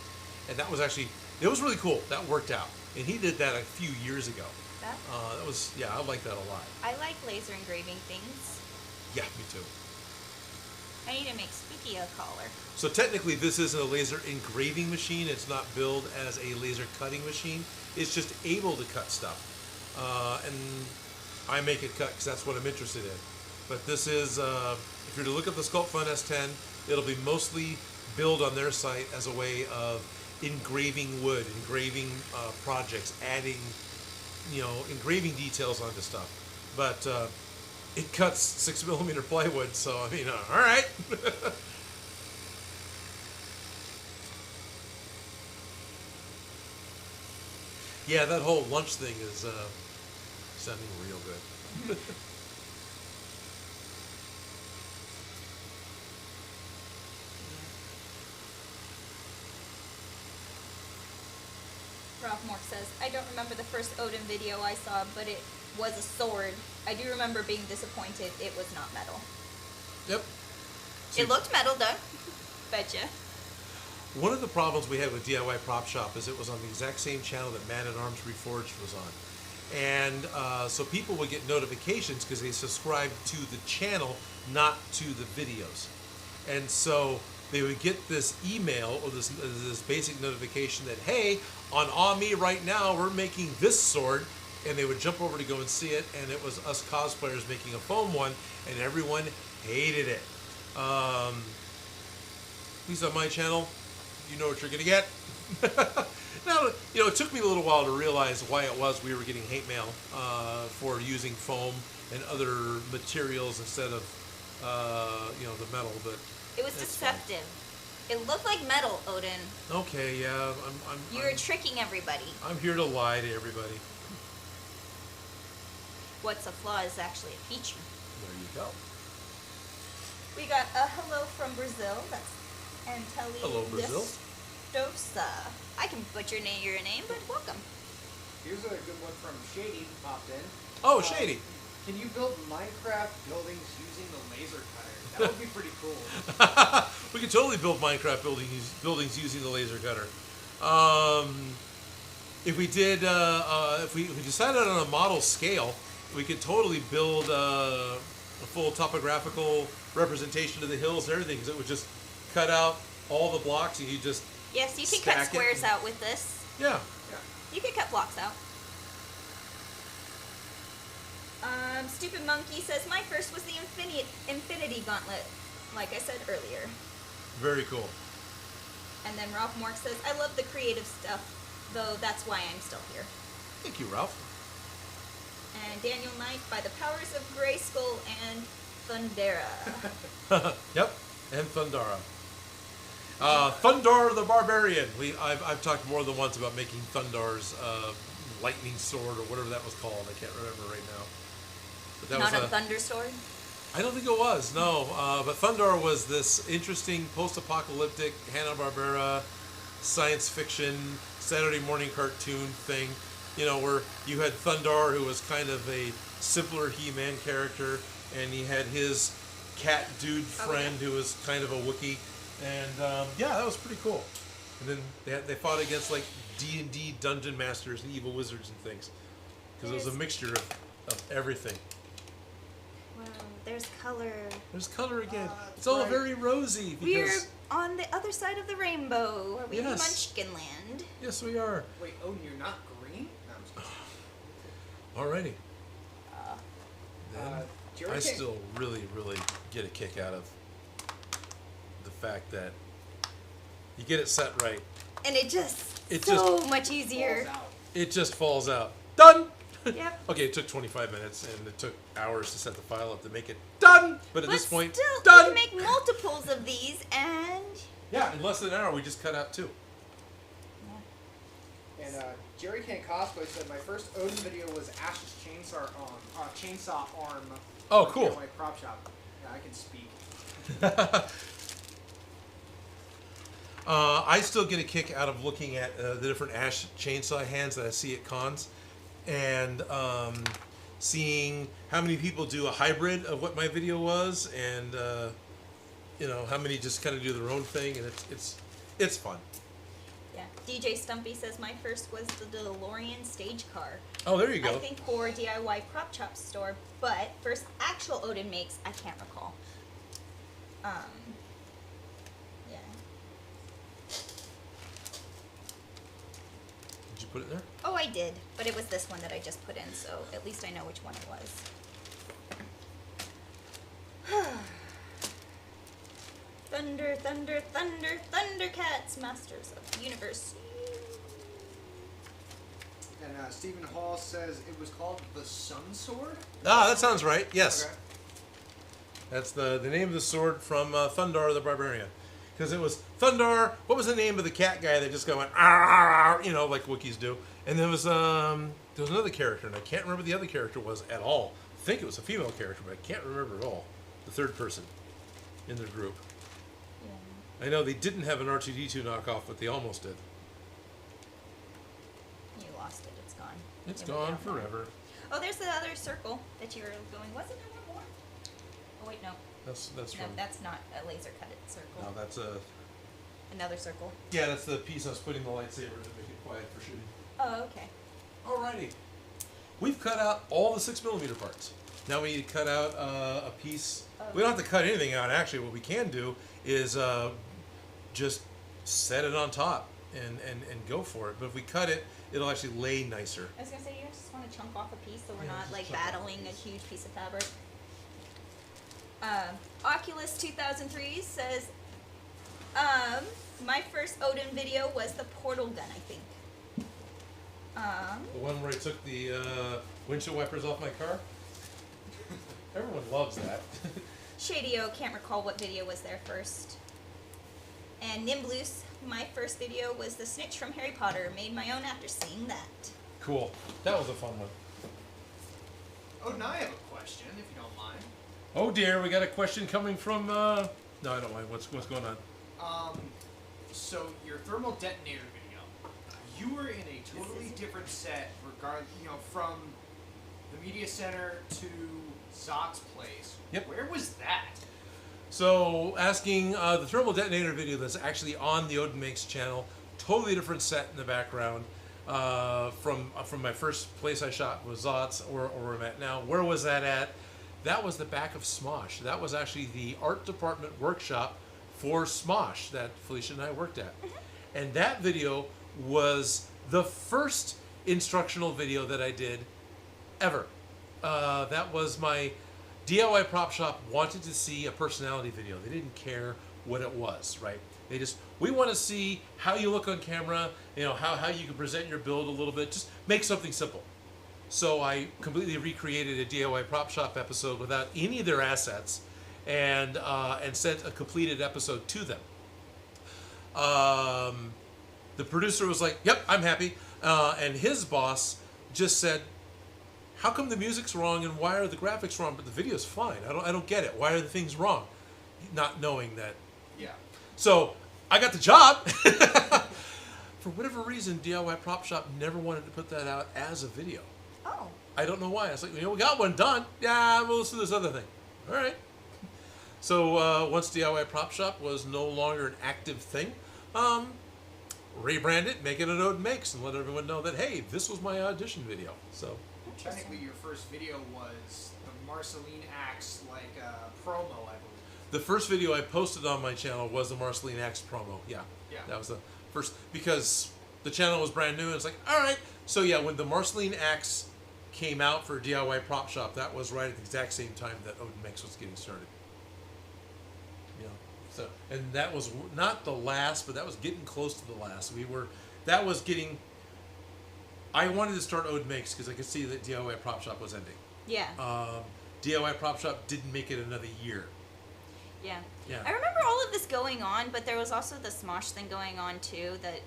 And that was actually, it was really cool. That worked out. And he did that a few years ago. That was, I like that a lot. I like laser engraving things. Yeah, me too. I need to make Spooky a collar. So technically this isn't a laser engraving machine. It's not billed as a laser cutting machine. It's just able to cut stuff. And I make it cut because that's what I'm interested in. But this is, if you're to look at the Sculpt Fun S10, it'll be mostly billed on their site as a way of engraving wood, engraving projects, adding, engraving details onto stuff. But it cuts 6mm plywood, so I mean, all right. Yeah, that whole lunch thing is sounding real good. Ralph Moore says, I don't remember the first Odin video I saw, but it was a sword. I do remember being disappointed it was not metal. Yep. It looked metal, though. Betcha. One of the problems we had with DIY Prop Shop is it was on the exact same channel that Man at Arms Reforged was on. And so people would get notifications because they subscribed to the channel, not to the videos. And so they would get this email or this basic notification that, hey, on AMI right now, we're making this sword. and they would jump over to go and see it, and it was us cosplayers making a foam one, and everyone hated it. At least on my channel, you know what you're gonna get. Now, it took me a little while to realize why it was we were getting hate mail for using foam and other materials instead of, the metal, but it was deceptive. Fine. It looked like metal, Odin. Okay, yeah, You're tricking everybody. I'm here to lie to everybody. What's a flaw is actually a feature. There you go. We got a hello from Brazil. That's Anteli. Hello, Brazil. Dosa. I can butcher your name, but welcome. Here's a good one from Shady who popped in. Oh, Shady. Can you build Minecraft buildings using the laser cutter? That would be pretty cool. We could totally build Minecraft buildings using the laser cutter. If we did, if we decided on a model scale, we could totally build a full topographical representation of the hills and everything, because it would just cut out all the blocks and you just Yes, you can cut squares out with this. Yeah. You can cut blocks out. Stupid Monkey says, my first was the Infinity Gauntlet, like I said earlier. Very cool. And then Ralph Mork says, I love the creative stuff, though that's why I'm still here. Thank you, Ralph. And Daniel Knight, by the powers of Grayskull and Thundera. Yep, and Thundara. Thundar the Barbarian. I've talked more than once about making Thundar's lightning sword or whatever that was called. I can't remember right now. But that Not was a thunder sword? I don't think it was, no. But Thundar was this interesting post-apocalyptic Hanna-Barbera science fiction Saturday morning cartoon thing. Where you had Thundar, who was kind of a simpler He-Man character, and he had his cat dude friend who was kind of a Wookiee. And that was pretty cool. And then they fought against like D&D dungeon masters and evil wizards and things, because it was a mixture of everything. Wow, there's color. There's color again. It's all very rosy. We're on the other side of the rainbow. Are we in Munchkin Land? Yes, we are. Wait, Odin, you're not green? No, I'm just Alrighty. Then I still really, really get a kick out of the fact that you get it set right. And it's much easier. It just falls out. Done! Yep. Okay, it took 25 minutes, and it took hours to set the file up to make it done. But at this point, still, done. You can make multiples of these, and yeah, in less than an hour, we just cut out 2. Yeah. And Jerry Can't Cosplay said my first Odin video was Ash's chainsaw arm. Oh, cool. My prop shop. Yeah, I can speak. I still get a kick out of looking at the different Ash chainsaw hands that I see at cons, and seeing how many people do a hybrid of what my video was, and how many just kind of do their own thing, and it's fun. Yeah. DJ Stumpy says my first was the DeLorean stage car. Oh, there you go. I think for DIY prop shop store, but first actual Odin Makes, I can't recall. Yeah. Did you put it there? Oh, I did, but it was this one that I just put in, so at least I know which one it was. Thunder, thunder, thunder, Thundercats, masters of the universe. And Stephen Hall says it was called the Sun Sword? Ah, that sounds right. Yes. Okay. That's the name of the sword from Thundar the Barbarian. Because it was Thundar. What was the name of the cat guy that just went, like Wookiees do? And there was another character, and I can't remember the other character was at all. I think it was a female character, but I can't remember at all. The third person in their group. Yeah. I know they didn't have an R2-D2 knockoff, but they almost did. You lost it. It's gone. It's gone forever. Oh, there's the other circle that you were going. Wasn't there one more? Oh wait, no. That's No, from. that's not a laser cut circle. No, that's a. Another circle. Yeah, that's the piece I was putting the lightsaber to make it quiet for shooting. Oh, okay. Alrighty. We've cut out all the 6mm parts. Now we need to cut out a piece. We don't have to cut anything out, actually. What we can do is just set it on top and go for it. But if we cut it, it'll actually lay nicer. I was gonna say, you just want to chunk off a piece so we're Yeah, not just like chunk off a battling a piece. huge piece of fabric. Oculus 2003 says, my first Odin video was the portal gun, I think. The one where I took the windshield wipers off my car. Everyone loves that. Shadio can't recall what video was there first. And Nimblus, my first video was the snitch from Harry Potter. Made my own after seeing that. Cool. That was a fun one. Oh, now I have a question, if you don't mind. Oh dear, we got a question coming from. No, I don't mind. What's going on? So your thermal detonator video, you were in a totally different set, from the media center to Zot's place. Yep. Where was that? So, asking the thermal detonator video that's actually on the Odin Makes channel, totally different set in the background from my first place I shot was Zot's, or where I'm at now. Where was that at? That was the back of Smosh. That was actually the art department workshop for Smosh that Felicia and I worked at. And that video was the first instructional video that I did ever. That was my DIY prop shop wanted to see a personality video. They didn't care what it was, right? They just, we want to see how you look on camera, how you can present your build a little bit. Just make something simple. So I completely recreated a DIY prop shop episode without any of their assets, and sent a completed episode to them. The producer was like, "Yep, I'm happy," and his boss just said, "How come the music's wrong and why are the graphics wrong, but the video's fine? I don't get it. Why are the things wrong?" Not knowing that. Yeah. So I got the job. For whatever reason, DIY Prop Shop never wanted to put that out as a video. Oh. I don't know why. I was like, we got one done. Yeah, well, let's do this other thing. All right. So once DIY Prop Shop was no longer an active thing, rebrand it, make it an Odin Makes, and let everyone know that, hey, this was my audition video. So Technically, your first video was the Marceline Axe promo, I believe. the first video I posted on my channel was the Marceline Axe promo. Yeah. Yeah. That was the first, because the channel was brand new, and it's like, all right. So yeah, when the Marceline Axe came out for DIY Prop Shop, that was right at the exact same time that Odin Makes was getting started. So, and that was not the last, but that was getting close to the last. I wanted to start Odin Makes because I could see that DIY Prop Shop was ending. Yeah. DIY Prop Shop didn't make it another year. Yeah. Yeah. I remember all of this going on, but there was also the Smosh thing going on too. That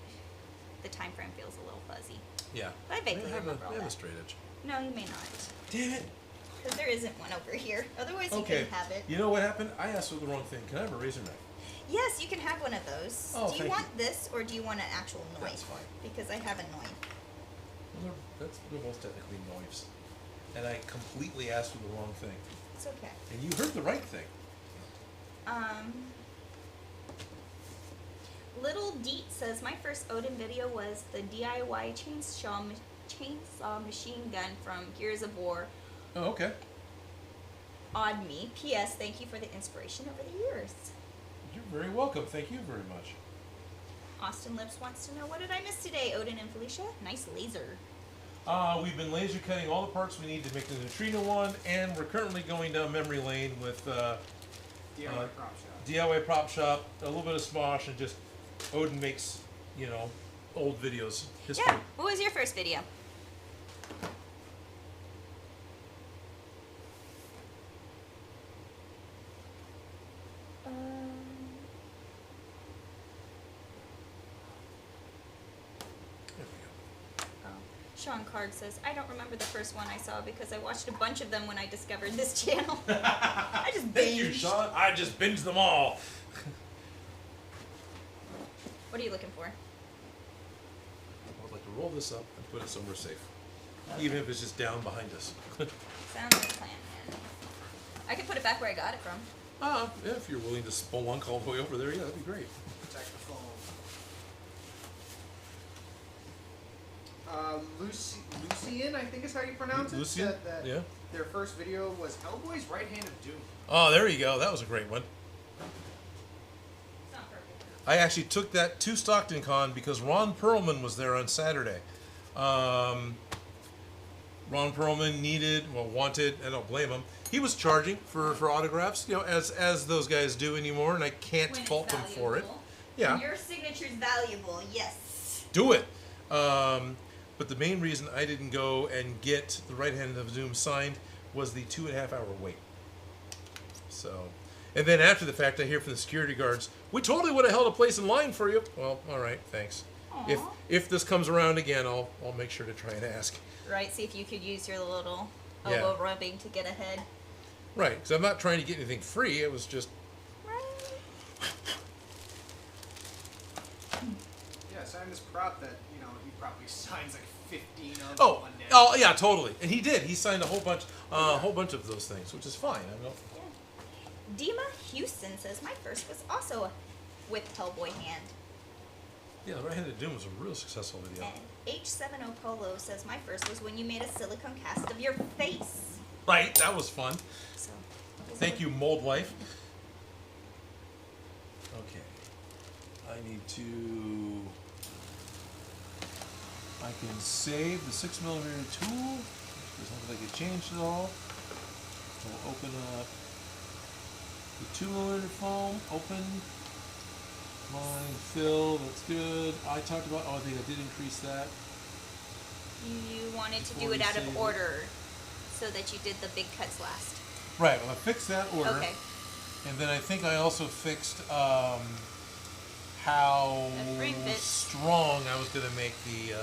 the time frame feels a little fuzzy. Yeah. But I vaguely remember all they have a that. straight edge. No, you may not, Damn it. because there isn't one over here. Otherwise, you Okay. can have it. You know what happened? I asked for the wrong thing. Can I have a razor knife? Yes, you can have one of those. Oh, do you thank want you. this, or do you want an actual knife? That's fine. Because I have a knife. Well, they're both technically knives. And I completely asked for the wrong thing. It's okay. And you heard the right thing. Little Deet says, my first Odin video was the DIY chainsaw machine gun from Gears of War. Oh, okay. Odd me. P.S. Thank you for the inspiration over the years. You're very welcome. Thank you very much. Austin Lips wants to know, what did I miss today, Odin and Felicia? Nice laser. We've been laser cutting all the parts we need to make the Neutrona one, and we're currently going down memory lane with DIY Prop Shop. DIY Prop Shop, a little bit of Smosh, and just Odin Makes, old videos. History. Yeah. What was your first video? There we go. Sean Card says, I don't remember the first one I saw because I watched a bunch of them when I discovered this channel. I just binged. Thank you, Sean. I just binged them all. What are you looking for? I'd like to roll this up and put it somewhere safe. Even if it's just down behind us. Sounds like a plan, man. I could put it back where I got it from. Yeah, if you're willing to spelunk all the way over there, yeah, that'd be great. Protect the phone. Lucian, I think is how you pronounce it. Lucian? Said that Yeah. their first video was Hellboy's Right Hand of Doom. Oh, there you go. That was a great one. It's not perfect. I actually took that to Stockton Con because Ron Perlman was there on Saturday. Ron Perlman wanted, I don't blame him. He was charging for autographs, as those guys do anymore, and I can't fault them for it. Yeah. When your signature's valuable, yes. Do it. But the main reason I didn't go and get the right hand of Zoom signed was the 2.5 hour wait. So, and then after the fact, I hear from the security guards, we totally would have held a place in line for you. Well, all right, thanks. Aww. If this comes around again, I'll make sure to try and ask. Right, see if you could use your little elbow rubbing to get ahead. Right, because I'm not trying to get anything free. It was just. Yeah, so I'm just proud that he probably signs like 15 of Oh, one day. oh yeah, totally. And he did. He signed a whole bunch of those things, which is fine. I don't. Yeah. Dima Houston says my first was also with Hellboy hand. Yeah, the Right-Handed Doom was a real successful video. And H70 Polo says my first was when you made a silicone cast of your face. Right, that was fun. So, Thank you, Mold Life. Okay. I need to. I can save the 6mm tool. Doesn't look like it changed at all. We'll open up the 2mm foam. Open. Line, fill. That's good. I talked about. Oh, I think I did increase that. you wanted to do it out of order, so that you did the big cuts last. Right. Well, I fixed that order. Okay. And then I think I also fixed how strong I was going to make the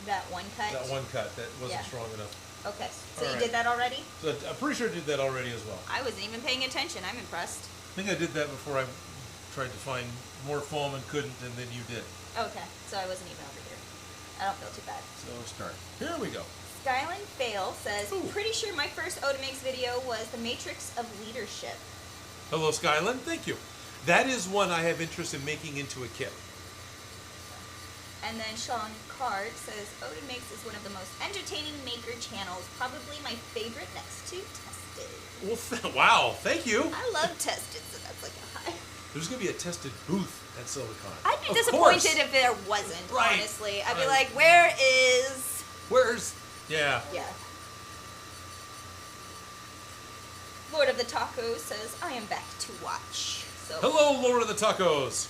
that one cut. that one cut that wasn't strong enough. Okay, so All you right. did that already? So I'm pretty sure I did that already as well. I wasn't even paying attention. I'm impressed. I think I did that before I tried to find more foam and couldn't, and then you did. Okay, so I wasn't even over here. I don't feel too bad. So start. Here we go. Skyland Fail says, Ooh. pretty sure my first Odin Makes video was The Matrix of Leadership. Hello, Skyland. Thank you. That is one I have interest in making into a kit. And then Sean Card says, Odin Makes is one of the most entertaining maker channels, probably my favorite next to Tested. Well, wow, thank you. I love Tested, so that's like a high. There's going to be a Tested booth at Silicon. I'd be Of disappointed course. if there wasn't, Right. honestly. I'd be like, where is... Where's... Yeah. Yeah. Lord of the Tacos says, I am back to watch. So Hello, Lord of the Tacos.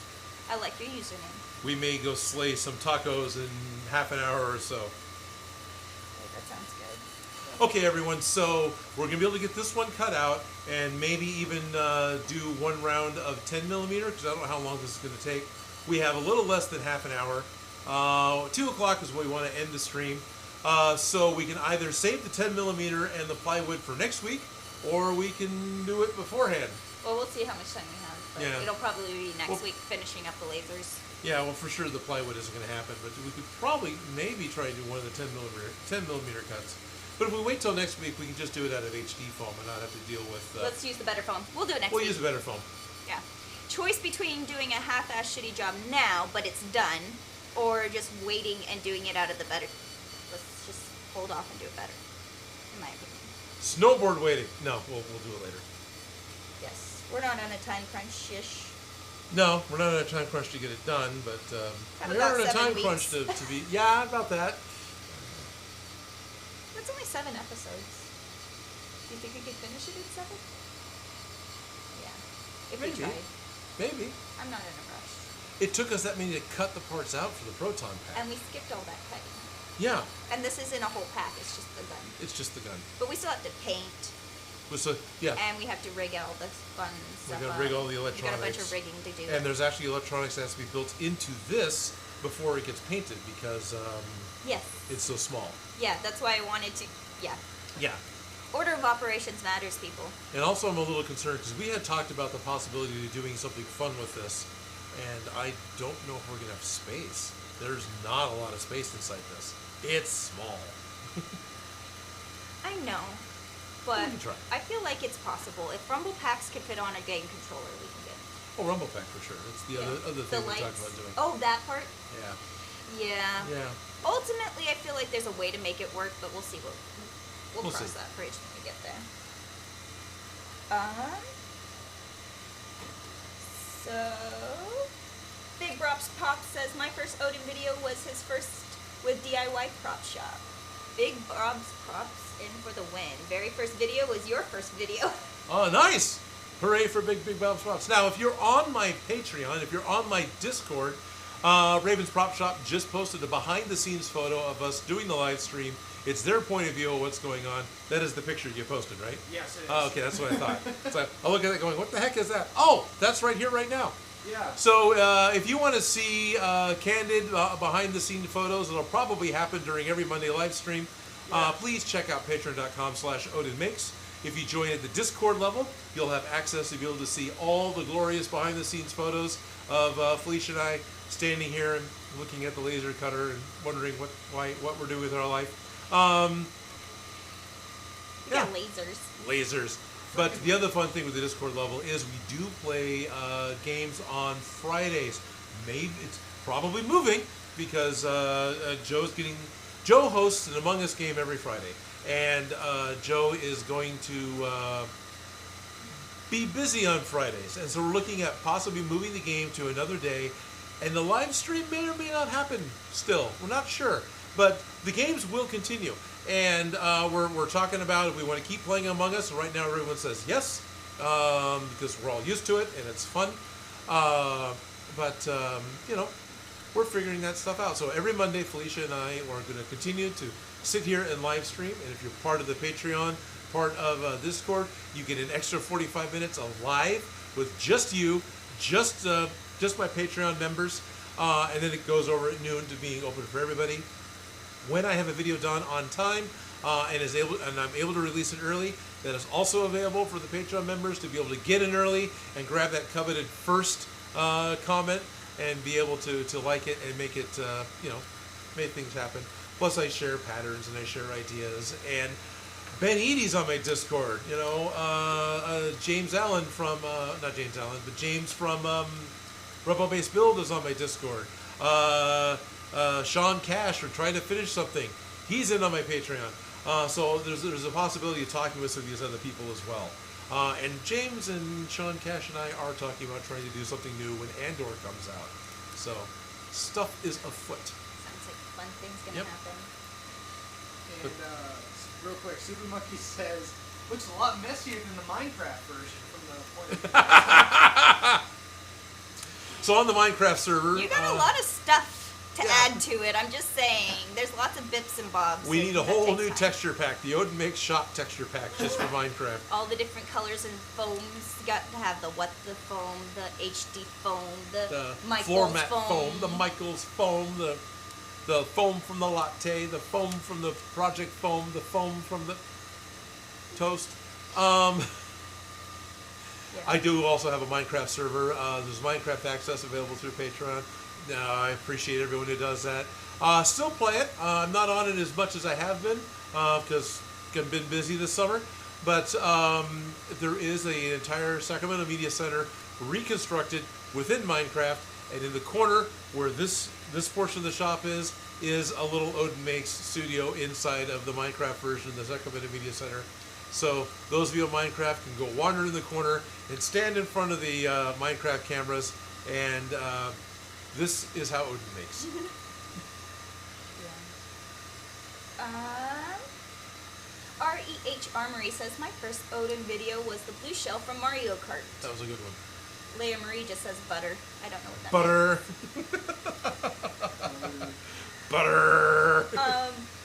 I like your username. We may go slay some tacos in half an hour or so. Okay, that sounds good. Okay, everyone, so we're going to be able to get this one cut out and maybe even do one round of 10mm, because I don't know how long this is going to take. We have a little less than half an hour. 2 o'clock is when we want to end the stream. So we can either save the 10mm and the plywood for next week, or we can do it beforehand. Well, we'll see how much time we have. But Yeah. it'll probably be next Well- week finishing up the lasers. Yeah, well, for sure the plywood isn't going to happen, but we could probably maybe try to do one of the 10mm cuts. But if we wait till next week, we can just do it out of HD foam and not have to deal with... Let's use the better foam. We'll do it next we'll week. use a better foam. Yeah. Choice between doing a half-ass shitty job now, but it's done, or just waiting and doing it out of the better... Let's just hold off and do it better, in my opinion. Snowboard waiting. No, we'll do it later. Yes. We're not on a time crunch-ish. No, we're not on a time crunch to get it done, but Have we about are on a 7 time weeks. crunch to be... Yeah, about that. That's only 7 episodes. Do you think we could finish it in 7? Yeah. If we Maybe. tried. Maybe. I'm not in a rush. It took us that many to cut the parts out for the Proton Pack. And we skipped all that cutting. Yeah, And this isn't a whole pack, it's just the gun. it's just the gun. But we still have to paint, So, yeah, and we have to rig all the fun stuff. gotta up. rig all the We got a bunch electronics. of rigging to do. and there's actually electronics that has to be built into this before it gets painted because Yes. it's so small. Yeah, that's why I wanted to. Yeah. Yeah. Order of operations matters, people. And also I'm a little concerned because we had talked about the possibility of doing something fun with this, and I don't know if we're going to have space. There's not a lot of space inside this. It's small. I know, but We can try. I feel like it's possible. If Rumble Packs can fit on a game controller, we can get it. Oh, Rumble Pack for sure. It's the other The thing we lights. talked about doing. Oh, that part? Yeah. Yeah. Yeah. Ultimately, I feel like there's a way to make it work, but we'll see. We'll We'll cross see. that bridge when we get there. So So, Big Brops Pop says, my first Odin video was his first with DIY prop shop. Big Brops Props in for the win. Very first video was your first video. Oh, nice! Hooray for Big Bob Spots. Now, if you're on my Patreon, if you're on my Discord, Raven's Prop Shop just posted a behind-the-scenes photo of us doing the live stream. It's their point of view of what's going on. That is the picture you posted, right? Yes, it is. Oh, okay, that's what I thought. So I look at it going, what the heck is that? Oh, that's right here, right now. Yeah. So if you want to see candid behind-the-scenes photos, it'll probably happen during every Monday live stream. Please check out patreon.com/Odin Makes. If you join at the Discord level, you'll have access to be able to see all the glorious behind-the-scenes photos of Felicia and I standing here and looking at the laser cutter and wondering what we're doing with our life. Yeah, lasers. Lasers. But the other fun thing with the Discord level is we do play games on Fridays. Maybe it's probably moving because Joe hosts an Among Us game every Friday, and Joe is going to be busy on Fridays, and so we're looking at possibly moving the game to another day, and the live stream may or may not happen still. We're not sure, but the games will continue, and we're talking about if we want to keep playing Among Us. Right now everyone says yes, because we're all used to it, and it's fun, but you know, we're figuring that stuff out. So every Monday, Felicia and I are going to continue to sit here and live stream, and if you're part of the Patreon, part of Discord, you get an extra 45 minutes of live with just you, just my Patreon members, and then it goes over at noon to being open for everybody. When I have a video done on time and I'm able to release it early, that is also available for the Patreon members to be able to get in early and grab that coveted first comment and be able to like it and make it, make things happen. Plus, I share patterns and I share ideas. And Ben Eady's on my Discord. James Allen from, not James Allen, but James from Rebel Base Build is on my Discord. Sean Cash from Trying to Finish Something, he's in on my Patreon. So there's a possibility of talking with some of these other people as well. And James and Sean Cash and I are talking about trying to do something new when Andor comes out. So stuff is afoot. Sounds like fun things gonna happen. And real quick, Super Monkey says, looks a lot messier than the Minecraft version from the point of view. So on the Minecraft server, you got a lot of stuff to add to it. I'm just saying, there's lots of bips and bobs. We need a whole new texture pack, the Odin Makes Shop texture pack, just for Minecraft. All the different colors and foams. You got to have the the foam, the HD foam, the Michael's floor mat foam, the Michael's foam, the foam from the latte, the foam from the project foam, the foam from the toast. I do also have a Minecraft server. There's Minecraft access available through Patreon. I appreciate everyone who does that. Still play it. I'm not on it as much as I have been because I've been busy this summer. But there is an entire Sacramento Media Center reconstructed within Minecraft, and in the corner where this portion of the shop is a little Odin Makes studio inside of the Minecraft version of the Sacramento Media Center. So those of you on Minecraft can go wander in the corner and stand in front of the Minecraft cameras, and this is how Odin makes. REH Armory says, my first Odin video was the blue shell from Mario Kart. That was a good one. Leia Marie just says butter. I don't know what that means. Butter.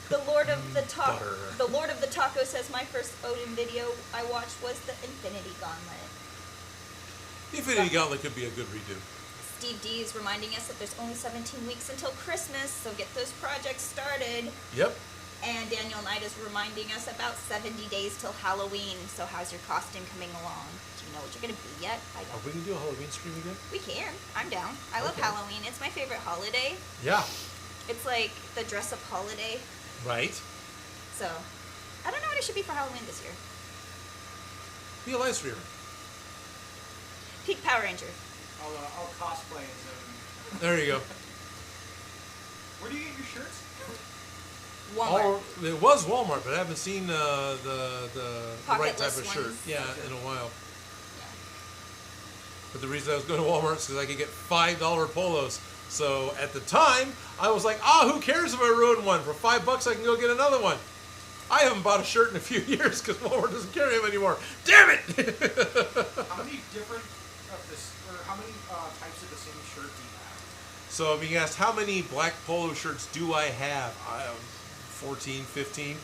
The Lord of the Taco says, my first Odin video I watched was the Infinity Gauntlet. The Infinity Gauntlet could be a good redo. Steve D is reminding us that there's only 17 weeks until Christmas, so get those projects started. Yep. And Daniel Knight is reminding us about 70 days till Halloween, so how's your costume coming along? Do you know what you're going to be yet? I don't. Are we going to do a Halloween stream again? We can. I'm down. I love Halloween. It's my favorite holiday. Yeah. It's like the dress-up holiday. Right. So, I don't know what it should be for Halloween this year. Be a live streamer. Peak Power Ranger. I'll cosplay as There you go. Where do you get your shirts? Walmart. It was Walmart, but I haven't seen the right type of shirt. Ones. Yeah, in a while. But the reason I was going to Walmart is because I could get $5 polos. So at the time, I was like, who cares if I ruin one? For $5, I can go get another one. I haven't bought a shirt in a few years because Walmart doesn't carry them anymore. Damn it! How many different of this, or how many types of the same shirt do you have? So I'm being asked, how many black polo shirts do I have? 14, 15.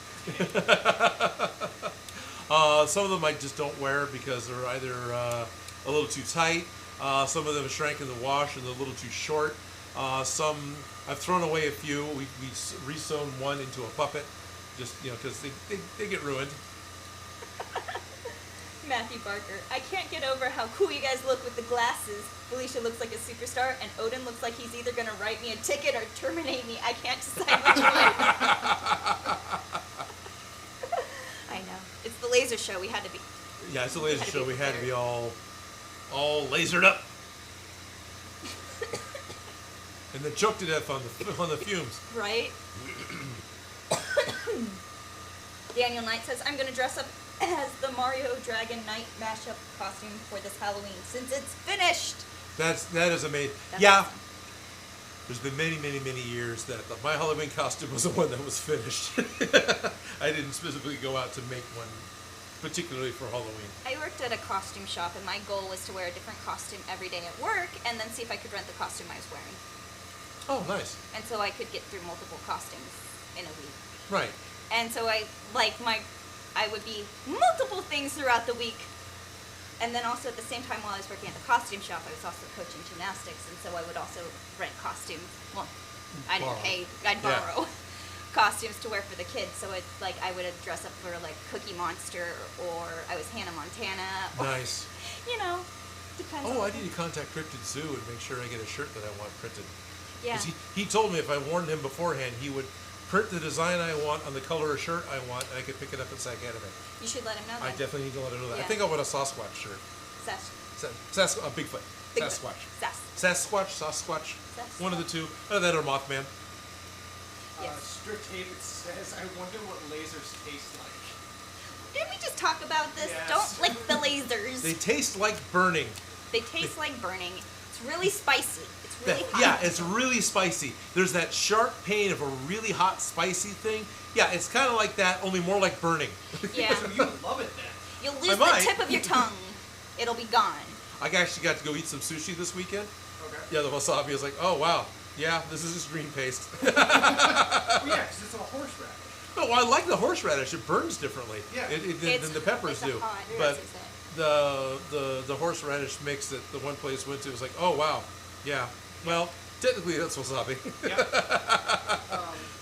Some of them I just don't wear because they're either a little too tight. Some of them shrank in the wash and they're a little too short. Some I've thrown away a few. We re-sewn one into a puppet, just because they get ruined. Matthew Barker, I can't get over how cool you guys look with the glasses. Felicia looks like a superstar, and Odin looks like he's either gonna write me a ticket or terminate me. I can't decide which one. I know. It's the laser show. We had to be. Yeah, it's a laser show. We had to be all lasered up. And then choked to death on the fumes. Right? Daniel Knight says, I'm going to dress up as the Mario Dragon Knight mashup costume for this Halloween since it's finished. That is amazing. That's yeah. awesome. There's been many, many, many years that my Halloween costume was the one that was finished. I didn't specifically go out to make one particularly for Halloween. I worked at a costume shop, and my goal was to wear a different costume every day at work and then see if I could rent the costume I was wearing. Oh, nice. And so I could get through multiple costumes in a week. Right. And so I would be multiple things throughout the week. And then also at the same time while I was working at the costume shop, I was also coaching gymnastics. And so I would also rent costumes. Well, I didn't pay. I'd borrow costumes to wear for the kids. So I would dress up for like Cookie Monster, or I was Hannah Montana. Or, Nice. Depends. Oh, I need to contact Cryptid Sue and make sure I get a shirt that I want printed. Yeah. Because he told me if I warned him beforehand, he would print the design I want on the color of shirt I want, and I could pick it up at Sac Anime. You should let him know. I Then. definitely need to let him know that. Yeah. I think I want a Sasquatch shirt. Bigfoot. Bigfoot. Sasquatch. Sasquatch. One of the two. Either that or Mothman. Yes. Strict David says, I wonder what lasers taste like. Didn't we just talk about this? Yes. Don't lick the lasers. They taste like burning. They taste like burning. It's really spicy. It's really hot. Yeah, it's really spicy. There's that sharp pain of a really hot, spicy thing. Yeah, it's kind of like that, only more like burning. Yeah. So you love it then? You'll lose the tip of your tongue. It'll be gone. I actually got to go eat some sushi this weekend. Okay. Yeah, the wasabi was like, oh, wow. Yeah, this is just green paste. Well, yeah, because it's all horseradish. No, I like the horseradish. It burns differently than the peppers do. Hot. But the horseradish mix that the one place went to was like, oh, wow. Yeah. Well, technically that's wasabi. Yeah.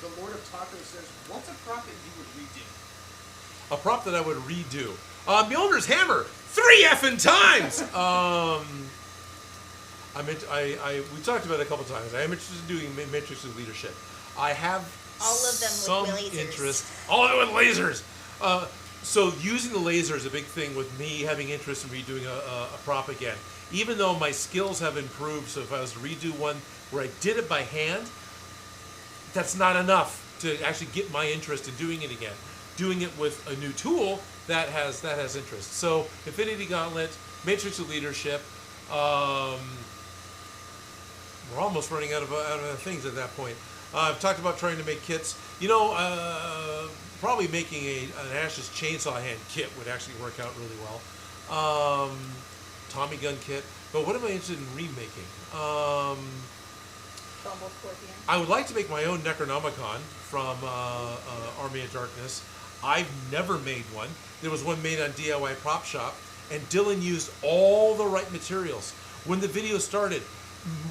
The Lord of Tacos says, what's a prop that you would redo? A prop that I would redo. Mjolnir's hammer. 3 effing times! We talked about it a couple times. I am interested in doing Matrix of Leadership. I have all of them some with lasers. interest. All of it with lasers! So using the laser is a big thing with me having interest in redoing a prop again. Even though my skills have improved, so if I was to redo one where I did it by hand, that's not enough to actually get my interest in doing it again. Doing it with a new tool, that has interest. So Infinity Gauntlet, Matrix of Leadership, we're almost running out of things at that point. I've talked about trying to make kits. Probably making an Ash's chainsaw hand kit would actually work out really well. Tommy gun kit. But what am I interested in remaking? Bumble Scorpion. I would like to make my own Necronomicon from Army of Darkness. I've never made one. There was one made on DIY Prop Shop, and Dylan used all the right materials. When the video started,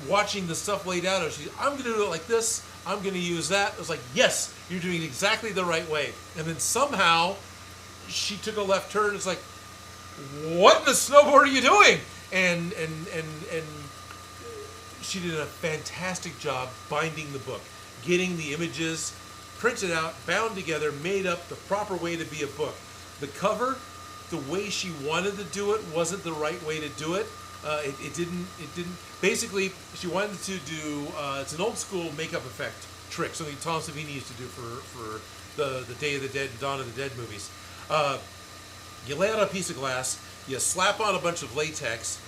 watching the stuff laid out, I was like, I'm going to do it like this. I'm going to use that. I was like, yes, you're doing it exactly the right way. And then somehow, she took a left turn. It's like, what in the snowboard are you doing? And she did a fantastic job binding the book, getting the images printed out, bound together, made up the proper way to be a book. The cover, the way she wanted to do it, wasn't the right way to do it. It didn't. Basically, she wanted to do. It's an old school makeup effect trick, something Tom Savini used to do for the Day of the Dead and Dawn of the Dead movies. You lay out a piece of glass, you slap on a bunch of latex,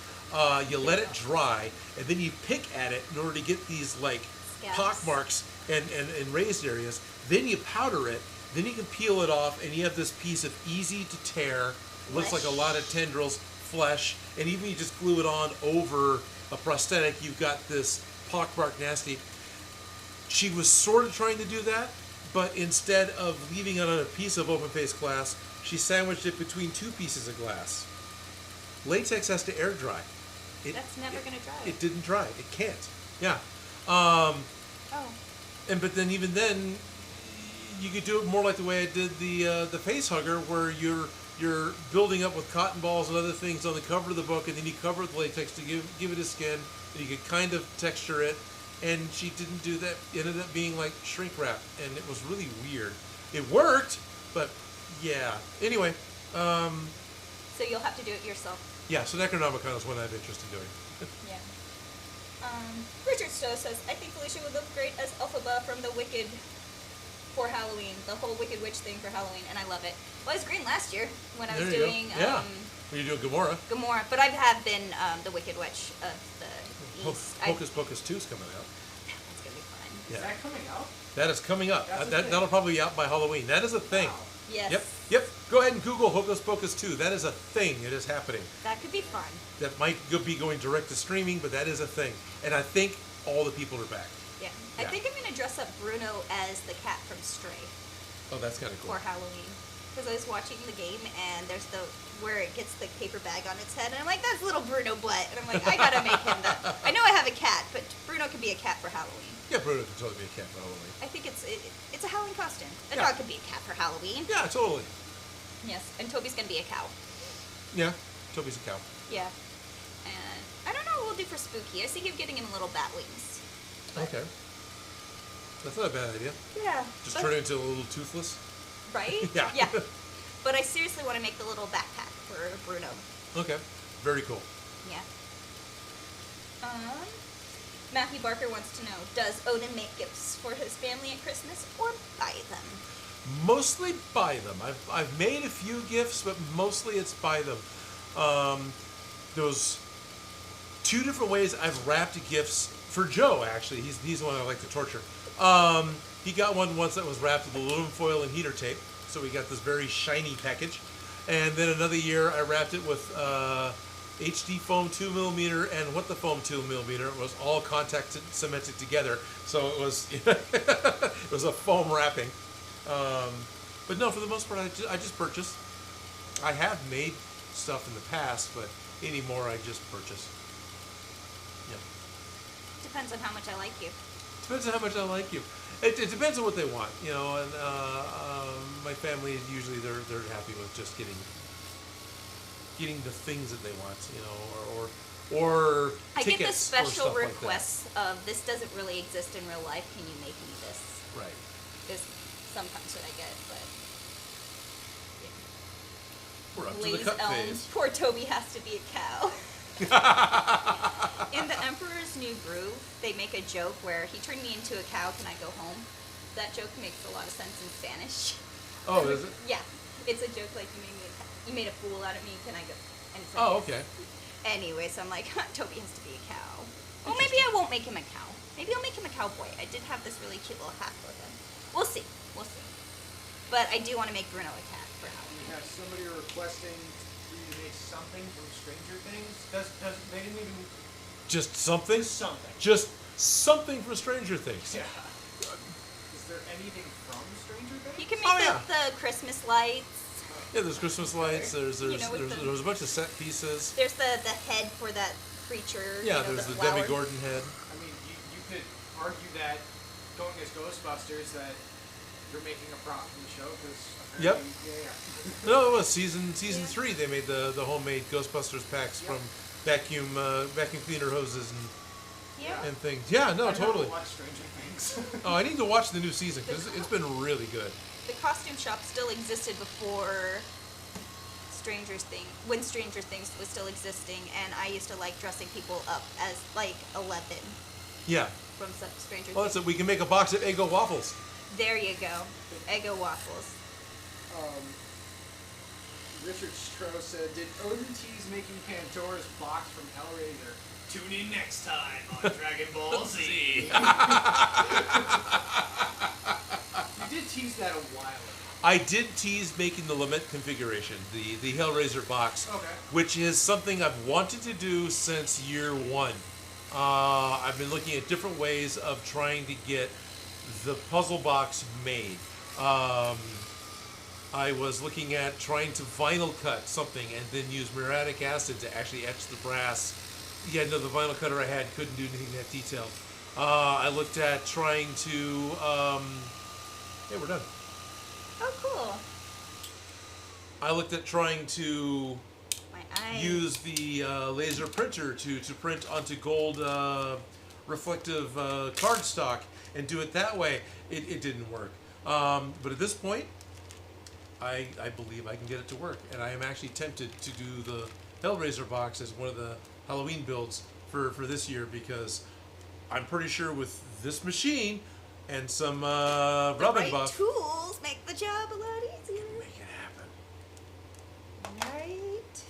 You let it dry, and then you pick at it in order to get these like Scabs. pock marks and raised areas. Then you powder it. Then you can peel it off, and you have this piece of easy to tear. Looks like a lot of tendrils, flesh, and even you just glue it on over a prosthetic. You've got this pockmark nasty. She was sort of trying to do that, but instead of leaving it on a piece of open face glass, she sandwiched it between two pieces of glass. Latex has to air dry. That's never going to dry. It didn't dry. It can't. Yeah. But then even then, you could do it more like the way I did the face hugger, where you're building up with cotton balls and other things on the cover of the book, and then you cover it with latex to give it a skin, and you could kind of texture it. And she didn't do that. It ended up being like shrink wrap, and it was really weird. It worked, but yeah. Anyway. So you'll have to do it yourself. Yeah, so Necronomicon is one I have interest in doing. Yeah. Richard Stowe says, I think Felicia would look great as Elphaba from the Wicked for Halloween. The whole Wicked Witch thing for Halloween, and I love it. Well, I was green last year when I was doing... Yeah, when you were doing Gamora. Gamora, but I have been the Wicked Witch of the East. Hocus Pocus 2 is coming out. That's going to be fun. Yeah. Is that coming out? That is coming up. That'll probably be out by Halloween. That is a thing. Wow. Yes. Yep. Go ahead and Google Hocus Pocus 2. That is a thing. It is happening. That could be fun. That might be going direct to streaming, but that is a thing. And I think all the people are back. Yeah. I think I'm going to dress up Bruno as the cat from Stray Oh, that's kind of cool. for Halloween. Because I was watching the game, and there's where it gets the paper bag on its head, and I'm like, that's little Bruno Butt. And I'm like, I gotta make him that. I know I have a cat, but Bruno can be a cat for Halloween. Yeah, Bruno can totally be a cat for Halloween. I think it's a Halloween costume. A Yeah. dog could be a cat for Halloween. Yeah, totally. Yes, and Toby's gonna be a cow. Yeah, Toby's a cow. Yeah. And I don't know what we'll do for spooky. I see him getting him little bat wings. Okay. That's not a bad idea. Yeah. Just turn it into a little toothless. Right? Yeah. Yeah. But I seriously want to make the little backpack for Bruno. Okay. Very cool. Yeah. Matthew Barker wants to know, does Odin make gifts for his family at Christmas or buy them? Mostly buy them. I've made a few gifts, but mostly it's buy them. There's two different ways I've wrapped gifts for Joe. Actually, he's the one I like to torture. He got one once that was wrapped with aluminum foil and heater tape, so we got this very shiny package. And then another year I wrapped it with HD foam 2mm and what the foam 2mm was all contact cemented together, so it was it was a foam wrapping. But no, for the most part, I just purchase. I have made stuff in the past, but anymore I just purchase. Yeah. Depends on how much I like you. Depends on how much I like you. It depends on what they want, you know. And my family usually they're happy with just getting the things that they want, you know, or I tickets get the special or stuff requests of this doesn't really exist in real life. Can you make me this? like that. Right. Is sometimes what I get, but yeah. We're up to Blaze the cut Elm. phase. Poor Toby has to be a cow. In The Emperor's New Groove, they make a joke where he turned me into a cow. Can I go home? That joke makes a lot of sense in Spanish. Oh, is it? Yeah, it's a joke like you made a fool out of me. Can I go? And it's like, Oh, okay. Anyway, so I'm like, Toby has to be a cow. Well, maybe I won't make him a cow. Maybe I'll make him a cowboy. I did have this really cute little hat for him. We'll see. We'll see. But I do want to make Bruno a cat for Halloween. We have somebody requesting for you to make something from Stranger Things. They didn't even... Just something? Something. Just something for Stranger Things. Yeah. Is there anything from Stranger Things? You can make Oh, the Christmas lights. Yeah, there's Christmas lights. There's You know, with there's a bunch of set pieces. There's the head for that creature. Yeah, you know, there's the flower. Debbie Gordon head. I mean, you could argue that going as Ghostbusters that you're making a prop from the show because Yep. yeah. No, it was season Yeah. 3. They made the homemade Ghostbusters packs Yep. from vacuum cleaner hoses Yeah. and things. Yeah, no, I totally. never watched Stranger Things. Oh, I need to watch the new season because it's been really good. The costume shop still existed before when Stranger Things was still existing, and I used to like dressing people up as like 11 Yeah. from Stranger Well, Things. that's it. We can make a box of Eggo waffles. There you go, Eggo waffles. Richard Stroh said, "Did Odin tease making Pandora's box from Hellraiser? Tune in next time on Dragon Ball Z." You did tease that a while ago. I did tease making the Lament configuration, the Hellraiser box, which is something I've wanted to do since year one. I've been looking at different ways of trying to get the puzzle box made. I was looking at trying to vinyl cut something and then use muriatic acid to actually etch the brass. Yeah, no, the vinyl cutter I had couldn't do anything that detailed. I looked at trying to... hey, we're done. Oh, cool. I looked at trying to My eyes. use the laser printer to print onto gold reflective cardstock and do it that way. It didn't work. But at this point, I believe I can get it to work. And I am actually tempted to do the Hellraiser box as one of the Halloween builds for this year, because I'm pretty sure with this machine and some rubbing buff, tools make the job a lot easier. Make it happen. Right.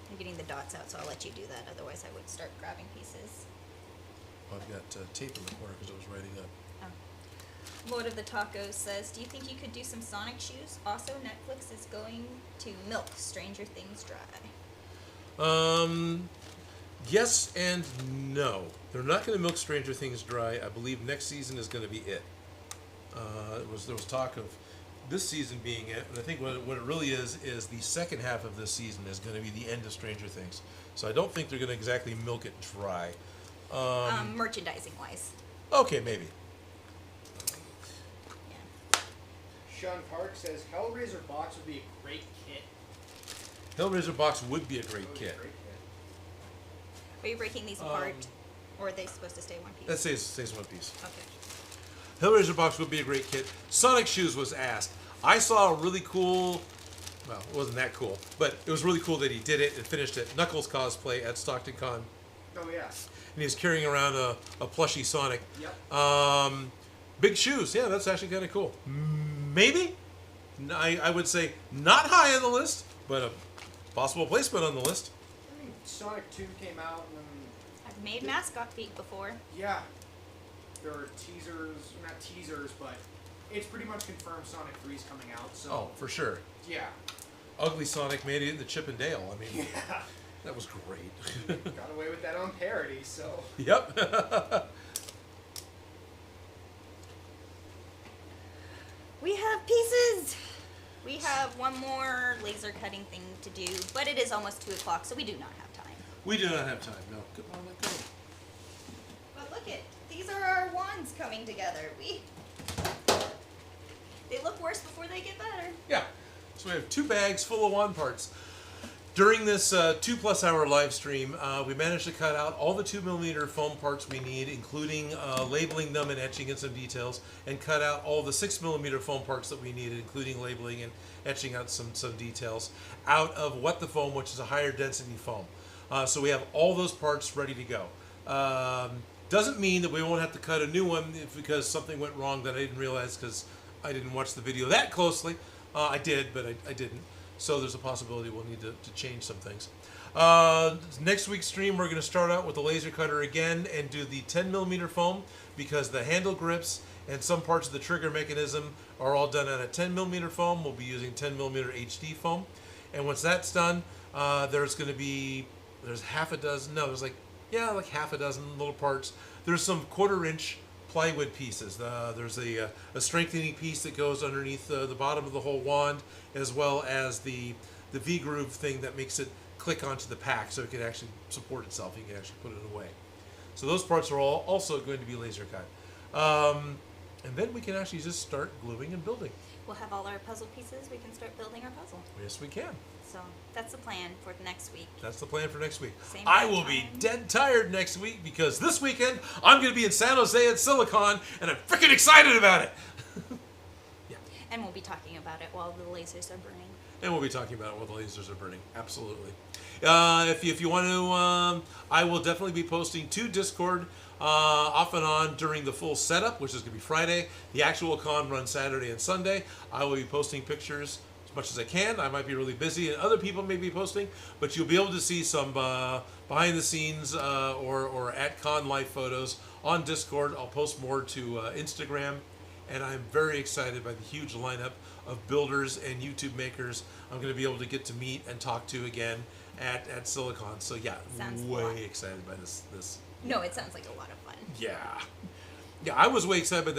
I'm getting the dots out, so I'll let you do that. Otherwise, I would start grabbing pieces. I've got tape in the corner because I was writing up. Lord of the Tacos says, "Do you think you could do some Sonic shoes? Also, Netflix is going to milk Stranger Things dry." Yes and no. They're not going to milk Stranger Things dry. I believe next season is going to be it. There was talk of this season being it, and I think what it really is the second half of this season is going to be the end of Stranger Things. So I don't think they're going to exactly milk it dry. Merchandising wise. Okay, maybe. Sean Park says, "Hellraiser box would be a great kit." Hellraiser box would be a great kit. Are you breaking these apart, or are they supposed to stay one piece? That stays one piece. Okay. Hellraiser box would be a great kit. Sonic shoes was asked. I saw a really cool, well, it wasn't that cool, but it was really cool that he did it and finished it. Knuckles cosplay at Stockton Con. Oh yeah. And he was carrying around a plushie Sonic. Yep. Big shoes. Yeah, that's actually kind of cool. Maybe? I would say not high on the list, but a possible placement on the list. I mean, Sonic 2 came out, and I've made mascot feet before. yeah, there are teasers, not teasers, but it's pretty much confirmed Sonic 3 is coming out. So Oh, for sure. yeah, Ugly Sonic made it in the Chip and Dale. I mean, yeah, that was great. got away with that on parody. So Yep. We have pieces. We have one more laser cutting thing to do, but it is almost 2 o'clock, so we do not have time. We do not have time. No. Come on, let go. But look it, these are our wands coming together. They look worse before they get better. Yeah. So we have 2 bags full of wand parts. During this 2+ hour live stream, we managed to cut out all the 2mm foam parts we need, including labeling them and etching in some details, and cut out all the 6mm foam parts that we needed, including labeling and etching out some details, out of What the Foam, which is a higher density foam. So we have all those parts ready to go. Doesn't mean that we won't have to cut a new one because something went wrong that I didn't realize because I didn't watch the video that closely. I did, but I didn't. So there's a possibility we'll need to change some things. Next week's stream, we're going to start out with the laser cutter again and do the 10mm foam, because the handle grips and some parts of the trigger mechanism are all done out of 10mm foam. We'll be using 10mm HD foam. And once that's done, there's half a dozen, no, there's like half a dozen little parts. There's some 1/4 inch plywood pieces. There's a strengthening piece that goes underneath the bottom of the whole wand, as well as the V-groove thing that makes it click onto the pack so it can actually support itself. You can actually put it away. So those parts are all also going to be laser cut. And then we can actually just start gluing and building. We'll have all our puzzle pieces. We can start building our puzzle. Yes, we can. So that's the plan for next week. That's the plan for next week. Same I bad will be time. dead tired next week because this weekend I'm going to be in San Jose at Silicon, and I'm freaking excited about it. Yeah. And we'll be talking about it while the lasers are burning. And we'll be talking about it while the lasers are burning. Absolutely. If you want to, I will definitely be posting to Discord off and on during the full setup, which is going to be Friday. The actual con runs Saturday and Sunday. I will be posting pictures as much as I can. I might be really busy, and other people may be posting, but you'll be able to see some behind the scenes or at con live photos on Discord. I'll post more to Instagram, and I'm very excited by the huge lineup of builders and YouTube makers I'm going to be able to get to meet and talk to again at Silicon. So yeah, Sounds way excited by this. No, it sounds like a lot of fun. Yeah, I was way excited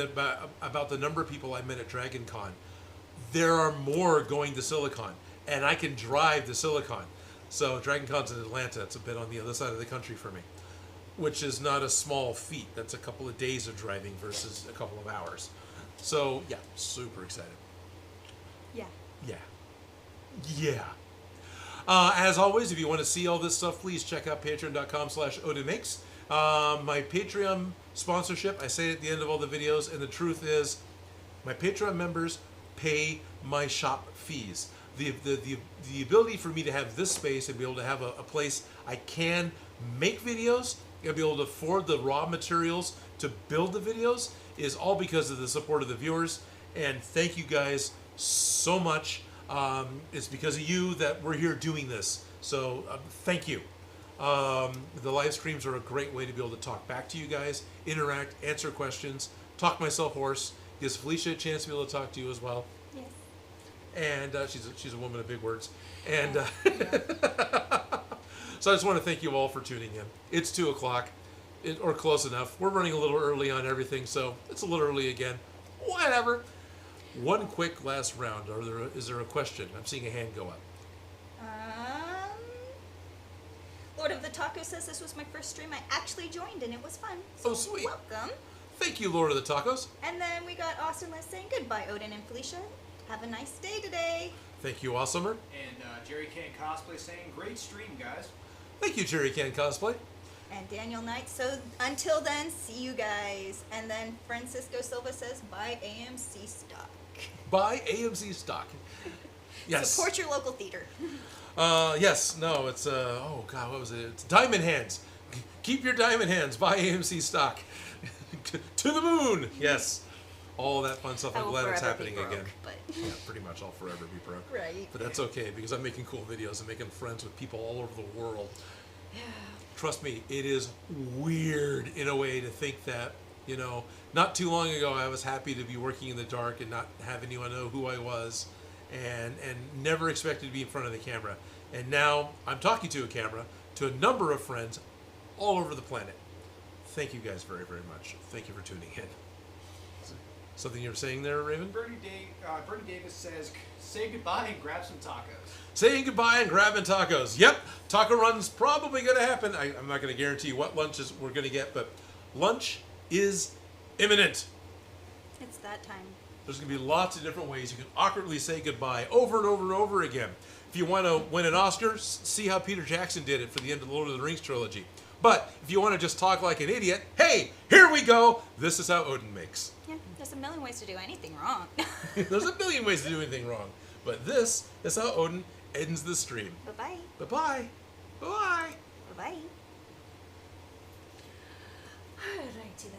about the number of people I met at Dragon Con. There are more going to Silicon, and I can drive to Silicon. So Dragon Con's in Atlanta. It's a bit on the other side of the country for me, which is not a small feat. That's a couple of days of driving versus a couple of hours. So yeah, super excited. Yeah. As always, if you want to see all this stuff, please check out patreon.com/Odin Makes. My Patreon sponsorship, I say it at the end of all the videos, and the truth is, my Patreon members pay my shop fees. The ability for me to have this space and be able to have a place I can make videos and be able to afford the raw materials to build the videos is all because of the support of the viewers. And thank you guys so much. It's because of you that we're here doing this. So thank you. The live streams are a great way to be able to talk back to you guys, interact, answer questions, talk myself hoarse, gives Felicia a chance to be able to talk to you as well. Yes. And she's a woman of big words. And so I just want to thank you all for tuning in. It's 2 o'clock, or close enough. We're running a little early on everything, so it's a little early again. Whatever. One quick last round. Is there a question? I'm seeing a hand go up. Lord of the Taco says this was my first stream. I actually joined and it was fun. So sweet. Welcome. Thank you, Lord of the Tacos. And then we got Austin Les saying goodbye, Odin and Felicia. Have a nice day today. Thank you, Awesomer. And Jerry Can Cosplay saying, great stream, guys. Thank you, Jerry Can Cosplay. And Daniel Knight. So until then, see you guys. And then Francisco Silva says, buy AMC stock. Buy AMC stock. Yes. Support your local theater. Yes. No, it's, oh God, what was it? It's Diamond Hands. Keep your diamond hands. Buy AMC stock. To the moon. Yes. All that fun stuff. I'm glad it's happening again. But yeah, pretty much I'll forever be broke. Right. But that's okay because I'm making cool videos and making friends with people all over the world. Yeah. Trust me, it is weird in a way to think that, you know, not too long ago I was happy to be working in the dark and not have anyone know who I was and never expected to be in front of the camera. And now I'm talking to a camera to a number of friends all over the planet. Thank you guys very, very much. Thank you for tuning in. Something you were saying there, Raven? Bernie Davis says, say goodbye and grab some tacos. Saying goodbye and grabbing tacos. Yep, taco run's probably going to happen. I'm not going to guarantee what lunches we're going to get, but lunch is imminent. It's that time. There's going to be lots of different ways you can awkwardly say goodbye over and over and over again. If you want to win an Oscar, see how Peter Jackson did it for the end of the Lord of the Rings trilogy. But if you want to just talk like an idiot, hey, here we go. This is how Odin makes. Yeah, there's a million ways to do anything wrong. There's a million ways to do anything wrong. But this is how Odin ends the stream. Bye-bye. Bye-bye. Bye-bye. Bye-bye. Alrighty then.